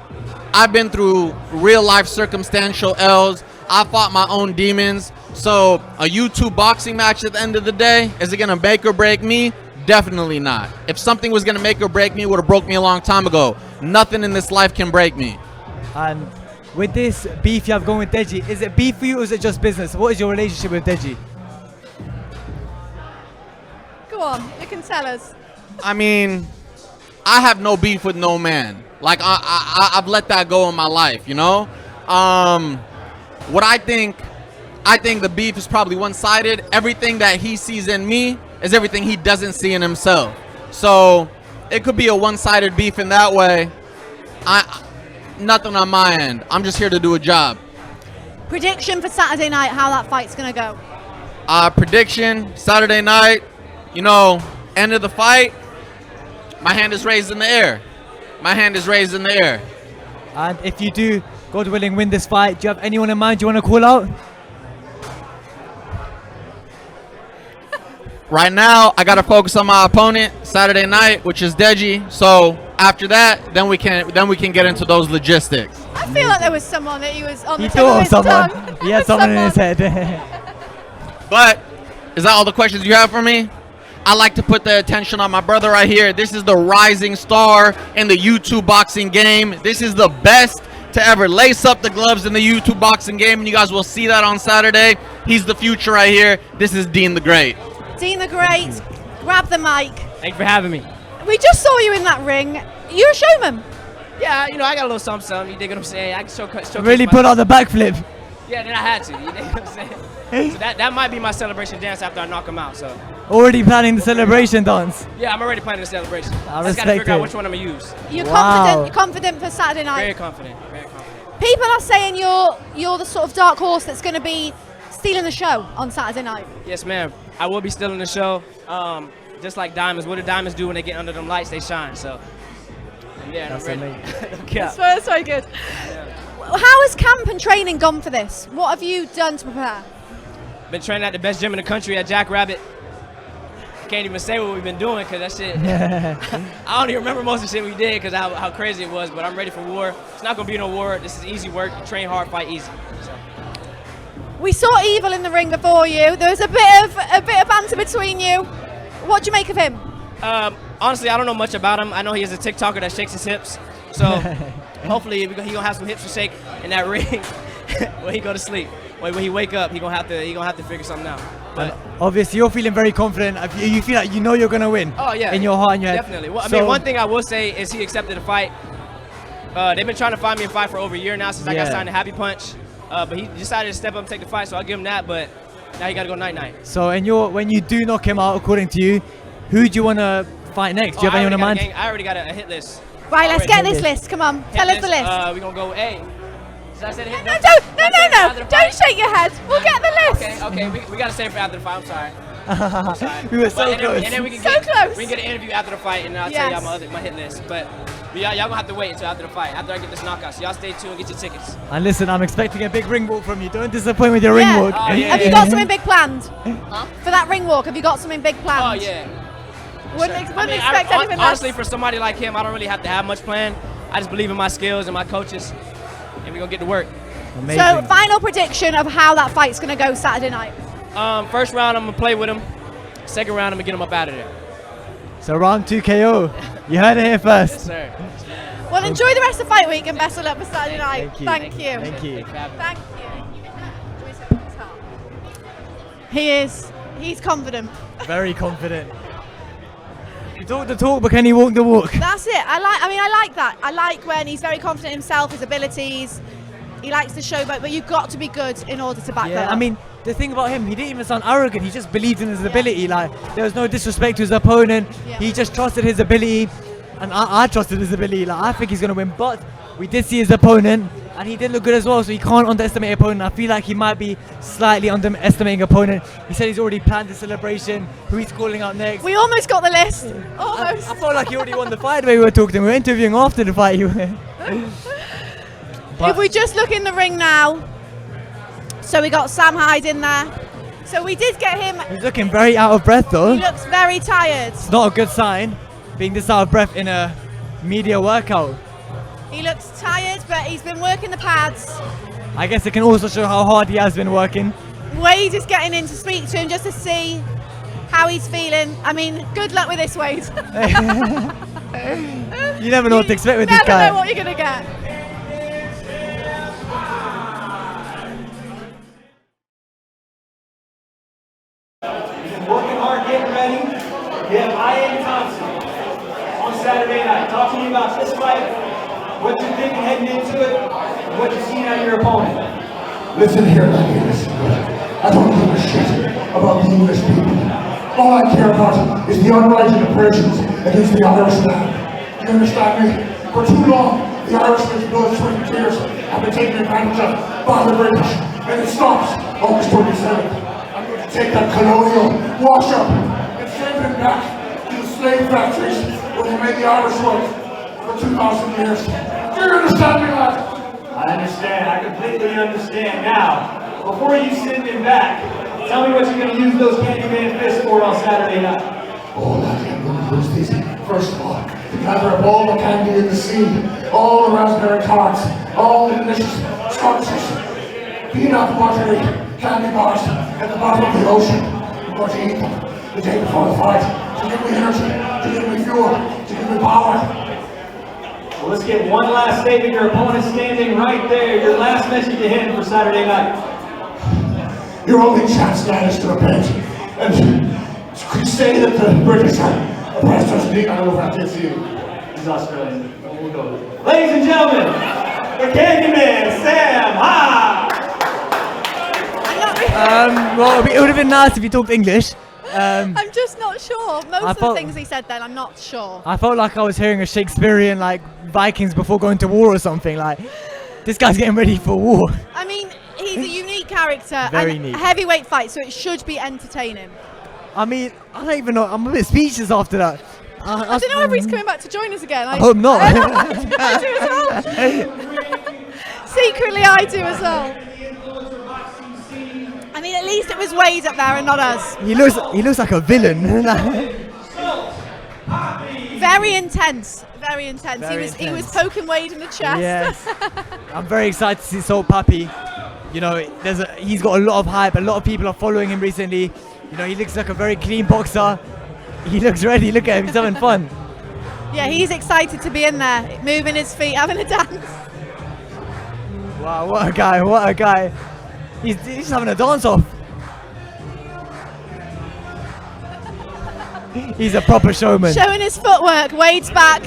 I've been through real life circumstantial L's. I fought my own demons. So a YouTube boxing match at the end of the day, is it gonna make or break me? Definitely not. If something was gonna make or break me, it would have broke me a long time ago. Nothing in this life can break me. And with this beef you have going with Deji, is it beef for you or is it just business? What is your relationship with Deji? Go on, you can tell us. I mean, I have no beef with no man. Like I've let that go in my life, you know. What I think the beef is probably one-sided. Everything that he sees in me is everything he doesn't see in himself. So it could be a one-sided beef in that way. Nothing on my end. I'm just here to do a job. Prediction for Saturday night, how that fight's gonna go? Prediction, Saturday night, you know, end of the fight, my hand is raised in the air. My hand is raised in the air. And if you do, God willing, win this fight, do you have anyone in mind you want to call out? Right now, I gotta focus on my opponent Saturday night, which is Deji. So after that, then we can get into those logistics. I feel like there was someone that he was on the He tip of thought of his someone. tongue. He had someone in his head. But is that all the questions you have for me? I like to put the attention on my brother right here. This is the rising star in the YouTube boxing game. This is the best to ever lace up the gloves in the YouTube boxing game, and you guys will see that on Saturday. He's the future right here. This is Dean the Great. Dean the Great, grab the mic. Thank you for having me. We just saw you in that ring. You're a showman. Yeah, you know, I got a little something. You dig what I'm saying? I can showcase Really my- put out the backflip. Yeah, then I had to. You dig what I'm saying? So that might be my celebration dance after I knock him out. So Already planning the celebration dance. yeah, I'm already planning the celebration. I just gotta respect figure out it. which one I'm gonna use. You're Wow. confident for Saturday night. Very confident. Very confident. People are saying you're the sort of dark horse that's going to be stealing the show on Saturday night. Yes, ma'am. I will be still in the show. Just like diamonds. What do diamonds do when they get under them lights? They shine. So yeah, That's I'm ready. amazing. Yeah. That's very good. How has camp and training gone for this? What have you done to prepare? Been training at the best gym in the country at Jackrabbit. Can't even say what we've been doing because that shit. I don't even remember most of the shit we did because how crazy it was. But I'm ready for war. It's not gonna be no war. This is easy work. You train hard, fight easy. So. We saw Evil in the ring before you. There was a bit of banter between you. What do you make of him? Honestly, I don't know much about him. I know he is a TikToker that shakes his hips. So hopefully he gonna have some hips to shake in that ring when he go to sleep. When he wake up, he gonna have to figure something out. But Obviously, you're feeling very confident. You feel like you know you're gonna win. oh yeah, In your heart and your head. definitely. Well, I So- mean, one thing I will say is he accepted the fight. They've been trying to find me a fight for over a year now since I got Yeah. signed to Happy Punch. But he decided to step up and take the fight, so I'll give him that. But now he got to go night-night. So, when you do knock him out, according to you, who do you want to fight next? Do you have anyone in mind? I already got a hit list. Right, let's Already. get this list. Come on, tell us the list. We're gonna go A. Did I say the hit? No, don't shake your head. We'll get the list. Okay, we gotta save it for after the fight. I'm sorry. We were so But- close. And then we can So get, close. We can get an interview after the fight, and I'll tell y'all my hit list. But y'all gonna have to wait until after the fight, after I get this knockout. So y'all stay tuned and get your tickets. And listen, I'm expecting a big ring walk from you. Don't disappoint with your Yeah. ring walk. Oh, yeah. Have you got something big planned Huh? for that ring walk? Have you got something big Oh planned? yeah. Wouldn't I mean, expect anything less. honestly, for somebody like him, I don't really have to have much planned. I just believe in my skills and my coaches, and we're gonna get to work. So, final prediction of how that fight's going to go Saturday night. First round, I'm gonna play with him. Second round, I'm gonna get him up out of there. So round 2 KO. You heard it here first. Yes, sir. Well, enjoy the rest of fight week and best of luck for Saturday night. Thank you. Thank you. Thank you. Thank you. He's confident. Very confident. You talk the talk, but can he walk the walk? That's it. I like that. I like when he's very confident in himself, his abilities. He likes to showboat, but you've got to be good in order to back that Yeah, up. I mean, the thing about him, he didn't even sound arrogant. He just believed in his ability. Like, there was no disrespect to his opponent. Yeah. He just trusted his ability, and I trusted his ability. Like, I think he's gonna win, but we did see his opponent, and he did look good as well. So you can't underestimate opponent. I feel like he might be slightly underestimating opponent. He said he's already planned the celebration. Who he's calling out next? We almost got the list. Almost. I felt like he already won the fight the way we were talking. We were interviewing after the fight. If we just look in the ring now, so we got Sam Hyde in there. So we did get him. He's looking very out of breath though. He looks very tired. It's not a good sign, being this out of breath in a media workout. He looks tired, but he's been working the pads. I guess it can also show how hard he has been working. Wade is getting in to speak to him just to see how he's feeling. I mean, good luck with this, Wade. You never know what to expect with this Never guy. know what you're gonna get. and what you've seen out of your opponent. Listen here, lady, listen good. I don't give a shit about the English people. All I care about is the unrighted oppressions against the Irish land. You understand me? For too long, the Irishmen's blood, sweat, and tears have been taken advantage of by the British, and it stops August 27th. I'm going to take that colonial wash up and send them back to the slave factories where they made the Irish work for 2,000 years. Do you understand me, lad? I understand. I completely understand. Now, before you send him back, tell me what you're going to use those Candyman fists for on Saturday night. Oh, laddie, I'm going to use these. First of all, to gather up all the candy in the sea, all the raspberry tarts, all the delicious sconces, peanut buttery candy bars at the bottom of the ocean. I'm going to eat them the day before the fight to give me energy, to give me fuel, to give me power. Well, let's get one last statement. Your opponent's standing right there. Your last message to him for Saturday night. Your only chance now is to repent and say that the British are oppressed us. I don't know if I can see you. He's Australian. We'll go. Ladies and gentlemen, the Candyman, Sam Ha! Well, it would have been nice if he talked English. I'm just not sure. Most of the things he said then, I'm not sure. I felt like I was hearing a Shakespearean, like, Vikings before going to war or something. Like, this guy's getting ready for war. I mean, he's a unique character. Very and unique. A heavyweight fight, so it should be enentertaining. I mean, I don't even know. I'm a bit speechless after that. I don't know if he's coming back to join us again. I hope not. I do as well. Secretly, I do as well. I mean, at least it was Wade up there and not us. He looks like a villain. Very intense. Very intense. Very He was intense. poking Wade in the chest. Yes. I'm very excited to see Salt Papi. You know, he's got a lot of hype. A lot of people are following him recently. You know, he looks like a very clean boxer. He looks ready. Look at him. He's having fun. Yeah, he's excited to be in there, moving his feet, having a dance. Wow, what a guy. What a guy. He's having a dance off. He's a proper showman. Showing his footwork. Wade's back.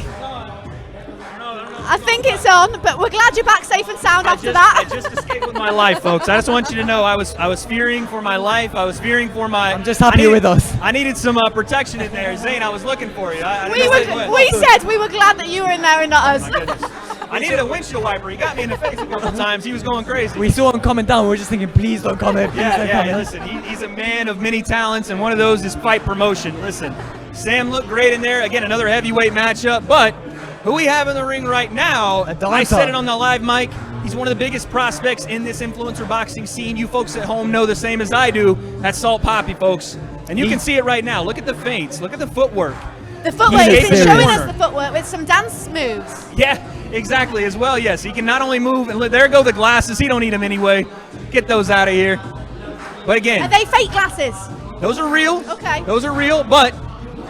I think it's on, but we're glad you're back safe and sound after that. I just escaped with my life, folks. I just want you to know I was fearing for my life. I was fearing for my... I'm just happy you're with us. I needed some protection in there. Zane, I was looking for you. We said we were glad that you were in there and not us. I needed a windshield wiper. He got me in the face a couple times. He was going crazy. We saw him coming down. We were just thinking, please don't come here. Yeah, listen, he's a man of many talents, and one of those is fight promotion. Listen, Sam looked great in there. Again, another heavyweight matchup, but who we have in the ring right now, I said it on the live mic, he's one of the biggest prospects in this influencer boxing scene. You folks at home know the same as I do. That's Salt Papi, folks. And you can see it right now. Look at the feints. Look at the footwork. The footwork, he's been showing us the footwork with some dance moves. Yeah, exactly, as well, yes. He can not only move, and there go the glasses. He don't need them anyway. Get those out of here. But again. Are they fake glasses? Those are real. Okay. Those are real, but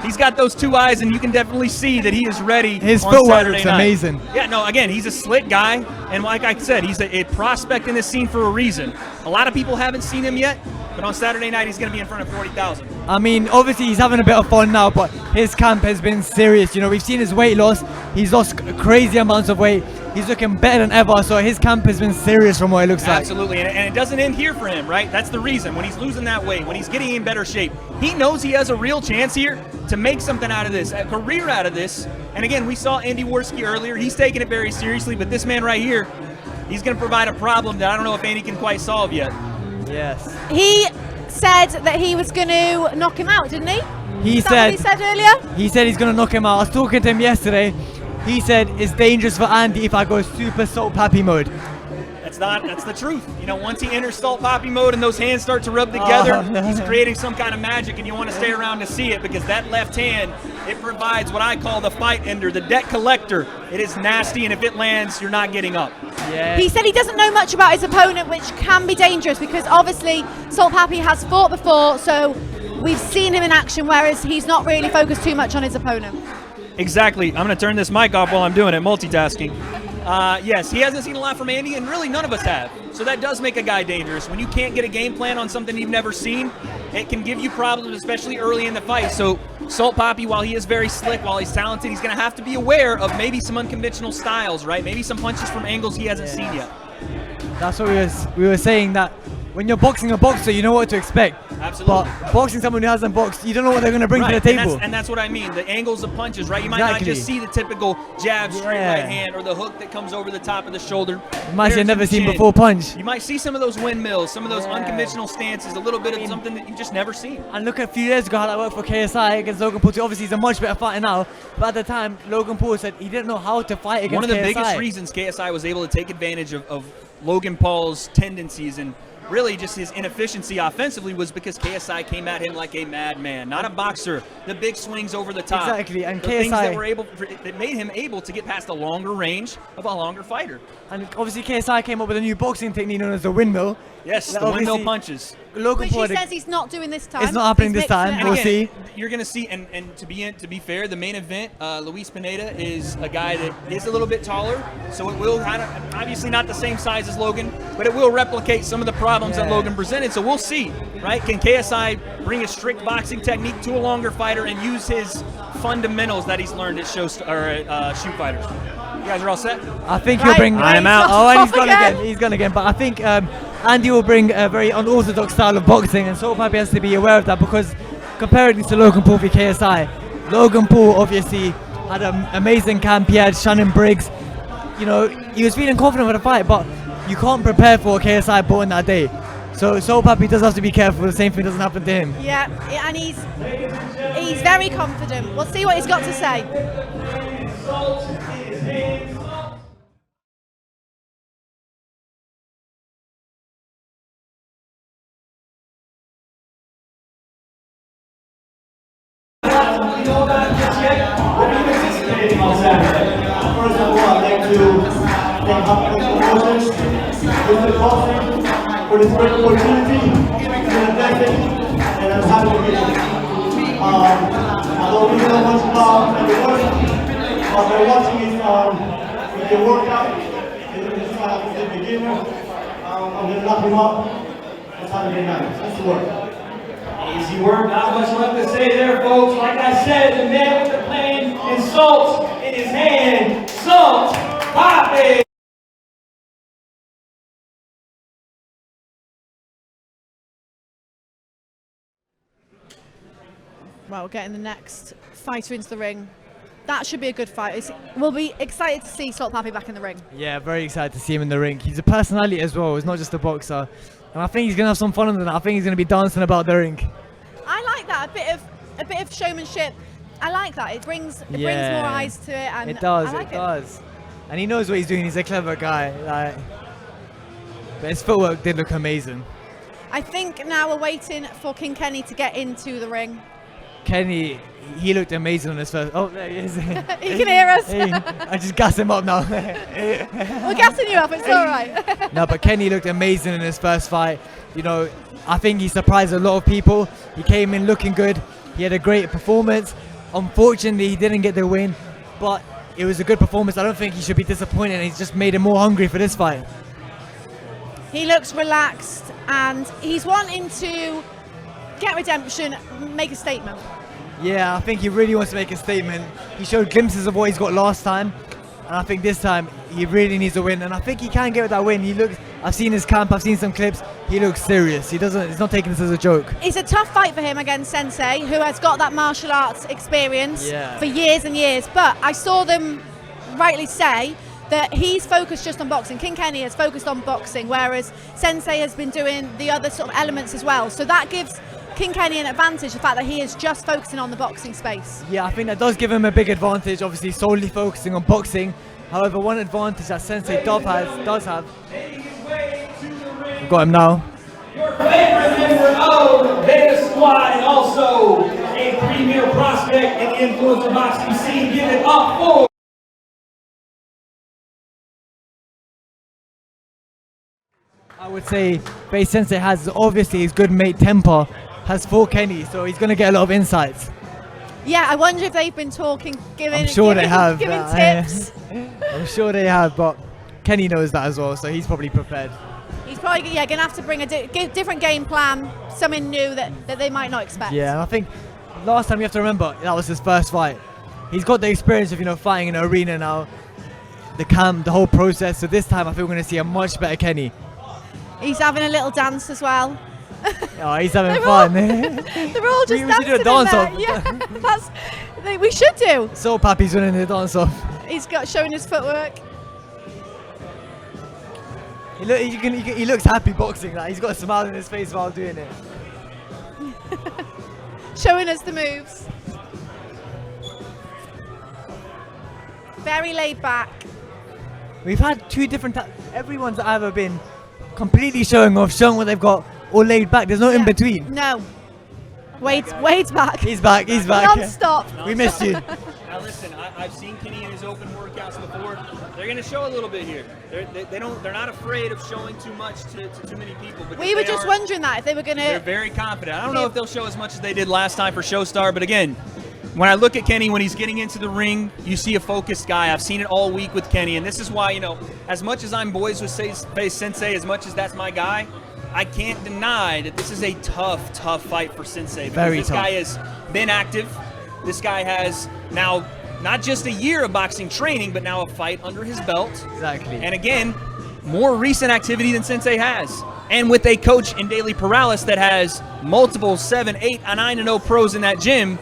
he's got those two eyes, and you can definitely see that he is ready. His on footwork Saturday looks night. amazing. Yeah, no, again, he's a slick guy, and like I said, he's a prospect in this scene for a reason. A lot of people haven't seen him yet, but on Saturday night, he's going to be in front of 40,000. I mean, obviously he's having a bit of fun now, but his camp has been serious. You know, we've seen his weight loss. He's lost crazy amounts of weight. He's looking better than ever, so his camp has been serious from what it looks like. Absolutely, and it doesn't end here for him, right? That's the reason. When he's losing that weight, when he's getting in better shape, he knows he has a real chance here to make something out of this, a career out of this. And again, we saw Andy Worski earlier. He's taking it very seriously, but this man right here, he's going to provide a problem that I don't know if Andy can quite solve yet. Yes. He said that he was going to knock him out, didn't he? He Is that what he said earlier? He said he's going to knock him out. I was talking to him yesterday. He said it's dangerous for Andy if I go super Salt Papi mode. That's the truth. You know, once he enters Salt Papi mode and those hands start to rub together, he's creating some kind of magic, and you want to stay around to see it, because that left hand, it provides what I call the fight ender, the debt collector. It is nasty, and if it lands, you're not getting up. Yeah. He said he doesn't know much about his opponent, which can be dangerous, because obviously Salt Papi has fought before, so we've seen him in action, whereas he's not really focused too much on his opponent. Exactly. I'm going to turn this mic off while I'm doing it, multitasking. Yes, he hasn't seen a lot from Andy, and really none of us have. So that does make a guy dangerous. When you can't get a game plan on something you've never seen, it can give you problems, especially early in the fight. So Salt Papi, while he is very slick, while he's talented, he's going to have to be aware of maybe some unconventional styles, right? Maybe some punches from angles he hasn't seen yet. That's what we were saying, that when you're boxing a boxer, you know what to expect. Absolutely. But boxing someone who hasn't boxed, you don't know what they're going to bring to the table. And that's what I mean. The angles of punches, right? You might not just see the typical jab, straight right hand, or the hook that comes over the top of the shoulder. You might have never seen before punch. You might see some of those windmills, some of those unconventional stances, a little bit of something that you've just never seen. And look at a few years ago how that worked for KSI against Logan Paul. Obviously, he's a much better fighter now. But at the time, Logan Paul said he didn't know how to fight against KSI. One of the biggest reasons KSI was able to take advantage of Logan Paul's tendencies and really just his inefficiency offensively was because KSI came at him like a madman, not a boxer. The big swings over the top. Exactly, and the KSI things that made him able to get past a longer range of a longer fighter. And obviously KSI came up with a new boxing technique known as the windmill. Yes, the windmill punches. Which he says he's not doing this time. It's not happening this time. We'll see. You're going to see, and to be fair, the main event, Luis Pineda is a guy that is a little bit taller, so it will kind of, obviously not the same size as Logan, but it will replicate some of the problems that Logan presented. So we'll see, right? Can KSI bring a strict boxing technique to a longer fighter and use his fundamentals that he's learned at Shoot Fighters? You guys are all set? I think he'll bring. I'm out. Oh, and he's gone again. He's gone again. But I think Andy will bring a very unorthodox style of boxing, and Soul Papi has to be aware of that, because comparing to Logan Paul v KSI, Logan Paul obviously had an amazing camp. He had Shannon Briggs. You know, he was feeling confident with the fight, but you can't prepare for a KSI bought in that day. So Soul Papi does have to be careful the same thing doesn't happen to him. Yeah, and he's very confident. We'll see what he's got to say. First of all, I'd like to thank Hopkins Promotions, Mr. Coffee, for this great opportunity to the DAZN, and I'm happy to be here. I don't really know much about the work, but by watching it, with the workout, this is a beginner. I'm going to knock him up. Let's have a good night. Let's work. Easy work, not much left to say there, folks. Like I said, the man with the plan and salt in his hand, Salt Papi. Well, we're getting the next fighter into the ring. That should be a good fight. We'll be excited to see Salt Papi back in the ring. Yeah, very excited to see him in the ring. He's a personality as well. He's not just a boxer. And I think he's going to have some fun on that. I think he's going to be dancing about the ring. I like that. A bit of showmanship. I like that. It brings more eyes to it. And it does. I like it does. And he knows what he's doing. He's a clever guy. But his footwork did look amazing. I think now we're waiting for King Kenny to get into the ring. Kenny, he looked amazing on his first. Oh, there he is. He can hear us. I just gas him up now. We're gassing you up. It's all right. No, but Kenny looked amazing in his first fight. You know, I think he surprised a lot of people. He came in looking good. He had a great performance. Unfortunately, he didn't get the win, but it was a good performance. I don't think he should be disappointed, and he's just made him more hungry for this fight. He looks relaxed, and he's wanting to get redemption, make a statement. Yeah, I think he really wants to make a statement. He showed glimpses of what he's got last time, and I think this time he really needs a win, and I think he can get that win. I've seen his camp, I've seen some clips. He looks serious. He's not taking this as a joke. It's a tough fight for him against Sensei, who has got that martial arts experience for years and years. But I saw them rightly say that he's focused just on boxing. King Kenny has focused on boxing, whereas Sensei has been doing the other sort of elements as well. So that gives King Kenny an advantage, the fact that he is just focusing on the boxing space. Yeah, I think that does give him a big advantage, obviously solely focusing on boxing. However, one advantage that Sensei does have. We've got him now. Your favorite member of Beta Squad and also a premier prospect in the influencer boxing scene. Give it up for. I would say Base Sensei has obviously his good mate temper, has fought Kenny, so he's going to get a lot of insights. Yeah, I wonder if they've been talking, giving tips. I'm sure they have, but Kenny knows that as well, so he's probably prepared. He's probably going to have to bring a different game plan, something new that they might not expect. Yeah, and I think last time you have to remember, that was his first fight. He's got the experience of, fighting in an arena now. the camp, the whole process. So this time I think we're going to see a much better Kenny. He's having a little dance as well. Oh, he's having fun. They're all just we should do a dancing dance in off. there. Yeah, we should do. So Pappy's running the dance off. He's showing his footwork. He looks happy boxing. Like he's got a smile on his face while doing it. Showing us the moves. Very laid back. We've had two different everyone's either been completely showing off, showing what they've got, or laid back. There's no in between. No. Wade's back. He's back. He's back. Non-stop. We missed you. Now listen, I've seen Kenny in his open workouts before. They're going to show a little bit here. They're not afraid of showing too much to too many people. We were just wondering that if they were going to. They're very confident. I don't know if they'll show as much as they did last time for Showstar, but again, when I look at Kenny, when he's getting into the ring, you see a focused guy. I've seen it all week with Kenny, and this is why, you know, as much as I'm boys with Face Sensei, as much as that's my guy, I can't deny that this is a tough fight for Sensei. Because this guy has been active. This guy has now not just a year of boxing training, but now a fight under his belt. Exactly. And again, more recent activity than Sensei has. And with a coach in Daily Perales that has multiple 7, 8, 9-0 pros in that gym,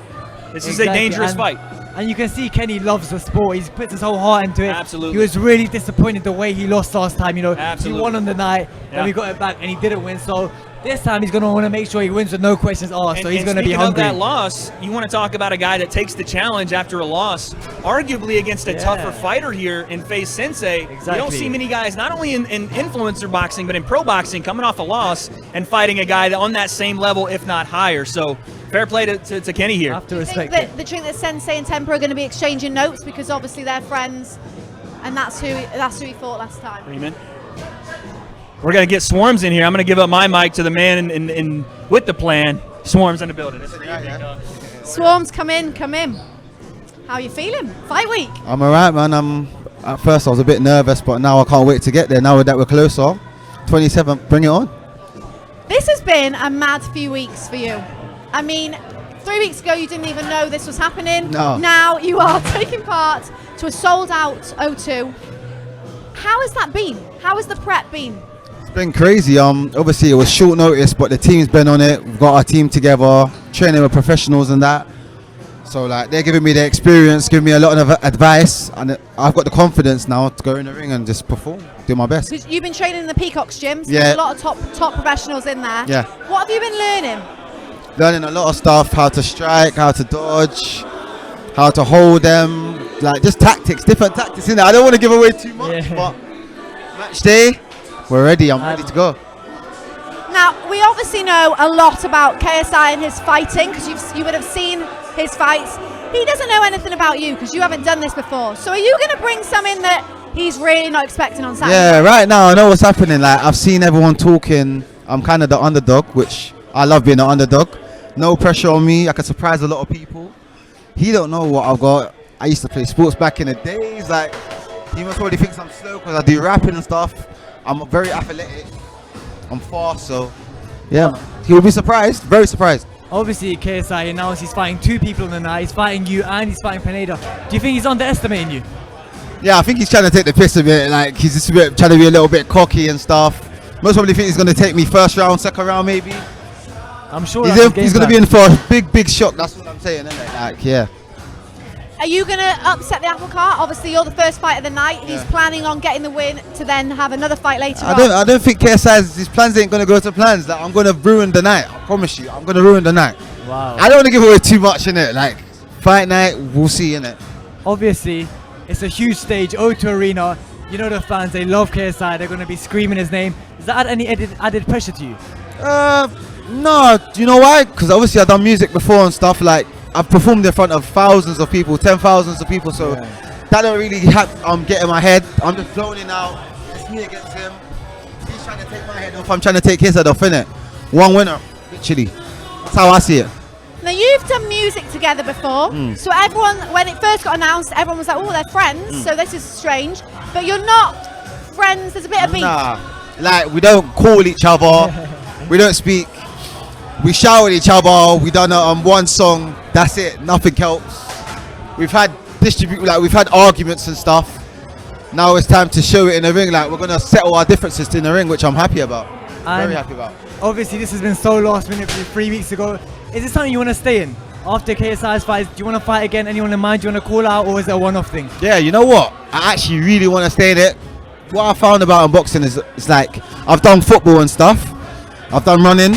this is a dangerous fight. And you can see Kenny loves the sport. He puts his whole heart into it. Absolutely. He was really disappointed the way he lost last time. You know, Absolutely. he won on the night, then we got it back, and he didn't win. So this time he's going to want to make sure he wins with no questions asked. So he's going to be hungry. Of that loss, you want to talk about a guy that takes the challenge after a loss, arguably against a tougher fighter here in Face Sensei. Exactly. You don't see many guys, not only in influencer boxing, but in pro boxing, coming off a loss and fighting a guy on that same level, if not higher. So fair play to Kenny here. Have to I respect think that the Sensei and Temper are going to be exchanging notes because obviously they're friends, and that's who he fought last time. Freeman. We're going to get Swarmz in here. I'm going to give up my mic to the man in with the plan. Swarmz in the building. Swarmz, come in. How you feeling? Fight week. I'm alright, man. At first I was a bit nervous, but now I can't wait to get there. Now that we're closer, 27th, bring it on. This has been a mad few weeks for you. I mean, 3 weeks ago you didn't even know this was happening. No. Now you are taking part to a sold-out O2. How has that been? How has the prep been? It's been crazy. Obviously it was short notice, but the team's been on it. We've got our team together, training with professionals and that. So like they're giving me their experience, giving me a lot of advice, and I've got the confidence now to go in the ring and just perform, do my best. Because you've been training in the Peacock's gym, so Yeah. there's a lot of top professionals in there. Yeah. What have you been learning? Learning a lot of stuff, how to strike, how to dodge, how to hold them, like just tactics, different tactics in there. I don't want to give away too much, but match day, we're ready. I'm ready to go. Now, we obviously know a lot about KSI and his fighting, because you would have seen his fights. He doesn't know anything about you, because you haven't done this before. So are you going to bring some in that he's really not expecting on Saturday? Yeah, right now I know what's happening. Like I've seen everyone talking. I'm kind of the underdog, which I love being an underdog. No pressure on me. I can surprise a lot of people. He don't know what I've got. I used to play sports back in the days. Like he must already thinks I'm slow because I do rapping and stuff. I'm very athletic. I'm fast, so yeah. He will be surprised. Very surprised. Obviously, KSI announced he's fighting two people in the night. He's fighting you and he's fighting Pineda. Do you think he's underestimating you? Yeah, I think he's trying to take the piss a bit. Like he's just trying to be a little bit cocky and stuff. Most probably think he's going to take me first round, second round maybe. I'm sure he's going to be in for a big shock. That's what I'm saying, isn't it? Like, yeah. Are you going to upset the apple cart? Obviously, you're the first fight of the night. He's planning on getting the win to then have another fight later on. I don't think KSI's his plans ain't going to go to plans. Like, I'm going to ruin the night. I promise you. I'm going to ruin the night. Wow. I don't want to give away too much in it. Like, fight night, we'll see in it. Obviously, it's a huge stage, O2 Arena. You know the fans, they love KSI. They're going to be screaming his name. Does that add any added pressure to you? No. Do you know why? Because obviously I've done music before and stuff. Like, I've performed in front of thousands of people, 10,000s of people. So that don't really get in my head. I'm just floating out. It's me against him. He's trying to take my head off. I'm trying to take his head off, innit? One winner, literally. That's how I see it. Now, you've done music together before. So everyone, when it first got announced, everyone was like, oh, they're friends. So this is strange. But you're not friends. There's a bit of beef. Nah. Like, we don't call each other. We don't speak. We shout at each other. We done one song. That's it. Nothing else. We've had arguments and stuff. now it's time to show it in the ring. Like, we're gonna settle our differences in the ring, which I'm happy about. Very happy about. Obviously, this has been so last minute for you 3 weeks ago. Is this something you want to stay in? After KSI's fight, do you want to fight again? Anyone in mind? Do you want to call out, or is it a one-off thing? Yeah, you know what? I actually really want to stay in it. What I found about boxing is it's like, I've done football and stuff. I've done running.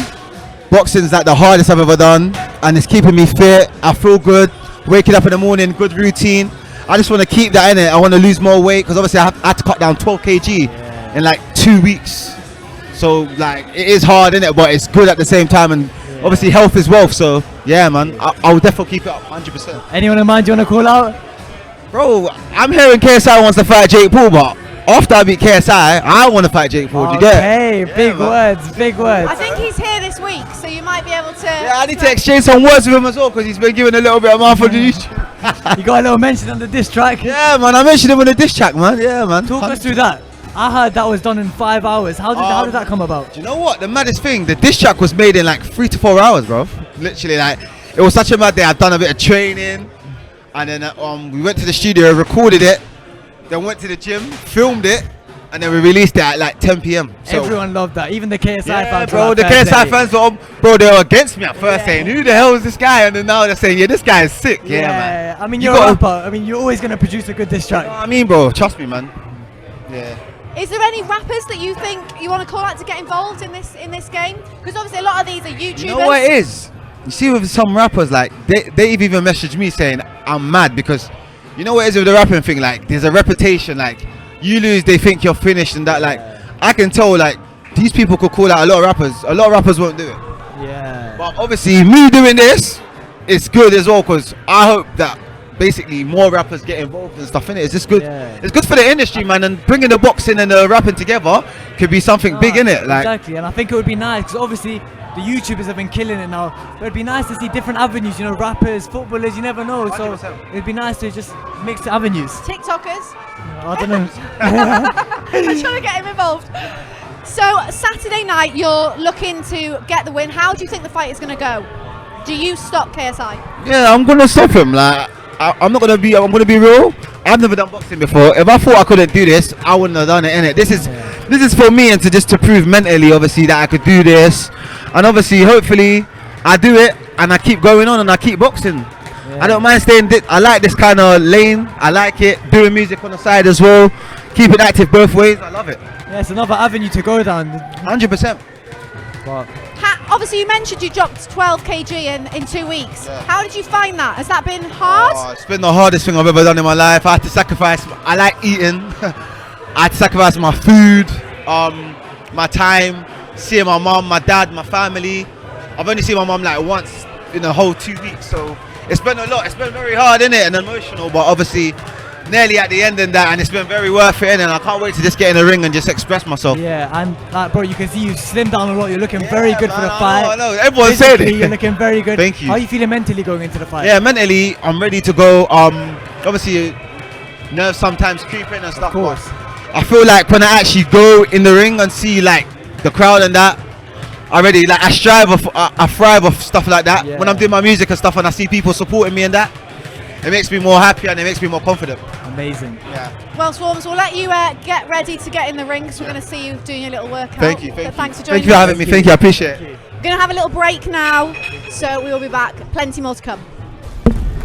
Boxing's like the hardest I've ever done, and it's keeping me fit. I feel good. Waking up in the morning, good routine. I just want to keep that in it. I want to lose more weight because obviously I had to cut down 12 kg in like 2 weeks. So like, it is hard, innit? But it's good at the same time, and obviously health is wealth. So yeah, man, I'll definitely keep it up 100%. Anyone in mind you want to call out? Bro, I'm hearing KSI wants to fight Jake Paul, but after I beat KSI, I want to fight Jake Paul. Do you get it? Hey, big words, big words. I think he's here this week, so you might be able to. Yeah, I need to exchange some words with him as well because he's been giving a little bit of mouth on the YouTube. You got a little mention on the diss track. Yeah, man, I mentioned him on the diss track, man. Yeah, man. Talk us through that. I heard that was done in 5 hours. How did that come about? Do you know what? The maddest thing, the diss track was made in like 3 to 4 hours, bro. Literally, like, it was such a mad day. I'd done a bit of training, and then we went to the studio, recorded it, then went to the gym, filmed it, and then we released it at like 10 p.m. So Everyone loved that, even the KSI fans. bro, the KSI fans were, they were against me at first, saying, who the hell is this guy? And then now they're saying, yeah, this guy is sick. Yeah, man. I mean, you're a rapper. I mean, you're always going to produce a good diss track. I mean, bro, trust me, man. Yeah. Is there any rappers that you think you want to call out to get involved in this game? Because obviously a lot of these are YouTubers. You know what it is? You see, with some rappers, like they've even messaged me saying I'm mad because you know what it is with the rapping thing. Like, there's a reputation. Like, you lose, they think you're finished, and that. Like, I can tell. Like, these people could call out a lot of rappers. A lot of rappers won't do it. Yeah. But obviously, me doing this, it's good as well because I hope that basically more rappers get involved and stuff in it. It's just good. Yeah. It's good for the industry, man, and bringing the boxing and the rapping together could be something big in it. Like, exactly, and I think it would be nice because obviously the YouTubers have been killing it now. But it'd be nice to see different avenues. You know, rappers, footballers. You never know. 100%. So it'd be nice to just mix the avenues. TikTokers. I don't know. I'm trying to get him involved. So Saturday night, you're looking to get the win. How do you think the fight is going to go? Do you stop KSI? Yeah, I'm gonna stop him. Like, I'm not gonna be. I'm gonna be real. I've never done boxing before. If I thought I couldn't do this, I wouldn't have done it. Innit? This is for me, and to prove mentally, obviously, that I could do this, and obviously, hopefully, I do it, and I keep going on, and I keep boxing. I don't mind staying. I like this kind of lane. I like it. Doing music on the side as well. Keep it active both ways. I love it. Yeah, it's another avenue to go down. 100%. Obviously, you mentioned you dropped 12 kg in 2 weeks. Yeah. How did you find that? Has that been hard? Oh, it's been the hardest thing I've ever done in my life. I had to sacrifice. I like eating. I had to sacrifice my food, my time, seeing my mom, my dad, my family. I've only seen my mom like once in the whole 2 weeks, so it's been a lot. It's been very hard, innit, and emotional, but obviously nearly at the end and that, and it's been very worth it, and I can't wait to just get in the ring and just express myself. Yeah, and like, bro, you can see you slimmed down a lot. You're looking very good for the fight. I know. Everyone said it. You're looking very good. Thank you. How are you feeling mentally going into the fight? Yeah, mentally, I'm ready to go. Obviously, nerves sometimes creep in and stuff. Of course. I feel like when I actually go in the ring and see like the crowd and that, I thrive off stuff like that. Yeah. When I'm doing my music and stuff, and I see people supporting me and that, it makes me more happy and it makes me more confident. Amazing. Yeah. Well, Swarmz, we'll let you get ready to get in the ring because we're going to see you doing your little workout. Thank you. Thanks for joining us. Thank you for having me. Thank you. I appreciate it. We're going to have a little break now, so we will be back. Plenty more to come.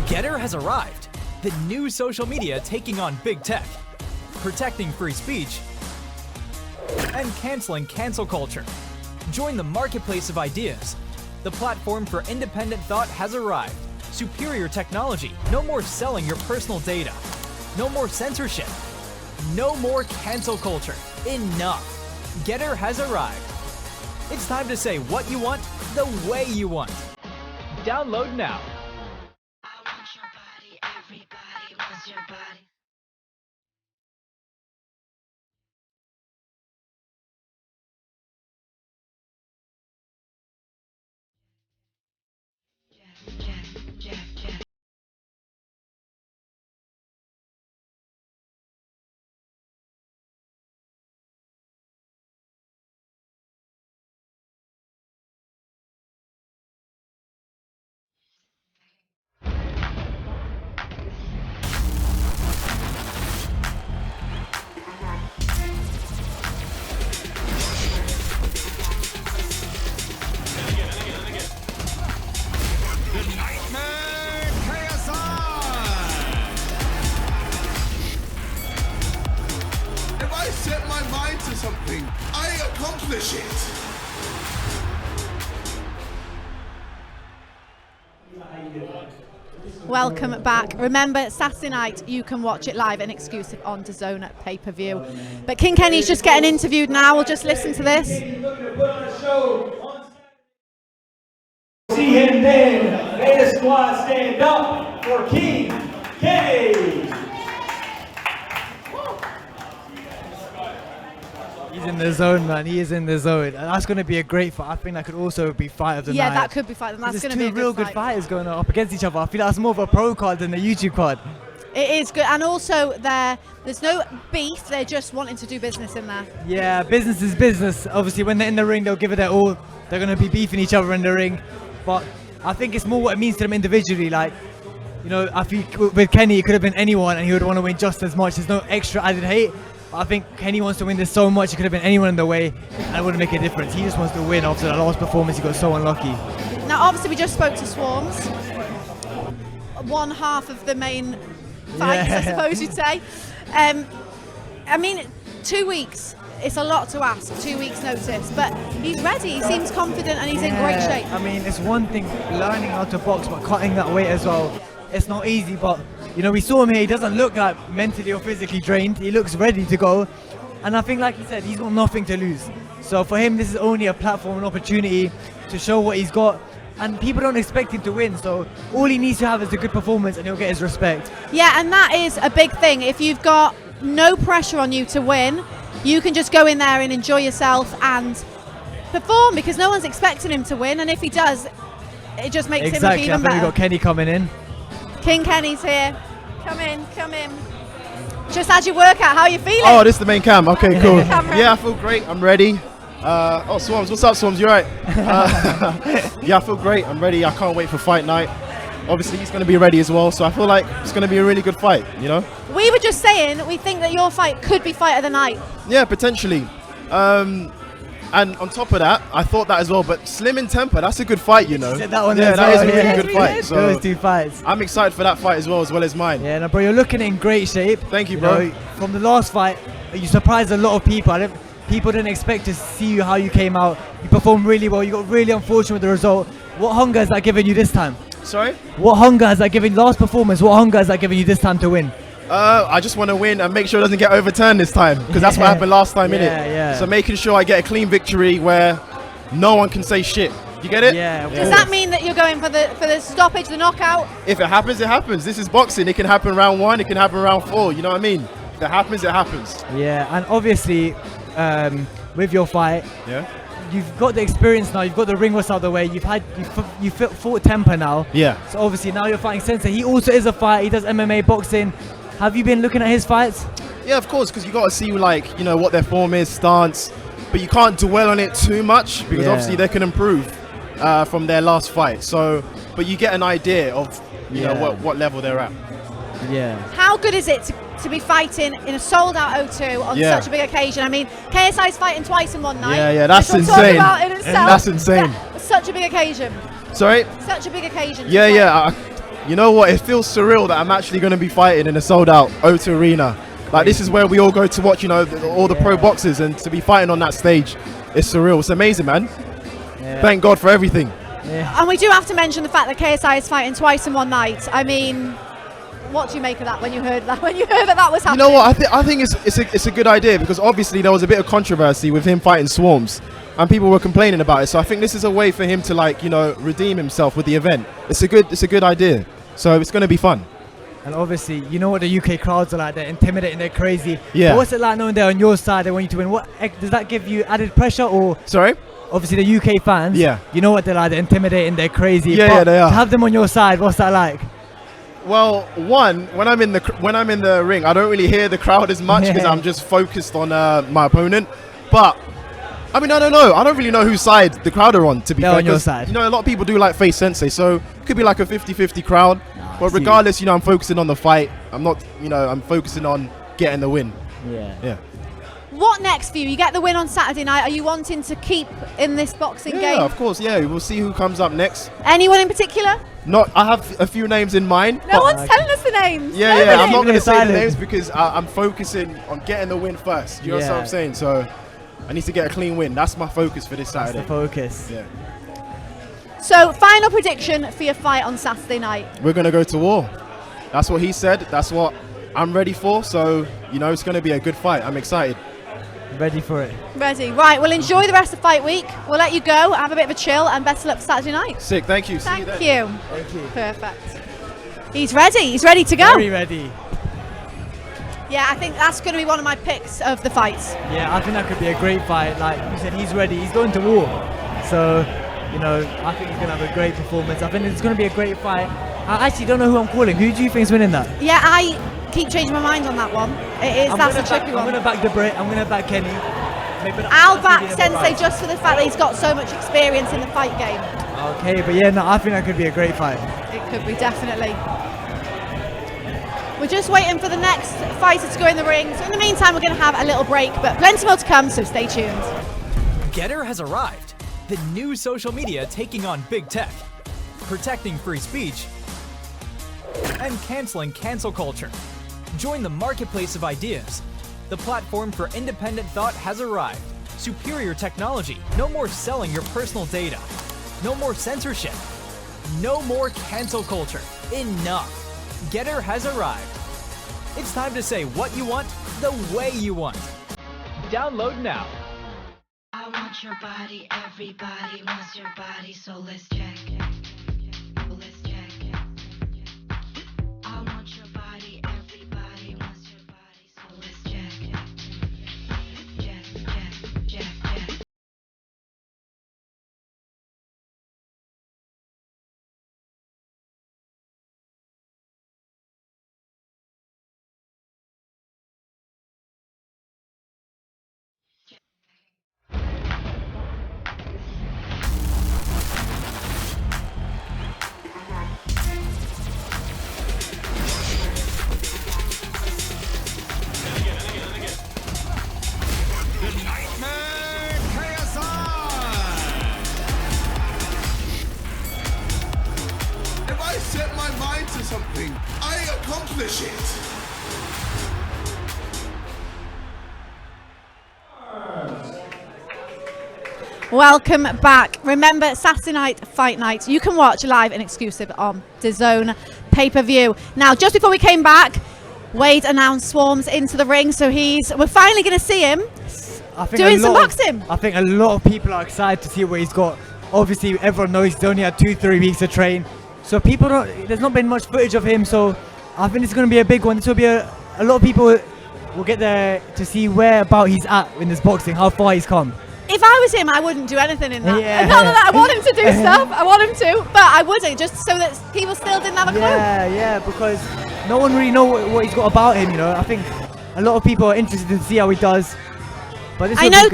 Getter has arrived. The new social media taking on big tech, protecting free speech, and canceling cancel culture. Join the marketplace of ideas. The platform for independent thought has arrived. Superior technology. No more selling your personal data. No more censorship. No more cancel culture. Enough. Getter has arrived. It's time to say what you want, the way you want. Download now. I want your body, everybody wants your body. accomplish it. Welcome back. Remember, Saturday night you can watch it live and exclusive on DAZN pay-per-view. But King Kenny's just getting interviewed now. We'll just listen to this. See him then. May the squad stand up for King Kenny. He's in the zone, man. He is in the zone. And that's going to be a great fight. I think that could also be fight of the night. Yeah, that could be fight. That's going to be a two real good fight. fighters going up against each other. I feel that's more of a pro card than a YouTube card. It is good. And also, there's no beef. They're just wanting to do business in there. Yeah, business is business. Obviously, when they're in the ring, they'll give it their all. They're going to be beefing each other in the ring. But I think it's more what it means to them individually. Like, you know, I think with Kenny, it could have been anyone and he would want to win just as much. There's no extra added hate. I think Kenny wants to win this so much, it could have been anyone in the way, and it wouldn't make a difference. He just wants to win after that last performance. He got so unlucky. Now, obviously, we just spoke to Swarmz. One half of the main fights, I suppose you'd say. I mean, 2 weeks. It's a lot to ask, 2 weeks notice, but he's ready. He seems confident and he's in great shape. I mean, it's one thing learning how to box, but cutting that weight as well. It's not easy, but you know, we saw him here. He doesn't look like mentally or physically drained. He looks ready to go. And I think, like he said, he's got nothing to lose. So for him, this is only a platform, an opportunity to show what he's got. And people don't expect him to win. So all he needs to have is a good performance and he'll get his respect. Yeah, and that is a big thing. If you've got no pressure on you to win, you can just go in there and enjoy yourself and perform, because no one's expecting him to win. And if he does, it just makes him look even better. Exactly, I think we've got Kenny coming in. King Kenny's here. Come in, come in. Just had your workout, how are you feeling? Oh, this is the main cam. Okay, cool. Camera. Yeah, I feel great. I'm ready. Oh, Swarmz, what's up, Swarmz? You right? Yeah, I feel great. I'm ready. I can't wait for fight night. Obviously, he's going to be ready as well, so I feel like it's going to be a really good fight, you know? We were just saying, we think that your fight could be fight of the night. Yeah, potentially. And on top of that, I thought that as well, but Slim in temper, that's a good fight, you know? Said that one yeah, as that well, is a really yeah. good fight. So Those two fights. I'm excited for that fight as well as mine. Yeah, no, bro, you're looking in great shape. Thank you, bro. You know, from the last fight, you surprised a lot of people. People didn't expect to see you how you came out. You performed really well. You got really unfortunate with the result. What hunger has that given you this time? Sorry? What hunger has that given last performance? What hunger has that given you this time to win? I just want to win and make sure it doesn't get overturned this time, because that's what happened last time, innit? Yeah. So making sure I get a clean victory where no one can say shit. You get it? Yeah. Does that mean that you're going for the stoppage, the knockout? If it happens, it happens. This is boxing. It can happen round 1. It can happen round 4. You know what I mean? If it happens, it happens. Yeah, and obviously, with your fight, you've got the experience now. You've got the ring rust out of the way. You've fought temper now. Yeah. So obviously now you're fighting Sensei. He also is a fighter. He does MMA, boxing. Have you been looking at his fights? Yeah, of course, because you got to see like, you know, what their form is, stance, but you can't dwell on it too much, because obviously they can improve from their last fight. So, but you get an idea of you know what level they're at. Yeah. How good is it to be fighting in a sold-out O2 on such a big occasion? I mean, KSI's fighting twice in one night. Yeah, that's which we'll insane. talk about in itself. That's insane. Such a big occasion. Sorry? Such a big occasion. Yeah. You know what? It feels surreal that I'm actually going to be fighting in a sold-out O2 arena. Like, this is where we all go to watch, you know, all the pro boxers, and to be fighting on that stage, it's surreal. It's amazing, man. Yeah. Thank God for everything. Yeah. And we do have to mention the fact that KSI is fighting twice in one night. I mean, what do you make of that when you heard that? When you heard that was happening? You know what? I think it's a good idea, because obviously there was a bit of controversy with him fighting Swarmz, and people were complaining about it. So I think this is a way for him to, like, you know, redeem himself with the event. It's a good idea. So it's going to be fun. And obviously, you know what the UK crowds are like. They're intimidating, they're crazy. Yeah. But what's it like knowing they're on your side, they want you to win? What does that give you added pressure, or? Sorry? Obviously the UK fans, yeah, you know what they're like, they're intimidating, they're crazy. Yeah, they are. To have them on your side, what's that like? Well, one, when I'm in the ring, I don't really hear the crowd as much, because I'm just focused on my opponent. But I mean, I don't know. I don't really know whose side the crowd are on, to be fair. They're on your side. You know, a lot of people do like face Sensei, so it could be like a 50-50 crowd. But regardless, you know, I'm focusing on the fight. I'm not, you know, I'm focusing on getting the win. Yeah. What next for you? You get the win on Saturday night. Are you wanting to keep in this boxing game? Yeah, of course. Yeah, we'll see who comes up next. Anyone in particular? I have a few names in mind. No one's telling us the names. Yeah, I'm not going to say the names, because I'm focusing on getting the win first. You know what I'm saying? So I need to get a clean win. That's my focus for this Saturday. That's the focus. Yeah. So, final prediction for your fight on Saturday night. We're going to go to war. That's what he said. That's what I'm ready for. So, you know, it's going to be a good fight. I'm excited. Ready for it. Ready. Right, well, enjoy the rest of fight week. We'll let you go, have a bit of a chill, and best of luck for Saturday night. Sick. Thank you. Thank See you you. then. Thank you. Perfect. He's ready. He's ready to go. Very ready. Yeah, I think that's going to be one of my picks of the fights. Yeah, I think that could be a great fight. Like you said, he's ready. He's going to war. So, you know, I think he's going to have a great performance. I think it's going to be a great fight. I actually don't know who I'm calling. Who do you think is winning that? Yeah, I keep changing my mind on that one. That's a tricky one. I'm going to back Debray. I'm going to back Kenny. I'll back Sensei just for the fact that he's got so much experience in the fight game. Okay, but yeah, no, I think that could be a great fight. It could be, definitely. We're just waiting for the next fighter to go in the ring. So in the meantime, we're going to have a little break, but plenty more to come, so stay tuned. Getter has arrived. The new social media taking on big tech, protecting free speech, and canceling cancel culture. Join the marketplace of ideas. The platform for independent thought has arrived. Superior technology. No more selling your personal data. No more censorship. No more cancel culture. Enough. Getter has arrived. It's time to say what you want, the way you want. Download now. I want your body, everybody wants your body, so let's check. Let's check. I want your body, everybody wants your body, so let's check. Check. If I set my mind to something, I accomplish it. Welcome back. Remember, Saturday night, fight night, you can watch live and exclusive on DAZN pay-per-view. Now, just before we came back, Wade announced Swarmz into the ring, so we're finally going to see him doing some boxing. I think a lot of people are excited to see what he's got. Obviously, everyone knows he's only had 2-3 weeks to train, so there's not been much footage of him, so I think it's going to be a big one. This will be a lot of people will get there to see where about he's at in this boxing, how far he's come. If I was him, I wouldn't do anything in that. Yeah. Not that I want him to do stuff, I want him to, but I wouldn't, just so that people still didn't have a clue. Yeah, because no one really knows what he's got about him, you know. I think a lot of people are interested to see how he does. But this I know.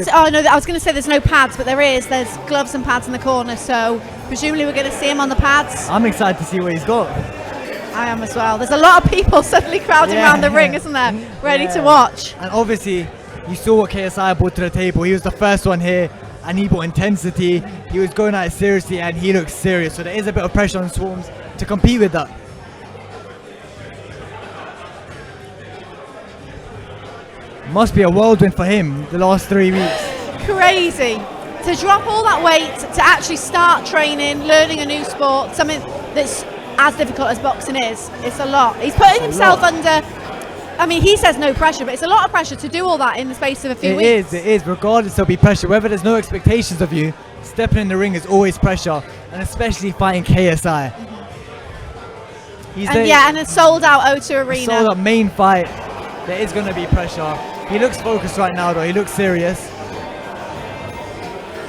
I was going to say there's no pads, but there is. There's gloves and pads in the corner, so presumably we're going to see him on the pads. I'm excited to see what he's got. I am as well. There's a lot of people suddenly crowding around the ring, isn't there? Ready to watch. And obviously, you saw what KSI brought to the table. He was the first one here, and he brought intensity. He was going at it seriously, and he looks serious. So there is a bit of pressure on Swarmz to compete with that. Must be a whirlwind for him the last 3 weeks. Crazy. To drop all that weight, to actually start training, learning a new sport, something that's as difficult as boxing is, it's a lot. He's putting himself under, I mean, he says no pressure, but it's a lot of pressure to do all that in the space of a few weeks. It is. Regardless, there'll be pressure. Whether there's no expectations of you, stepping in the ring is always pressure, and especially fighting KSI. And a sold-out O2 arena. Sold-out main fight. There is going to be pressure. He looks focused right now, though. He looks serious.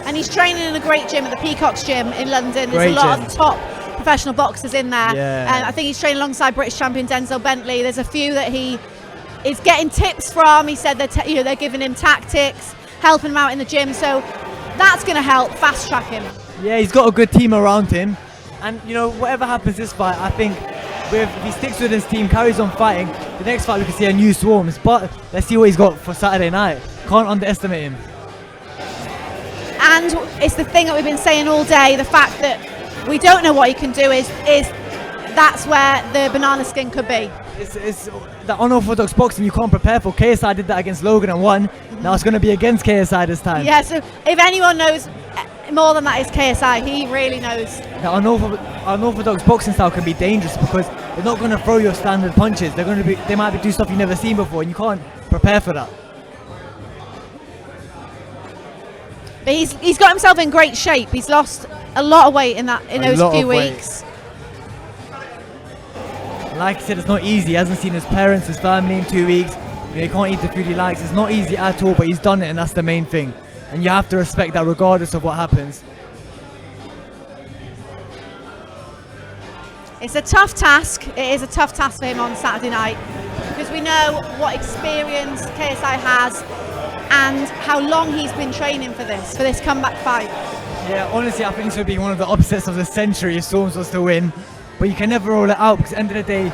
And he's training in a great gym at the Peacock's gym in London. There's a lot of top professional boxers in there. And I think he's training alongside British champion Denzel Bentley. There's a few that he is getting tips from. He said they're giving him tactics, helping him out in the gym. So that's going to help fast track him. Yeah, he's got a good team around him. And, you know, whatever happens this fight, I think if he sticks with his team, carries on fighting, the next fight we can see a new Swarmz. But let's see what he's got for Saturday night. Can't underestimate him. And it's the thing that we've been saying all day, the fact that we don't know what he can do is that's where the banana skin could be. It's the unorthodox boxing you can't prepare for. KSI did that against Logan and won. Now it's going to be against KSI this time. Yeah, so if anyone knows more than that, it's KSI. He really knows. The unorthodox boxing style can be dangerous because they're not going to throw your standard punches. They might do stuff you've never seen before, and you can't prepare for that. But he's got himself in great shape. He's lost a lot of weight in those few weeks. Like I said, it's not easy. He hasn't seen his parents, his family in 2 weeks. He can't eat the food he likes. It's not easy at all, but he's done it, and that's the main thing. And you have to respect that regardless of what happens. It's a tough task. It is a tough task for him on Saturday night because we know what experience KSI has and how long he's been training for this comeback fight. Yeah, honestly, I think this would be one of the upsets of the century if Swarmz was to win. But you can never roll it out because at the end of the day,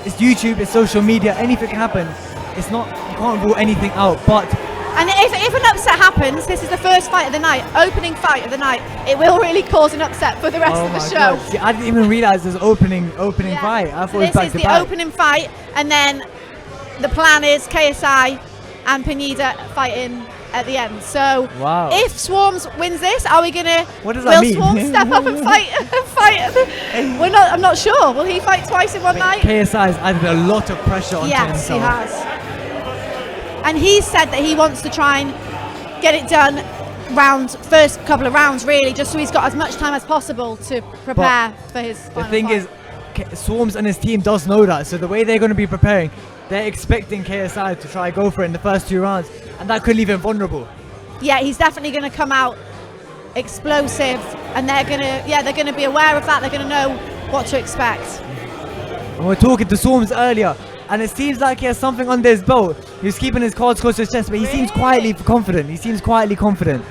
it's YouTube, it's social media, anything can happen. You can't rule anything out. And if an upset happens, this is the first fight of the night, opening fight of the night, it will really cause an upset for the rest of the show. God. See, I didn't even realize there's opening fight. I thought it was back to back. This is the opening fight, and then the plan is KSI and Pineda fighting at the end. So if Swarmz wins this, are we gonna? What does that mean? Will Swarmz step up and fight? I'm not sure. Will he fight twice in one night? KSI has added a lot of pressure onto himself. Yes, he has. And he said that he wants to try and get it done first couple of rounds, really, just so he's got as much time as possible to prepare for his final The thing fight. is, Swarmz and his team does know that, so the way they're going to be preparing, they're expecting KSI to try go for it in the first 2 rounds, and that could leave him vulnerable. Yeah, he's definitely going to come out explosive, and they're going to be aware of that. They're going to know what to expect. And we're talking to Swarmz earlier, and it seems like he has something under his belt. He's keeping his cards close to his chest, but he seems quietly confident.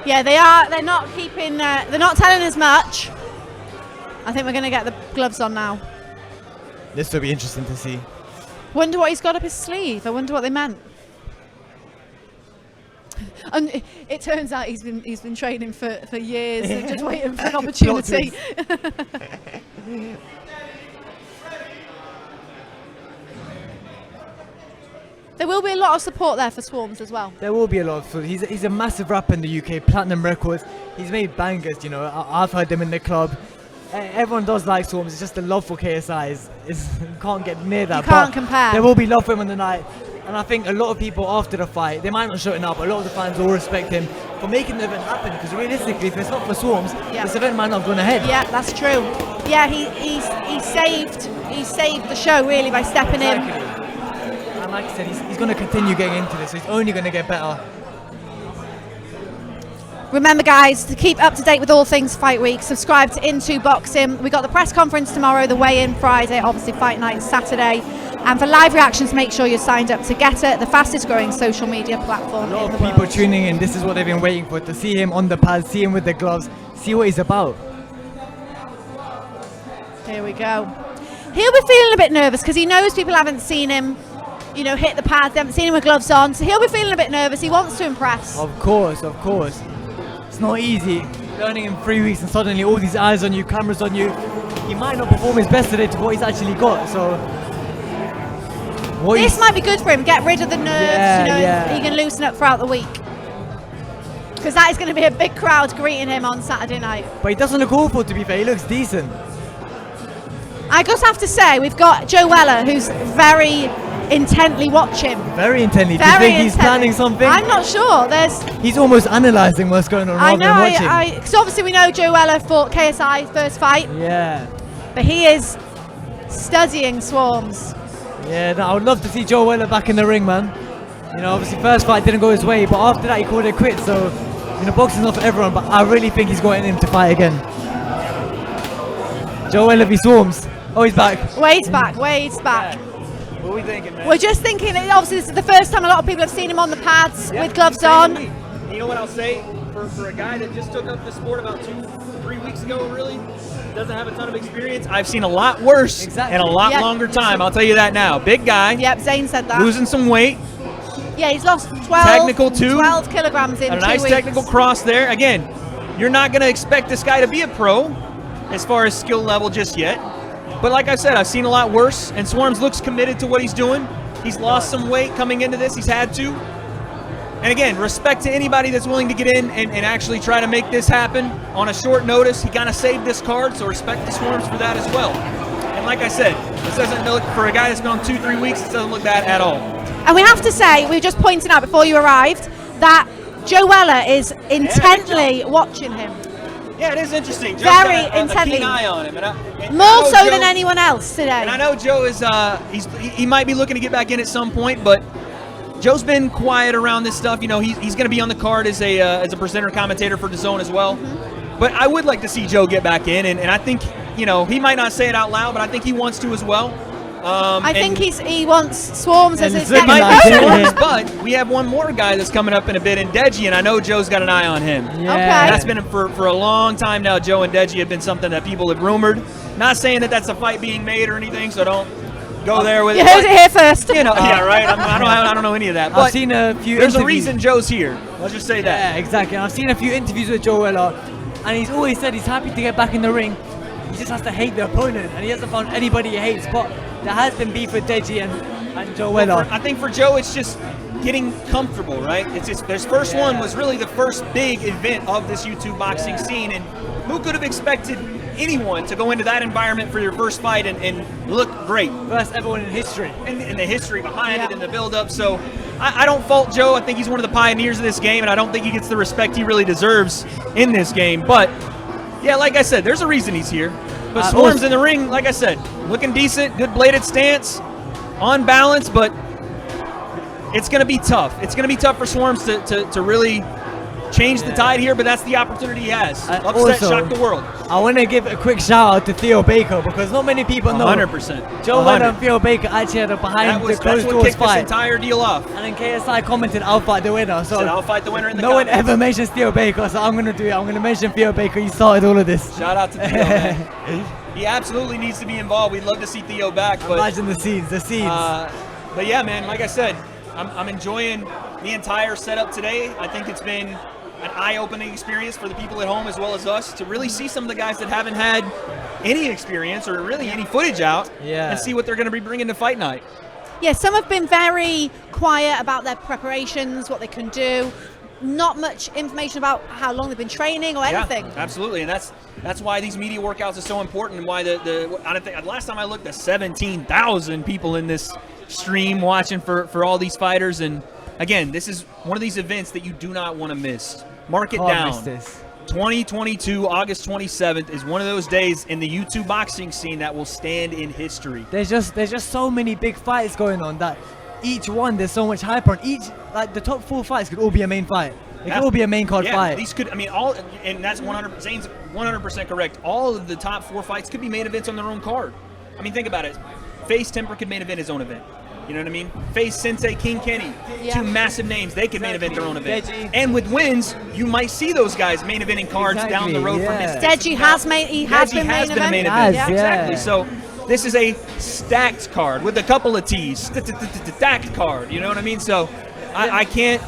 Yeah, they are. They're not keeping. They're not telling us much. I think we're going to get the gloves on now. This will be interesting to see. Wonder what he's got up his sleeve. I wonder what they meant. And it turns out he's been training for years and just waiting for an opportunity. There will be a lot of support there for Swarmz as well. There will be a lot of. He's a massive rapper in the UK, platinum records. He's made bangers, you know. I've heard them in the club. Everyone does like Swarmz. It's just the love for KSI you can't get near that. You can't compare. There will be love for him on the night, and I think a lot of people after the fight, they might not show it now, but a lot of the fans will respect him for making the event happen. Because realistically, if it's not for Swarmz, this event might not have gone ahead. Yeah, that's true. Yeah, he saved the show really by stepping in. And like I said, he's going to continue getting into this. So he's only going to get better. Remember, guys, to keep up to date with all things Fight Week, subscribe to Into Boxing. We got the press conference tomorrow, the weigh-in Friday, obviously Fight Night Saturday. And for live reactions, make sure you're signed up to Getter, the fastest growing social media platform. A lot of people tuning in. This is what they've been waiting for, to see him on the pads, see him with the gloves, see what he's about. Here we go. He'll be feeling a bit nervous because he knows people haven't seen him, you know, hit the pads, they haven't seen him with gloves on. So he'll be feeling a bit nervous. He wants to impress. Of course. It's not easy learning in 3 weeks and suddenly all these eyes on you, cameras on you. He might not perform his best today to what he's actually got. So this might be good for him. Get rid of the nerves. He can loosen up throughout the week. Because that is going to be a big crowd greeting him on Saturday night. But he doesn't look awful, to be fair. He looks decent. I just have to say, we've got Joe Weller, who's very intently watching. Very intently. Do you think he's planning something? I'm not sure. He's almost analysing what's going on rather than watching. Because obviously we know Joe Weller fought KSI first fight. Yeah. But he is studying Swarmz. Yeah, no, I would love to see Joe Weller back in the ring, man. You know, obviously first fight didn't go his way, but after that he called it quits. So, you know, boxing's not for everyone, but I really think he's got in him to fight again. Joe Weller v Swarmz. Oh, he's back. Wade's back. Yeah. What are we thinking, man? We're just thinking, obviously this is the first time a lot of people have seen him on the pads with gloves on. You know what I'll say? For a guy that just took up the sport about 2-3 weeks ago, really, doesn't have a ton of experience, I've seen a lot worse in a lot longer time. I'll tell you that now. Big guy. Yep, Zane said that. Losing some weight. Yeah, he's lost 12 kilograms in 2 weeks. A nice technical cross there. Again, you're not going to expect this guy to be a pro as far as skill level just yet. But like I said, I've seen a lot worse, and Swarmz looks committed to what he's doing. He's lost some weight coming into this. He's had to. And again, respect to anybody that's willing to get in and actually try to make this happen on a short notice. He kind of saved this card, so respect to Swarmz for that as well. And like I said, this doesn't look, for a guy that's gone 2-3 weeks, it doesn't look bad at all. And we have to say, we were just pointing out before you arrived, that Joe Weller is intently watching him. Yeah, it is interesting. Joe's Very got a intently. keen eye on him. More so than anyone else today. And I know Joe is, he might be looking to get back in at some point, but Joe's been quiet around this stuff. You know, he's going to be on the card as a presenter commentator for DAZN as well. But I would like to see Joe get back in, and I think, you know, he might not say it out loud, but I think he wants to as well. I think he wants Swarmz as his next opponent. But we have one more guy that's coming up in a bit in Deji, and I know Joe's got an eye on him. Okay. And that's been for a long time now. Joe and Deji have been something that people have rumored. Not saying that that's a fight being made or anything, so don't go there with it. You heard it here first. You know, yeah, right. I don't know any of that. But I've seen a few. There's a interviews. reason Joe's here. Let's just say that. Yeah, exactly. I've seen a few interviews with Joe Weller, and he's always said he's happy to get back in the ring. He just has to hate the opponent, and he hasn't found anybody he hates. But there has been beef with Deji and Joe Weller. I think for Joe, it's just getting comfortable, right? It's just his first one was really the first big event of this YouTube boxing scene, and who could have expected anyone to go into that environment for your first fight and look great? First ever one in history. And the history behind it and the build-up. So I don't fault Joe. I think he's one of the pioneers of this game, and I don't think he gets the respect he really deserves in this game. But yeah, like I said, there's a reason he's here. But Swarmz in the ring, like I said, looking decent, good bladed stance, on balance, but it's going to be tough. It's going to be tough for Swarmz to really change the tide here, but that's the opportunity he has. Upset, shock the world. I want to give a quick shout out to Theo Baker, because not many people know 100%. Joe Weller and Theo Baker actually had a behind the closed doors fight. This entire deal off. And then KSI commented, "I'll fight the winner." So said, "I'll fight the winner in the no one comments." ever mentions Theo Baker, so I'm going to do it. I'm going to mention Theo Baker. He started all of this. Shout out to Theo, man. He absolutely needs to be involved. We'd love to see Theo back. But, imagine the scenes. But yeah, man, like I said, I'm enjoying the entire setup today. I think it's been an eye-opening experience for the people at home as well as us to really see some of the guys that haven't had any experience or really any footage out and see what they're going to be bringing to fight night. Yeah, some have been very quiet about their preparations, what they can do. Not much information about how long they've been training or anything. Yeah, absolutely, and that's why these media workouts are so important, and why I don't think last time I looked, there's 17,000 people in this stream watching for all these fighters, and again, this is one of these events that you do not want to miss. Mark it down. 2022, August 27th is one of those days in the YouTube boxing scene that will stand in history. There's just so many big fights going on that each one there's so much hype on. Each, like the top 4 fights could all be a main fight. It could all be a main card fight. These could, I mean, all, and that's 100%. Zane's 100% correct. All of the top 4 fights could be main events on their own card. I mean, think about it. Face Temper could main event his own event. You know what I mean? Face Sensei King Kenny, 2 massive names. They could main event their own event. Deji. And with wins, you might see those guys main eventing cards down the road from his. Deji has been main event. Yeah. Exactly. So this is a stacked card with a couple of T's. Stacked card. You know what I mean? So I can't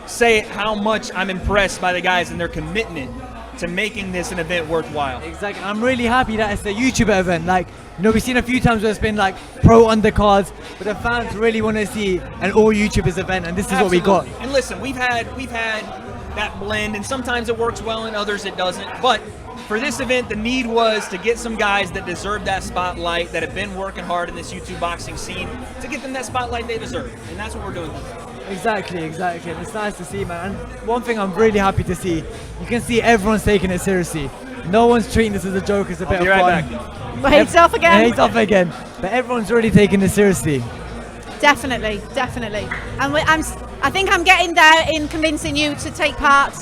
say how much I'm impressed by the guys and their commitment to making this an event worthwhile. Exactly. I'm really happy that it's a YouTuber event. Like, you know, we've seen a few times where it's been like pro undercards, but the fans really want to see an all YouTubers event, and this is what we got. And listen, we've had that blend, and sometimes it works well and others it doesn't. But for this event, the need was to get some guys that deserve that spotlight, that have been working hard in this YouTube boxing scene, to get them that spotlight they deserve. And that's what we're doing. Exactly. And it's nice to see, man. And one thing I'm really happy to see, you can see everyone's taking it seriously. No one's treating this as a joke, it's a bit of fun. Well, he's off again. He's off again. But everyone's really taking this seriously. Definitely. And I think I'm getting there in convincing you to take part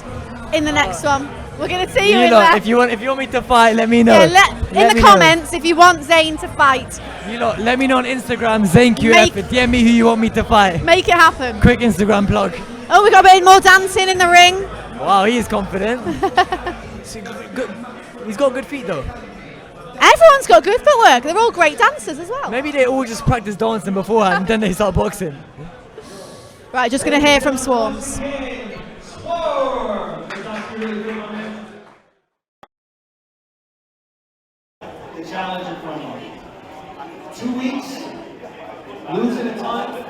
in the next one. We're going to see you in there. If you want me to fight, let me know. Yeah, in the comments if you want Zane to fight. You know, let me know on Instagram, ZaneQF, DM me who you want me to fight. Make it happen. Quick Instagram plug. Oh, we got a bit more dancing in the ring. Wow, he is confident. He's got good feet though. Everyone's got good footwork. They're all great dancers as well. Maybe they all just practice dancing beforehand and then they start boxing. Right, just going to hear from Swarmz. The challenge in front of you. 2 weeks, losing a ton.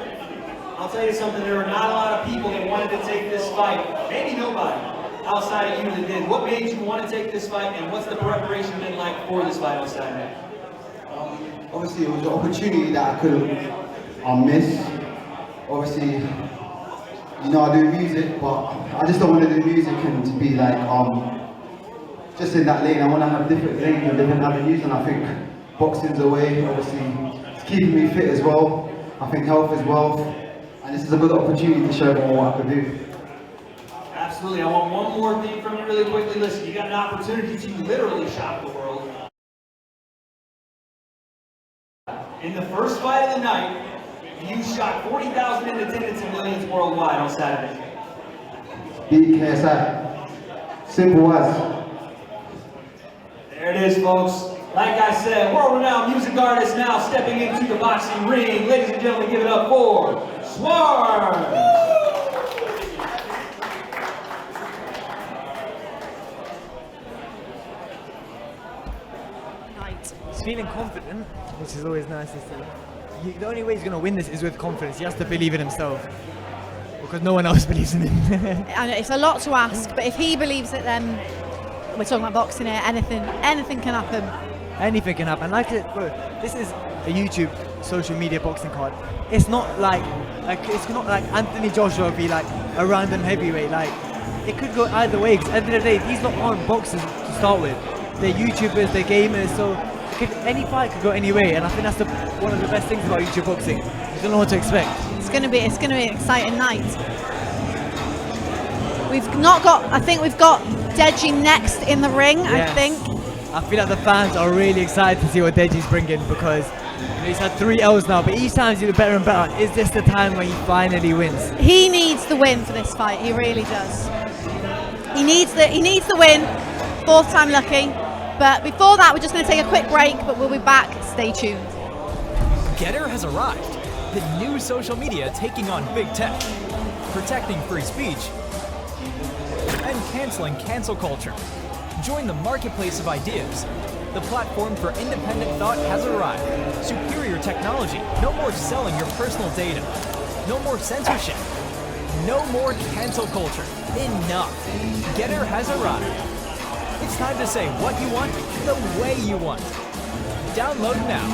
I'll tell you something, there were not a lot of people that wanted to take this fight. Maybe nobody outside of you that did. What made you want to take this fight, and what's the preparation been like for this fight on Saturday? Obviously, it was an opportunity that I couldn't miss. Obviously, you know, I do music, but I just don't want to do music and to be like, just in that lane. I want to have different lanes and different avenues, and I think boxing's a way. Obviously, it's keeping me fit as well. I think health is wealth, and this is a good opportunity to show everyone what I can do. Absolutely. I want one more thing from you really quickly. Listen, you got an opportunity to literally shock the world. In the first fight of the night, you shot 40,000 in attendance and millions worldwide on Saturday. Beat KSI. Simple as. There it is, folks. Like I said, world-renowned music artist now stepping into the boxing ring. Ladies and gentlemen, give it up for Swarmz. He's feeling confident, which is always nice to see. The only way he's going to win this is with confidence. He has to believe in himself, because no one else believes in him. I know it's a lot to ask, but if he believes it, then we're talking about boxing here. Anything can happen. Anything can happen. Bro, this is a YouTube social media boxing card. It's not like it's not like Anthony Joshua would be like a random heavyweight. Like, it could go either way. Because at the end of the day, these lot aren't boxers to start with. They're YouTubers, they're gamers, so any fight could go any way, and I think that's one of the best things about YouTube boxing. You don't know what to expect. It's gonna be an exciting night. I think we've got Deji next in the ring. Yes. I think. I feel like the fans are really excited to see what Deji's bringing, because he's had 3 L's now, but each time he's getting better and better. Is this the time when he finally wins? He needs the win for this fight. He really does. He needs the win. 4th time lucky. But before that, we're just going to take a quick break, but we'll be back. Stay tuned. Getter has arrived. The new social media taking on big tech, protecting free speech, and canceling cancel culture. Join the marketplace of ideas. The platform for independent thought has arrived. Superior technology. No more selling your personal data. No more censorship. No more cancel culture. Enough. Getter has arrived. It's time to say what you want, the way you want. Download now.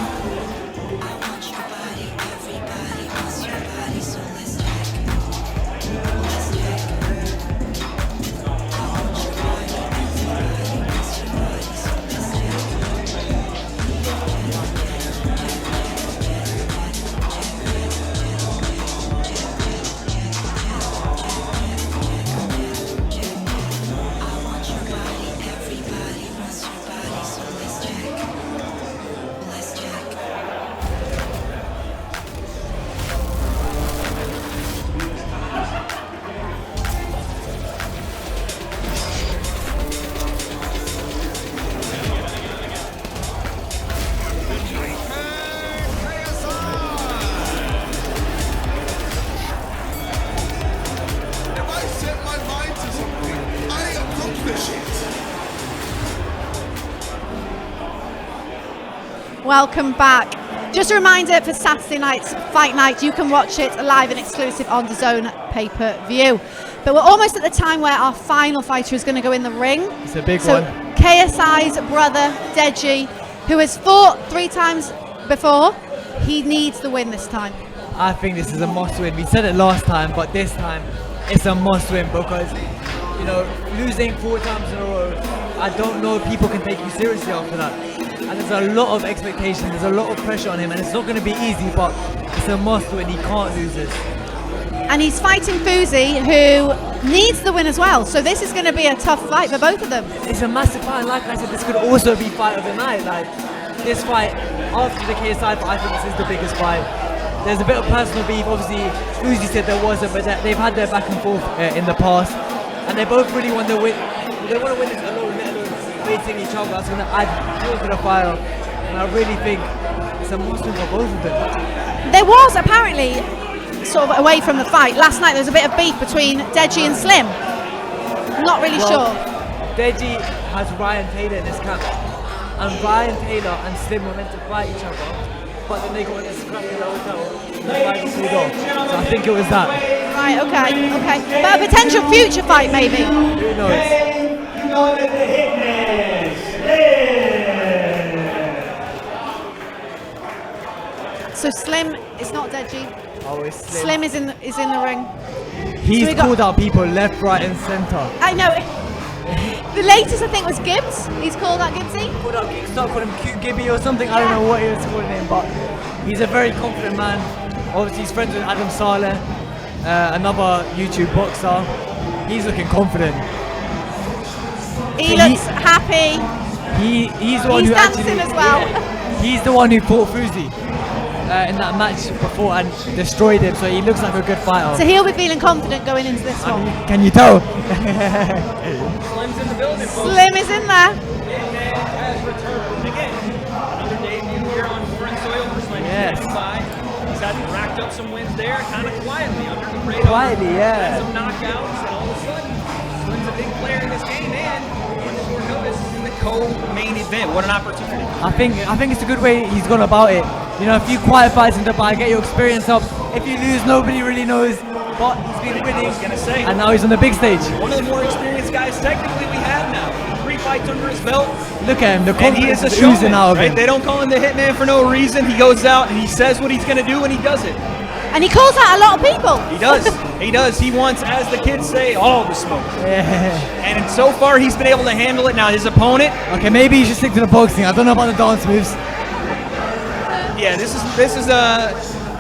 Welcome back. Just a reminder, for Saturday night's fight night, you can watch it live and exclusive on DAZN pay-per-view. But we're almost at the time where our final fighter is going to go in the ring. It's a big one. KSI's brother, Deji, who has fought 3 times before, he needs the win this time. I think this is a must-win. We said it last time, but this time it's a must-win, because, you know, losing 4 times in a row, I don't know if people can take you seriously after that. And there's a lot of expectation, there's a lot of pressure on him, and it's not going to be easy, but it's a must-win. He can't lose this. And he's fighting Fuzi, who needs the win as well. So this is going to be a tough fight for both of them. It's a massive fight, and like I said, this could also be fight of the night. Like, this fight, after the KSI fight, I think this is the biggest fight. There's a bit of personal beef. Obviously, Fuzi said there wasn't, but they've had their back and forth in the past, and they both really want to win. They want to win this alone, let alone facing each other. That's going to add fuel to the fire, and I really think it's a must-win for both of them. There was apparently, sort of away from the fight, last night there was a bit of beef between Deji and Slim. I'm not really sure. Deji has Ryan Taylor in his camp, and Ryan Taylor and Slim were meant to fight each other, but then they got this scrap in the hotel. So I think it was that. Right, okay. But a potential future fight, maybe. Who knows? You know that the Hitman. So Slim, it's not Deji. Oh, it's Slim is in the ring. He's So we got- called out people left, right, and centre. I know. The latest, I think, was Gibbs. He's called out Gibbsy. Called out Gibbs, called him Cute Gibby or something. I don't know what he was calling him, but he's a very confident man. Obviously, he's friends with Adam Saleh, another YouTube boxer. He's looking confident. He looks happy. He's the one He's who dancing actually, as well. yeah, he's the one who fought Fuzi in that match before and destroyed him. So he looks like a good fighter. So he'll be feeling confident going into this one. Can you tell? Slim's in the building, folks. Slim is in there. Hitman has returned again. Another debut here on foreign soil for Slim. Yes. He's had racked up some wins there, kind of quietly under the radar. Quietly, yeah. Had some knockouts, and all of a sudden, Slim's a big player in this game, and on short notice, in the co-main event. What an opportunity! I think it's a good way he's gone about it. You know, a few quiet fights in Dubai, get your experience up. If you lose, nobody really knows. But he's been winning. I was gonna say, and now he's on the big stage. One of the more experienced guys, technically, we have now. 3 fights under his belt. Look at him, the And he is confidence a is oozing showman, out of right? him. They don't call him the Hitman for no reason. He goes out and he says what he's going to do, and he does it. And he calls out a lot of people. He does. He does. He wants, as the kids say, all the smoke. And so far, he's been able to handle it. Now, his opponent. Okay, maybe he should stick to the boxing. I don't know about the dance moves. Yeah, this is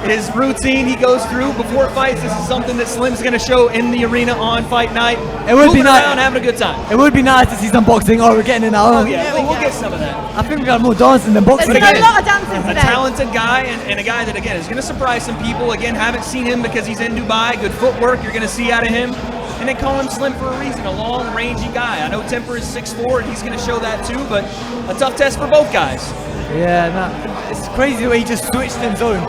his routine he goes through before fights. This is something that Slim's going to show in the arena on fight night. It would be Moving nice. around, having a good time. It would be nice to see some boxing. Oh, we're getting it now. Oh, yeah, we'll get some of that. I think we got more dancing than boxing. There's been a lot of dancing A today. talented guy and a guy that, again, is going to surprise some people. Again, haven't seen him because he's in Dubai. Good footwork you're going to see out of him. And they call him Slim for a reason, a long, rangy guy. I know Temper is 6'4", and he's going to show that too, but a tough test for both guys. Yeah, nah, it's crazy the way he just switched in zone.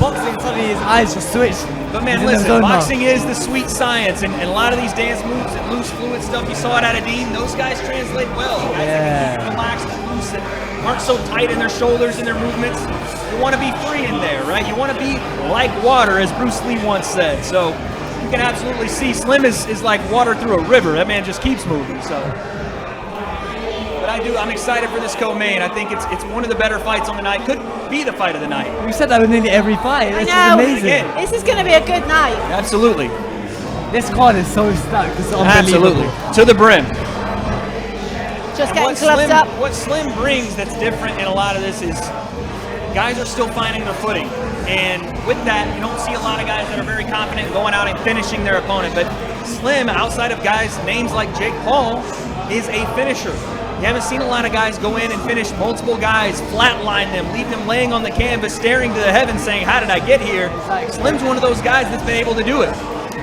Boxing, suddenly his eyes just switched. But man, He's in the listen, zone now. boxing is the sweet science, and a lot of these dance moves and loose fluid stuff, you saw it out of Dean, those guys translate well. Guys that can be relaxed and loose and aren't so tight in their shoulders and their movements. You want to be free in there, right? You want to be like water, as Bruce Lee once said. So you can absolutely see Slim is like water through a river. That man just keeps moving. So, but I'm excited for this co-main. I think it's one of the better fights on the night. Could be the fight of the night. We said that with nearly every fight. I This know. is amazing. This is going to be a good night. Absolutely. This card is so stacked. It's unbelievable. Absolutely. To the brim. Just And getting gloves up. What Slim brings that's different in a lot of this is guys are still finding their footing. And with that, you don't see a lot of guys that are very confident going out and finishing their opponent. But Slim, outside of guys, names like Jake Paul, is a finisher. You haven't seen a lot of guys go in and finish multiple guys, flatline them, leave them laying on the canvas, staring to the heavens saying, how did I get here? Slim's one of those guys that's been able to do it.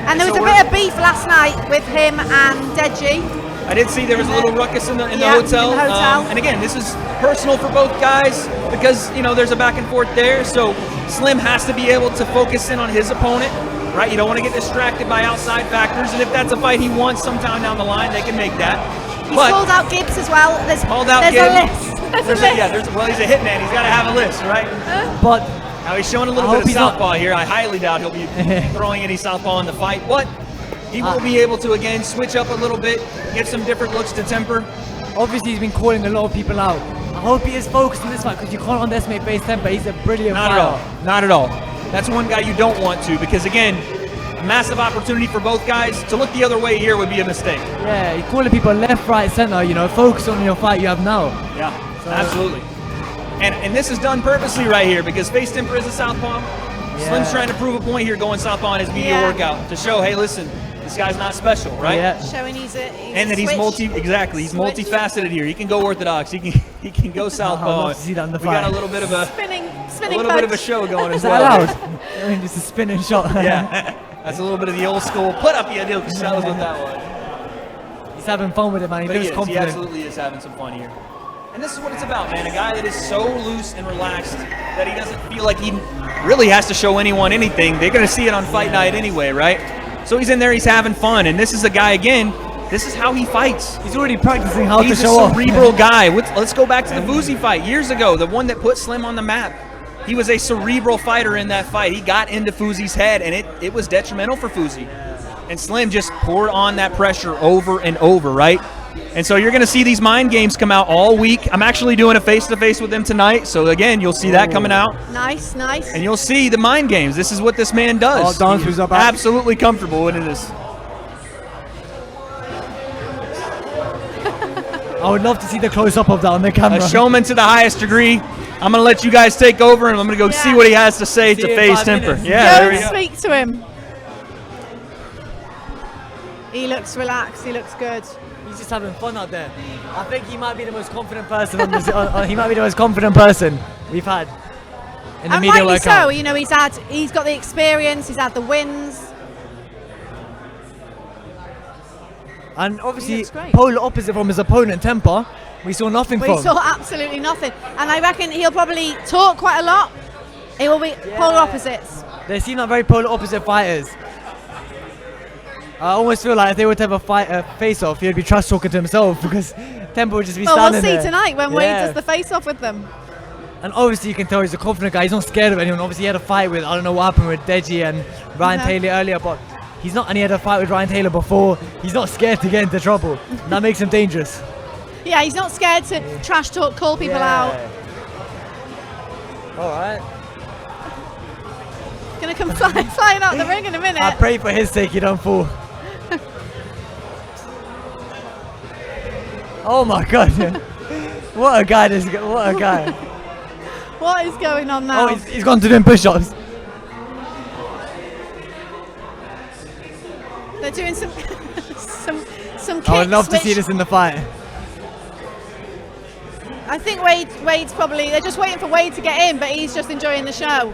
And there was a bit of beef last night with him and Deji. I did see there was a little ruckus in the Yeah, hotel. in the hotel. And again, this is personal for both guys because, you know, there's a back and forth there. So Slim has to be able to focus in on his opponent, right? You don't want to get distracted by outside factors. And if that's a fight he wants sometime down the line, they can make that. He's called out Gibbs as well. There's Called out there's Gibbs. a list. There's a list. Well, he's a hitman. He's got to have a list, right? But now he's showing a little I bit hope of he's not- southpaw here. I highly doubt he'll be throwing any southpaw in the fight, but he will be able to, again, switch up a little bit, give some different looks to Temper. Obviously, he's been calling a lot of people out. I hope he is focused on this fight because you can't underestimate Face Temper. He's a brilliant Not fighter. at all. Not at all. That's one guy you don't want to because, again, a massive opportunity for both guys. To look the other way here would be a mistake. Yeah, you're calling people left, right, center. You know, focus on your fight you have now. Yeah, absolutely. And this is done purposely right here because Face Temper is a southpaw. Slim's trying to prove a point here going southpaw in his media workout to show, hey, listen, this guy's not special, right? Yeah. Showing he's And that he's switched. he's multifaceted here. He can go orthodox. He can go southpaw. I'd love to see that in the We got a fight. little bit of a spinning bit of a show going as Is that well. allowed? I mean, just a spinning shot. Yeah, that's a little bit of the old school. Put up your deal, that was with that one. He's having fun with it, man. He But looks he confident. absolutely is having some fun here. And this is what it's about, man. A guy that is so loose and relaxed that he doesn't feel like he really has to show anyone anything. They're going to see it on fight night anyway, right? So he's in there, he's having fun. And this is a guy, again, this is how he fights. He's already practicing how He's to show a off. cerebral guy. Let's go back to the Vuzi fight years ago, the one that put Slim on the map. he was a cerebral fighter in that fight. He got into Fuzi's head, and it was detrimental for Fuzi. And Slim just poured on that pressure over and over, right? And so you're going to see these mind games come out all week. I'm actually doing a face-to-face with him tonight. So, again, you'll see that coming out. Nice, nice. And you'll see the mind games. This is what this man does. He's absolutely comfortable in this. I would love to see the close-up of that on the camera. A showman to the highest degree. I'm going to let you guys take over, and I'm going to go see what he has to say to FaZe Temper. Yeah, Go there we and go. speak to him. He looks relaxed. He looks good. He's just having fun out there. I think he might be the most confident person on this. He might be the most confident person we've had in the And media rightly workout. so. You know, he's got the experience. He's had the wins. And obviously, polar opposite from his opponent, Temper, we saw nothing We from. saw absolutely nothing. And I reckon he'll probably talk quite a lot. It will be polar opposites. They seem like very polar opposite fighters. I almost feel like if they were to have a face-off, he'd be trash talking to himself because Temper would just be Well, standing we'll see there. tonight when Wade does the face-off with them. And obviously you can tell he's a confident guy. He's not scared of anyone. Obviously he had a fight with, I don't know what happened with Deji and Ryan Taylor earlier, but he's not, and he had a fight with Ryan Taylor before. He's not scared to get into trouble. And that makes him dangerous. Yeah, he's not scared to trash talk, call people out. All right. Gonna come flying out the ring in a minute. I pray for his sake he don't fall. Oh my God! What a guy! What a guy! What is going on now? Oh, he's gone to doing push-ups. They're doing some kicks. I would love to which see this in the fight. I think Wade's probably, they're just waiting for Wade to get in, but he's just enjoying the show.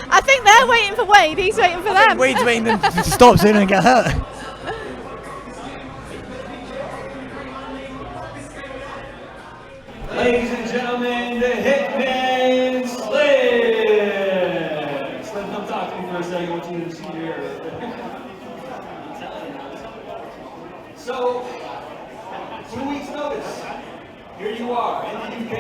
I think they're waiting for Wade, he's waiting for them. Wade's waiting them to stop so they don't get hurt. Ladies and gentlemen, the Hitman Slim. Slim, come talk to me for a second. I want you to see your ear. So, 2 weeks notice. Here you are in the UK.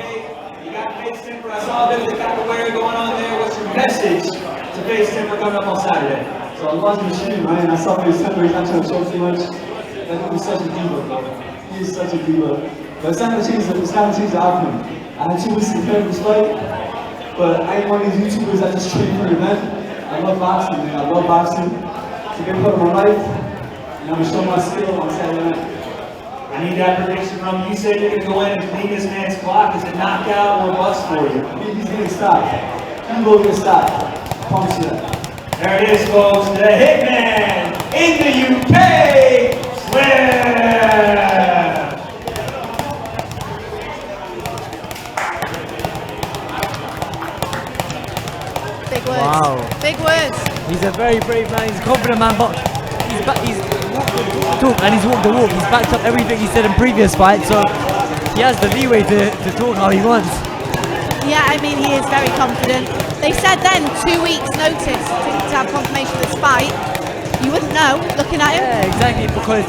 You got FaZe Temper. I saw a bit of the capoeira going on there. What's your message to FaZe Temper coming up on Saturday? So I'm watching the stream, man. I saw FaZe Temper. He's not trying to show too much. That dude is such a diva, bro. He is such a diva. But it's not gonna change the outcome. I had 2 weeks to prepare for this fight, but I ain't one of these YouTubers that just train for an event. I love boxing, man. I love boxing. To get put on my life, and I'm gonna show my skill on Saturday night. I need that prediction from you. You said you're going to go in and clean this man's clock. Is it knockout or bust for you? He's getting stopped. He will get stopped. I promise you that. There it is, folks. The Hitman in the UK, Slim. Big words. Wow. Big words. He's a very brave man. He's a confident man, but he's walked the talk and he's walked the walk. He's backed up everything he said in previous fights, so he has the leeway to talk how he wants. Yeah, I mean, he is very confident. They said then 2 weeks notice to have confirmation of this fight. You wouldn't know looking at him. Yeah, exactly, because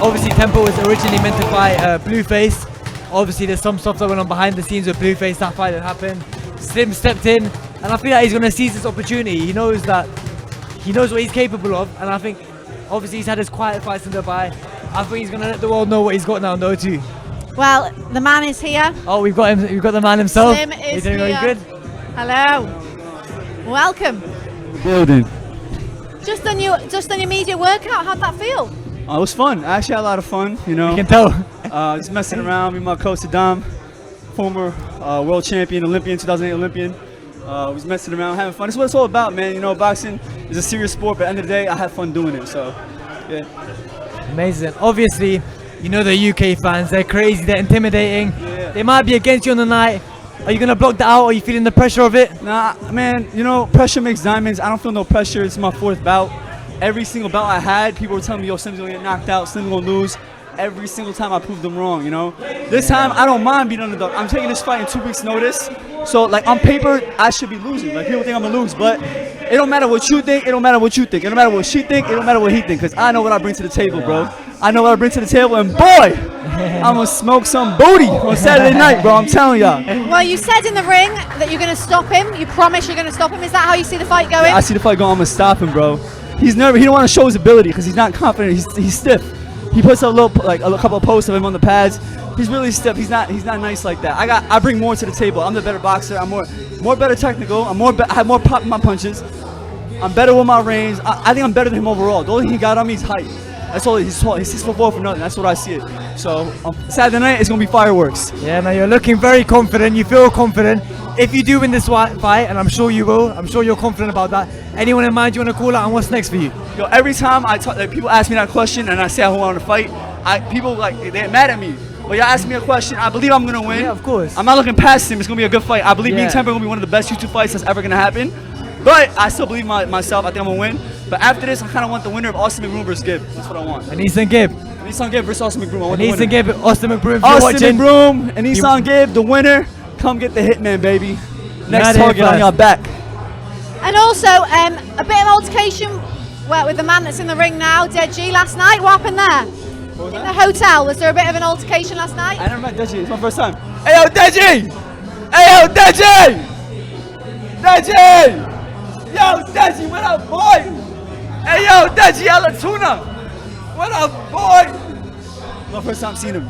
obviously Temper was originally meant to fight Blueface. Obviously there's some stuff that went on behind the scenes with Blueface, that fight that happened. Slim stepped in, and I feel like he's going to seize this opportunity. He knows what he's capable of, and I think obviously he's had his quiet fights in Dubai. I think he's going to let the world know what he's got now in the O2. Well, the man is here. Oh, we've got him. We've got the man himself. Slim is doing really here. good. Hello. Welcome. Building. Just on your media workout, how'd that feel? It was fun. I actually had a lot of fun, you know. You can tell. Just messing around. Me and my coach, Saddam, former world champion, Olympian, 2008 Olympian. Was messing around, having fun. That's what it's all about, man. You know, boxing is a serious sport, but at the end of the day, I had fun doing it. So, yeah. Amazing. Obviously, you know the UK fans, they're crazy, they're intimidating. Yeah. They might be against you on the night. Are you going to block that out? Are you feeling the pressure of it? Nah, man, you know, pressure makes diamonds. I don't feel no pressure. It's my 4th bout. Every single bout I had, people were telling me, yo, Slim's going to get knocked out, Slim's going to lose. Every single time I proved them wrong, you know? This time, I don't mind being underdog. I'm taking this fight in 2 weeks' notice. So, like, on paper, I should be losing. Like, people think I'm going to lose, but It don't matter what you think. It don't matter what you think. It don't matter what she think. It don't matter what he think. Because I know what I bring to the table, bro. I know what I bring to the table, and boy, I'm gonna smoke some booty on Saturday night, bro. I'm telling y'all. Well, you said in the ring that you're going to stop him. You promise you're going to stop him. Is that how you see the fight going? I see the fight going. I'm gonna stop him, bro. He's nervous. He don't want to show his ability because he's not confident. He's stiff. He puts a couple of posts of him on the pads. He's really stiff. He's not nice like that. I bring more to the table. I'm the better boxer. I'm more better technical. I have more pop in my punches. I'm better with my range. I think I'm better than him overall. The only thing he got on me is height. That's all. He's 6'4" for nothing. That's what I see it. So Saturday night it's gonna be fireworks. Yeah, man, you're looking very confident. You feel confident. If you do win this fight, and I'm sure you will, I'm sure you're confident about that. Anyone in mind you want to call out, and what's next for you? Yo, every time I talk, people ask me that question, and I say I want to fight, people they're mad at me. But y'all ask me a question, I believe I'm gonna win. Yeah, of course. I'm not looking past him. It's gonna be a good fight. I believe me and Temper are gonna be one of the best YouTube fights that's ever gonna happen. But I still believe myself. I think I'm gonna win. But after this, I kind of want the winner of Austin McBroom versus Gibb. That's what I want. And Easton Gibb. Easton Gibb versus Austin McBroom. I want the Easton winner. Gibb, Austin McBroom. Austin McBroom and Easton Gibb, the winner. Come get the Hitman, baby. Next target on your back. And also, a bit of altercation with the man that's in the ring now, Deji, last night. What happened there? In the hotel, was there a bit of an altercation last night? I never met Deji. It's my first time. Hey, yo, Deji! Hey, yo, Deji! Deji! Yo, Deji, what up, boy? Hey, yo, Deji Alatuna! What up, boy? My first time seeing him.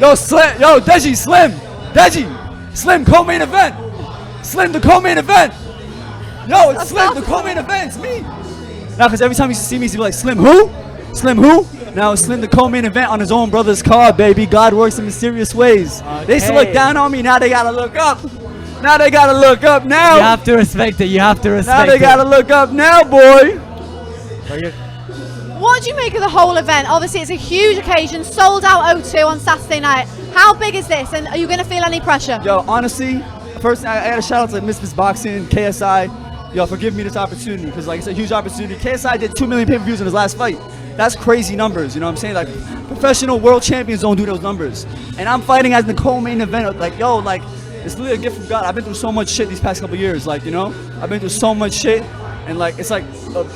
Yo, Slim! Yo, Deji, Slim! Deji! Slim, co-main event! Slim, the co-main event! Yo, it's Slim, the co-main event, it's me! Now, because every time you see me, he's like, Slim who? Slim who? Now, it's Slim, the co-main event on his own brother's card, baby. God works in mysterious ways. Okay. They used to look down on me, now they gotta look up. Now they gotta look up now. You have to respect it, you have to respect it. Now they gotta look up now, boy. What do you make of the whole event? Obviously, it's a huge occasion, sold out O2 on Saturday night. How big is this, and are you going to feel any pressure? Yo, honestly, first I got a shout out to Miss Boxing, KSI. Yo, forgive me this opportunity, because like it's a huge opportunity. KSI did 2 million pay-per-views in his last fight. That's crazy numbers, you know what I'm saying? Like, professional world champions don't do those numbers. And I'm fighting as the co-main event. Like, yo, like, it's really a gift from God. I've been through so much shit these past couple years, like, you know? I've been through so much shit. And like, it's like,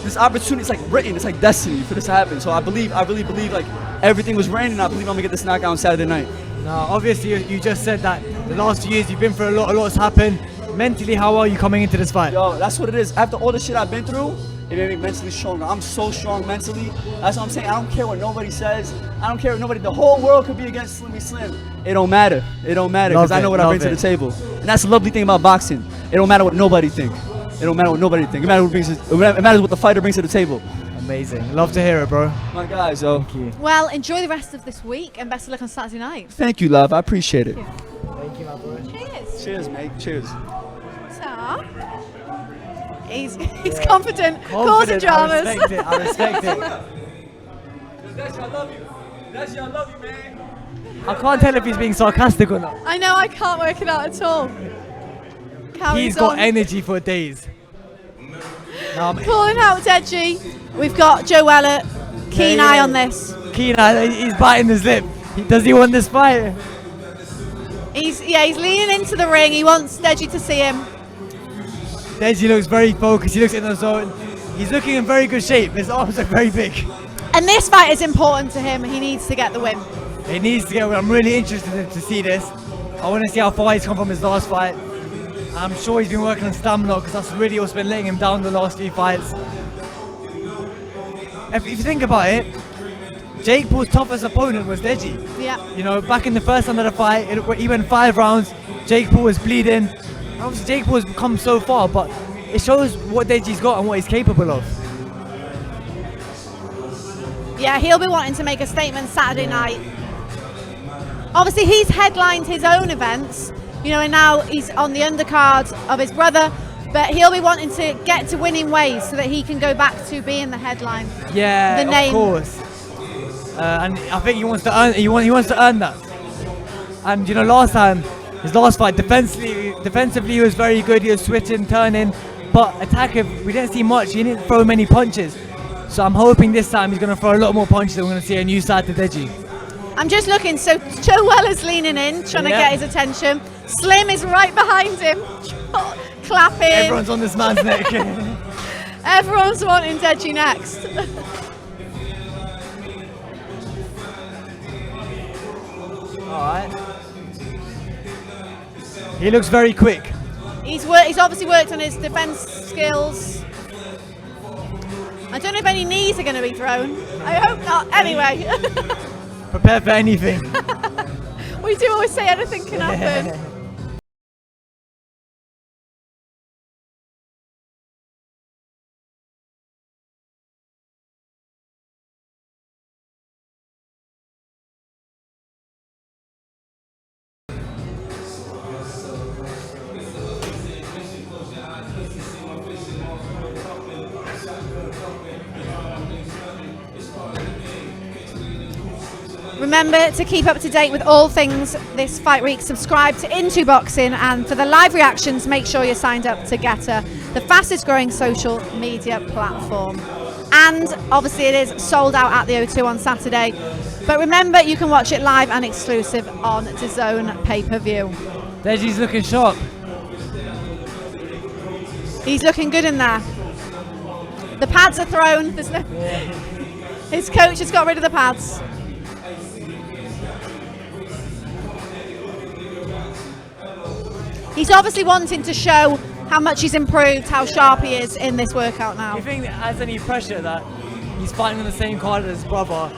this opportunity, it's like written, it's like destiny for this to happen. So I really believe like everything was written, and I believe I'm gonna get this knockout on Saturday night. No, obviously you just said that the last few years you've been through a lot's happened. Mentally, how are you coming into this fight? Yo, that's what it is. After all the shit I've been through, it made me mentally stronger. I'm so strong mentally. That's what I'm saying. I don't care what nobody says. I don't care what nobody, the whole world could be against Slimmy Slim. It don't matter. It don't matter, because I know what I bring to the table. And that's the lovely thing about boxing. It don't matter what nobody think. It don't matter what nobody think. It matters what the fighter brings to the table. Amazing. Love to hear it, bro. My guys, yo. Thank you. Well, enjoy the rest of this week, and best of luck on Saturday night. Thank you, love. I appreciate it. Thank you, my bro. Cheers. Cheers, mate. Cheers. So, he's confident. Causing dramas. I respect it. I respect it. Deji, I love you. Deji, I love you, man. I can't tell if he's being sarcastic or not. I know, I can't work it out at all. He's got energy for days. Calling out Deji. We've got Joe Weller. Keen eye on this. Keen eye. He's biting his lip. Does he want this fight? He's leaning into the ring. He wants Deji to see him. Deji looks very focused. He looks in the zone. He's looking in very good shape. His arms are very big. And this fight is important to him. He needs to get the win. He needs to get a win. I'm really interested to see this. I want to see how far he's come from his last fight. I'm sure he's been working on stamina, because that's really what's been letting him down the last few fights. If you think about it, Jake Paul's toughest opponent was Deji. Yeah. You know, back in the first round of the fight, he went 5 rounds. Jake Paul was bleeding. Obviously, Jake Paul's come so far, but it shows what Deji's got and what he's capable of. Yeah, he'll be wanting to make a statement Saturday night. Obviously, he's headlined his own events, you know, and now he's on the undercard of his brother, but he'll be wanting to get to winning ways so that he can go back to being the headline. Yeah, the name. Of course. And I think he wants to earn. He wants to earn that. And you know, last time, his last fight, defensively he was very good. He was switching, turning, but attacker, we didn't see much. He didn't throw many punches. So I'm hoping this time he's going to throw a lot more punches, and we're going to see a new side to Deji. I'm just looking, so Joe Weller's leaning in, trying to get his attention. Slim is right behind him, clapping. Everyone's on this man's neck. Everyone's wanting Deji next. Alright. He looks very quick. He's obviously worked on his defense skills. I don't know if any knees are going to be thrown. I hope not. Anyway. Prepare for anything. We do always say anything can happen. Remember to keep up to date with all things this fight week. Subscribe to Into Boxing, and for the live reactions, make sure you're signed up to Getter, the fastest growing social media platform. And obviously it is sold out at the O2 on Saturday. But remember, you can watch it live and exclusive on DAZN pay-per-view. Deji's looking sharp. He's looking good in there. The pads are thrown. There's no. His coach has got rid of the pads. He's obviously wanting to show how much he's improved, how sharp he is in this workout now. Do you think that has any pressure that he's fighting on the same card as his brother?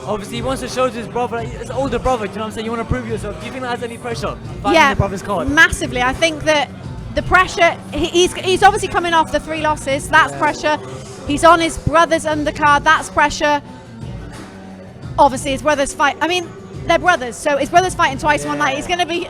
Obviously, he wants to show to his brother, his older brother, do you know what I'm saying? You want to prove yourself. Do you think that has any pressure fighting your brother's card? Massively. I think that the pressure, he's obviously coming off the 3 losses, that's pressure. He's on his brother's undercard, that's pressure. Obviously, his brother's fight, I mean, they're brothers, so his brother's fighting twice in one night. He's going to be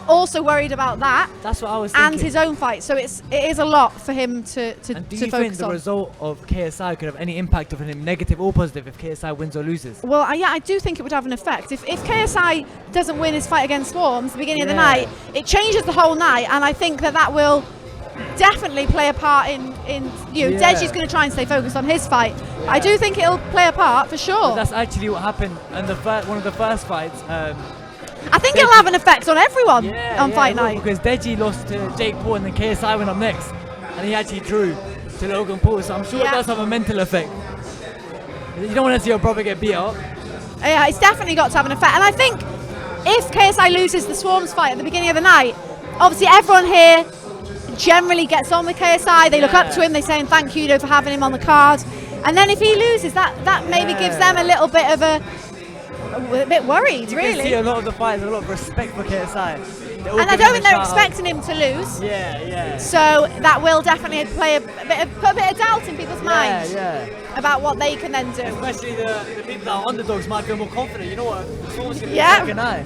also worried about that. That's what I was thinking. And his own fight, so it is a lot for him to and do you focus think the on. result of KSI could have any impact on him, negative or positive, if KSI wins or loses? Well, yeah, I do think it would have an effect. If KSI doesn't win his fight against Swarmz at the beginning of the night, it changes the whole night, and I think that will definitely play a part in you know, Deji's going to try and stay focused on his fight. I do think it'll play a part for sure. But that's actually what happened in one of the first fights. I think it'll have an effect on everyone on fight night. Because Deji lost to Jake Paul and then KSI went up next, and he actually drew to Logan Paul, so I'm sure it does have a mental effect. You don't want to see your brother get beat up. Yeah, it's definitely got to have an effect, and I think if KSI loses the Swarmz fight at the beginning of the night, obviously everyone here generally gets on with KSI, they look up to him, they say thank you for having him on the card, and then if he loses, that maybe gives them a little bit of a bit worried, really. You can see a lot of the fighters, a lot of respect for KSI. And I don't think they're expecting him to lose. Yeah. So that will definitely put a bit of doubt in people's minds about what they can then do. Especially the people that are underdogs might feel more confident. You know what? It's almost going to be Yeah. a second eye.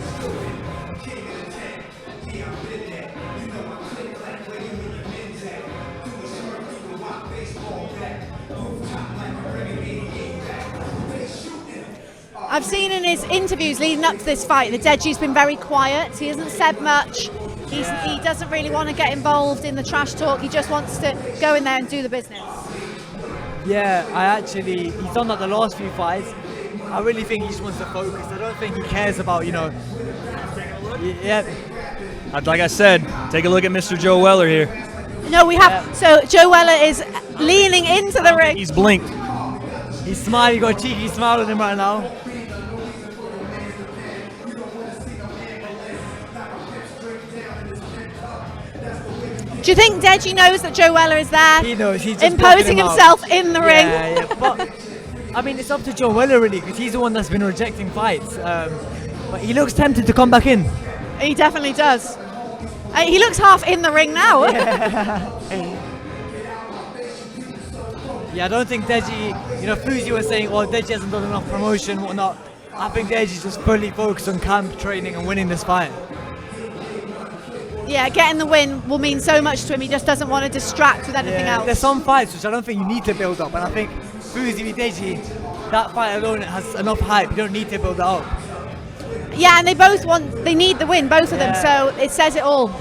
I've seen in his interviews leading up to this fight that Deji's been very quiet. He hasn't said much. He doesn't really want to get involved in the trash talk. He just wants to go in there and do the business. Yeah, he's done that the last few fights. I really think he just wants to focus. I don't think he cares about, Like I said, take a look at Mr. Joe Weller here. No, we have. So Joe Weller is leaning into the ring. He's blinked. He's smiling. He got a cheeky smile on him right now. Do you think Deji knows that Joe Weller is there? He knows. He's just imposing himself in the ring. Yeah, but I mean, it's up to Joe Weller really, because he's the one that's been rejecting fights. But he looks tempted to come back in. He definitely does. He looks half in the ring now. Yeah, I don't think Deji, Fuzi was saying, Deji hasn't done enough promotion, whatnot. I think Deji's just fully focused on camp training and winning this fight. Yeah, getting the win will mean so much to him. He just doesn't want to distract with anything else. There's some fights which I don't think you need to build up, and I think Fuzi with Deji, that fight alone has enough hype. You don't need to build it up. Yeah, and they need the win, both of them, so it says it all.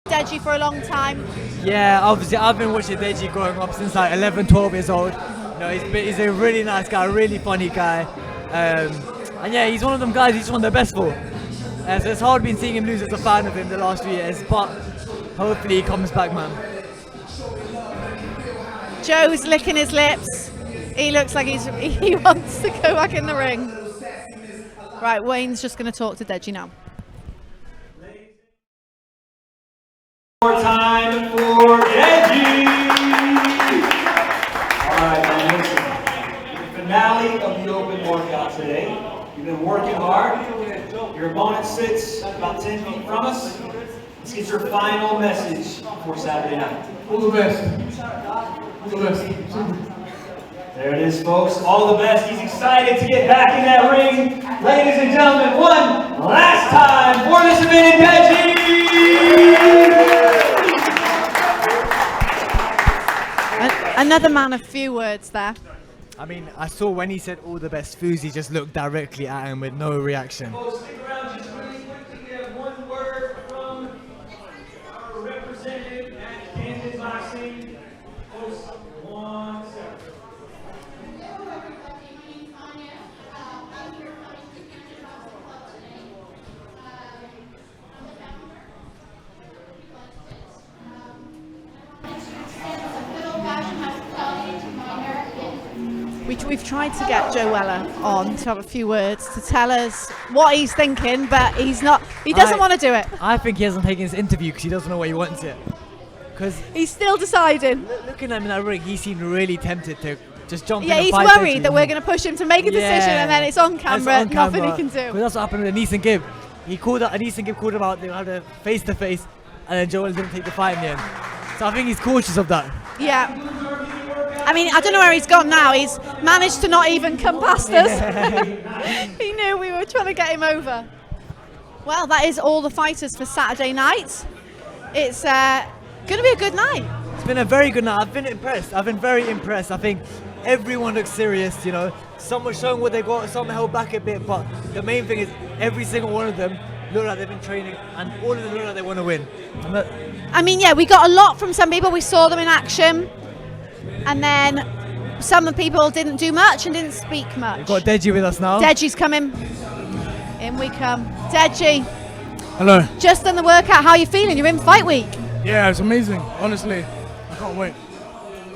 Deji for a long time. Yeah, obviously I've been watching Deji growing up since like 11, 12 years old. You know, he's a really nice guy, really funny guy. And yeah, he's one of them guys he's one of the best for. So it's hard been seeing him lose as a fan of him the last few years, but hopefully he comes back, man. Joe's licking his lips. He looks like he wants to go back in the ring. Right, Wayne's just going to talk to Deji now. More time for Deji. All right, man, listen. The finale of the open workout today. You've been working hard. Your opponent sits about 10 feet from us. Let's get your final message for Saturday night. All the best. All the best. There it is, folks. All the best. He's excited to get back in that ring. Ladies and gentlemen, one last time for this event, Deji! Another man of few words there. I mean, I saw when he said all the best Fuzi just looked directly at him with no reaction. Folks, stick around just really quickly. We have one word from our representative at Camden Boxing. Folks, 1 second. We've tried to get Joe Weller on to have a few words to tell us what he's thinking, but he's not. He doesn't want to do it. I think he hasn't taken his interview because he doesn't know what he wants yet. Because he's still deciding. Looking at him in that ring, he seemed really tempted to just jump in Yeah, and he's fight worried Deji. that we're going to push him to make a decision, and then it's on camera. Nothing he can do. Because that's what happened with Anise and Gibb. He called out. Anise and Gibb called him out. They had a face-to-face, and then Joe Weller didn't take the fight in the end. So I think he's cautious of that. Yeah. I mean, I don't know where he's gone now. He's managed to not even come past us. He knew we were trying to get him over. Well, that is all the fighters for Saturday night. It's going to be a good night. It's been a very good night. I've been impressed. I've been very impressed. I think everyone looks serious, you know. Some are showing what they got, some held back a bit, but the main thing is every single one of them look like they've been training, and all of them look like they want to win. I mean, yeah, we got a lot from some people. We saw them in action. And then some of the people didn't do much and didn't speak much. We've got Deji with us now. Deji's coming. In we come. Deji. Hello. Just done the workout. How are you feeling? You're in fight week. Yeah, it's amazing. Honestly, I can't wait.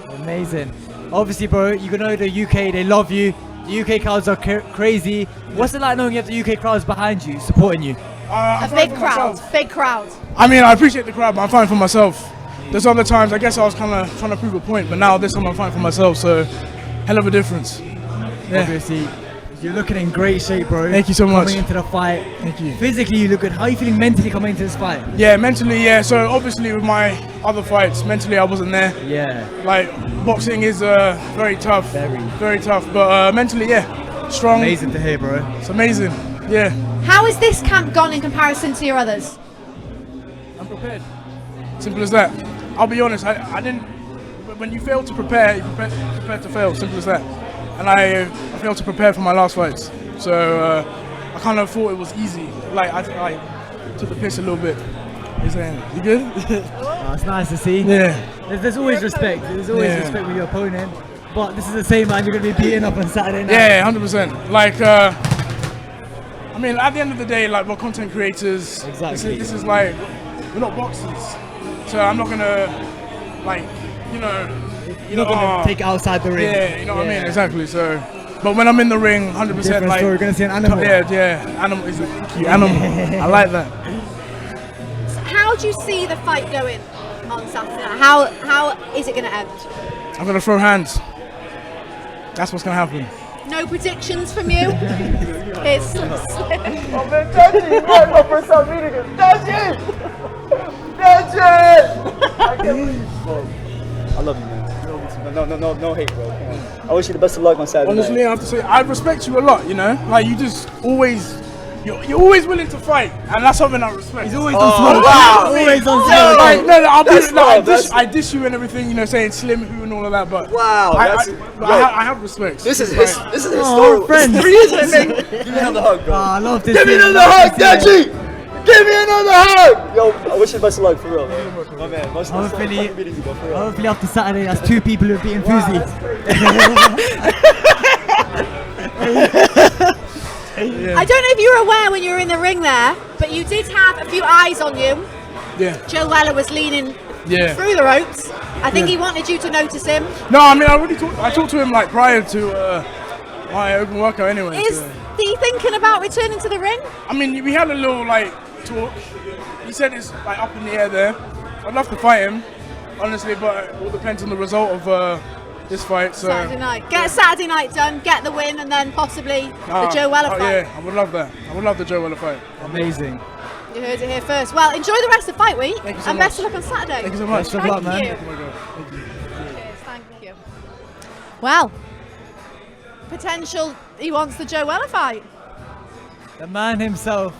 Amazing. Obviously, bro, you know the UK, they love you. The UK crowds are crazy. What's it like knowing you have the UK crowds behind you, supporting you? A big crowd. Big crowd. I mean, I appreciate the crowd, but I'm fighting for myself. There's other times, I guess I was kind of trying to prove a point, but now this time I'm fighting for myself, so hell of a difference. Yeah. Obviously, you're looking in great shape, bro. Thank you so much. Coming into the fight. Thank you. Physically, you look good. How are you feeling mentally coming into this fight? Yeah, mentally, yeah. So obviously with my other fights, mentally I wasn't there. Yeah. Like, boxing is very tough. Very tough, but mentally, yeah, strong. Amazing to hear, bro. It's amazing, yeah. How has this camp gone in comparison to your others? I'm prepared. Simple as that. I'll be honest, I didn't. When you fail to prepare, you prepare to fail. Simple as that. And I failed to prepare for my last fights, so I kind of thought it was easy. Like I took the piss a little bit. You're saying, you good? Oh, it's nice to see. Yeah. There's always respect. There's always respect with your opponent. But this is the same man you're going to be beating up on Saturday night. Yeah, 100%. Like, I mean, at the end of the day, like, we're content creators. Exactly. This is like, we're not boxers. So I'm not gonna, like, you know. You're not gonna take it outside the ring. Yeah, you know what I mean, exactly. So, but when I'm in the ring, 100%, Different like, story. You're gonna see an animal. Yeah, animal is a cute animal. I like that. So how do you see the fight going on Saturday? How is it going to end? I'm gonna throw hands. That's what's gonna happen. No predictions from you? It's Oh man, Deji! Right, my first time meeting him. Deji! Deji! I can't believe, bro. I love you, man. No hate, bro. I wish you the best of luck on Saturday. Honestly, I have to say, I respect you a lot, you know? Like, you just always, you're always willing to fight, and that's something I respect. He's always on smoke. Wow. Always on Yeah, smoke. like, no, I'll be, That's like, love, I dish you and everything, you know, saying slim who and all of that, but Wow, I have respect. This is Like, historical. friends. 3 years in the making. Give me another hug, bro. I love this. Give me another hug, Deji! Give me another hug! Yo, I wish you best of luck, for real. My man, much Hopefully after Saturday, that's 2 people who are beating Fuzi. I don't know if you were aware when you were in the ring there, but you did have a few eyes on you. Yeah. Joe Weller was leaning through the ropes. I think he wanted you to notice him. No, I mean, I talked to him like prior to my open workout anyway. Is he thinking about returning to the ring? I mean, we had a little like talk. He said it's like up in the air there. I'd love to fight him, honestly, but it all depends on the result of this fight. So Saturday night. Get a Saturday night done, get the win, and then possibly the Joe Weller fight. Yeah, I would love that. I would love the Joe Weller fight. Amazing. You heard it here first. Well, enjoy the rest of fight week, Thank you so and much. best of luck on Saturday. Thank you so much. Best of luck, man. You. Oh my God. Thank you. Cheers, thank you. Well, potential, he wants the Joe Weller fight. The man himself.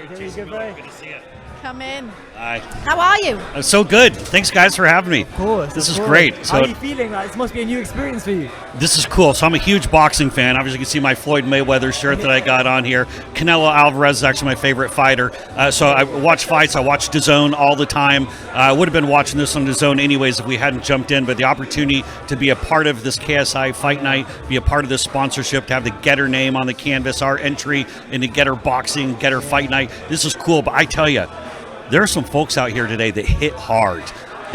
Good to see you. Come in. Hi. How are you? I'm so good. Thanks, guys, for having me. Of course. This is course. great. How are you feeling? Like, this must be a new experience for you. This is cool. So I'm a huge boxing fan. Obviously, you can see my Floyd Mayweather shirt that I got on here. Canelo Alvarez is actually my favorite fighter. So I watch fights. I watch DAZN all the time. I would have been watching this on DAZN anyways if we hadn't jumped in. But the opportunity to be a part of this KSI fight night, be a part of this sponsorship, to have the Getter name on the canvas, our entry into Getter Boxing, Getter Fight Night. This is cool. But I tell you, there are some folks out here today that hit hard,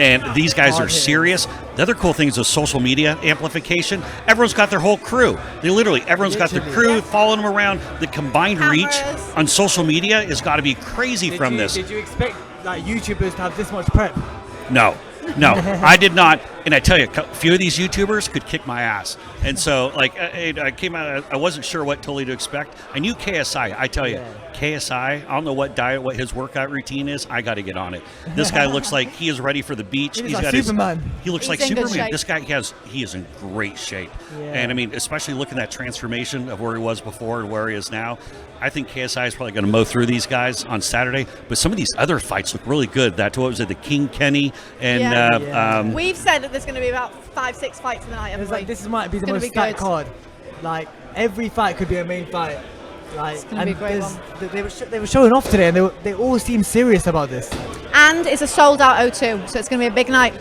and these guys are serious. The other cool thing is the social media amplification. Everyone's got their whole crew. Everyone's got their crew following them around. The combined reach on social media has got to be crazy from this. Did you expect like YouTubers to have this much prep? No, I did not. And I tell you, a few of these YouTubers could kick my ass. And so, like, I came out, I wasn't sure what totally to expect. I knew KSI. I tell you, KSI, I don't know what his workout routine is. I got to get on it. This guy looks like he is ready for the beach. He's like Superman. He looks like in good Superman. shape. This guy he is in great shape. Yeah. And I mean, especially looking at that transformation of where he was before and where he is now. I think KSI is probably going to mow through these guys on Saturday. But some of these other fights look really good. What was it, the King Kenny and we've said that there's going to be about 5-6 fights in the night. It's like this might be the It's most gonna be stacked good. card. Like every fight could be a main fight. Like, It's gonna be a great one. They were showing off today, and they all seem serious about this. And it's a sold out O2, so it's going to be a big night.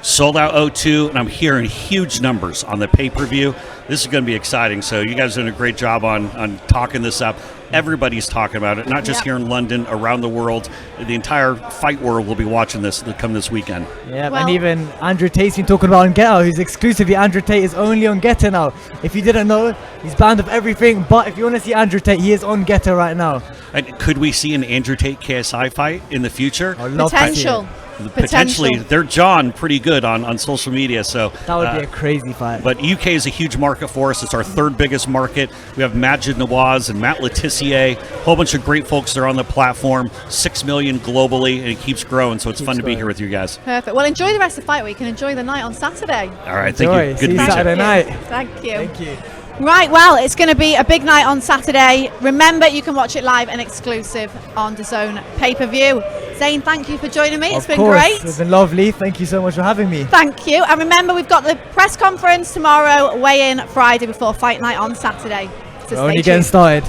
sold out O2, and I'm hearing huge numbers on the pay-per-view. This is going to be exciting. So you guys are doing a great job on talking this up. Everybody's talking about it, not just here in London, around the world. The entire fight world will be watching this come this weekend. Yeah, and even Andrew Tate's been talking about on Getter, who's exclusively Andrew Tate is only on Getter now. If you didn't know, he's banned of everything, but if you want to see Andrew Tate, he is on Getter right now. And could we see an Andrew Tate KSI fight in the future? Potential. Potentially, they're John pretty good on social media, so that would be a crazy fight. But UK is a huge market for us. It's our third biggest market. We have Majid Nawaz and Matt Letitia, a whole bunch of great folks that are on the platform. 6 million globally, and it keeps growing. So it's fun to be here with you guys. Perfect. Well, enjoy the rest of the fight week and enjoy the night on Saturday. All right, thank you. Good See to you meet you. Saturday night. Thank you. Thank you. Right, well, it's going to be a big night on Saturday. Remember, you can watch it live and exclusive on DAZN pay-per-view. Zane, thank you for joining me. It's been great. It's been lovely. Thank you so much for having me. Thank you. And remember, we've got the press conference tomorrow, weigh-in Friday before fight night on Saturday. So We're only stay getting tuned. started.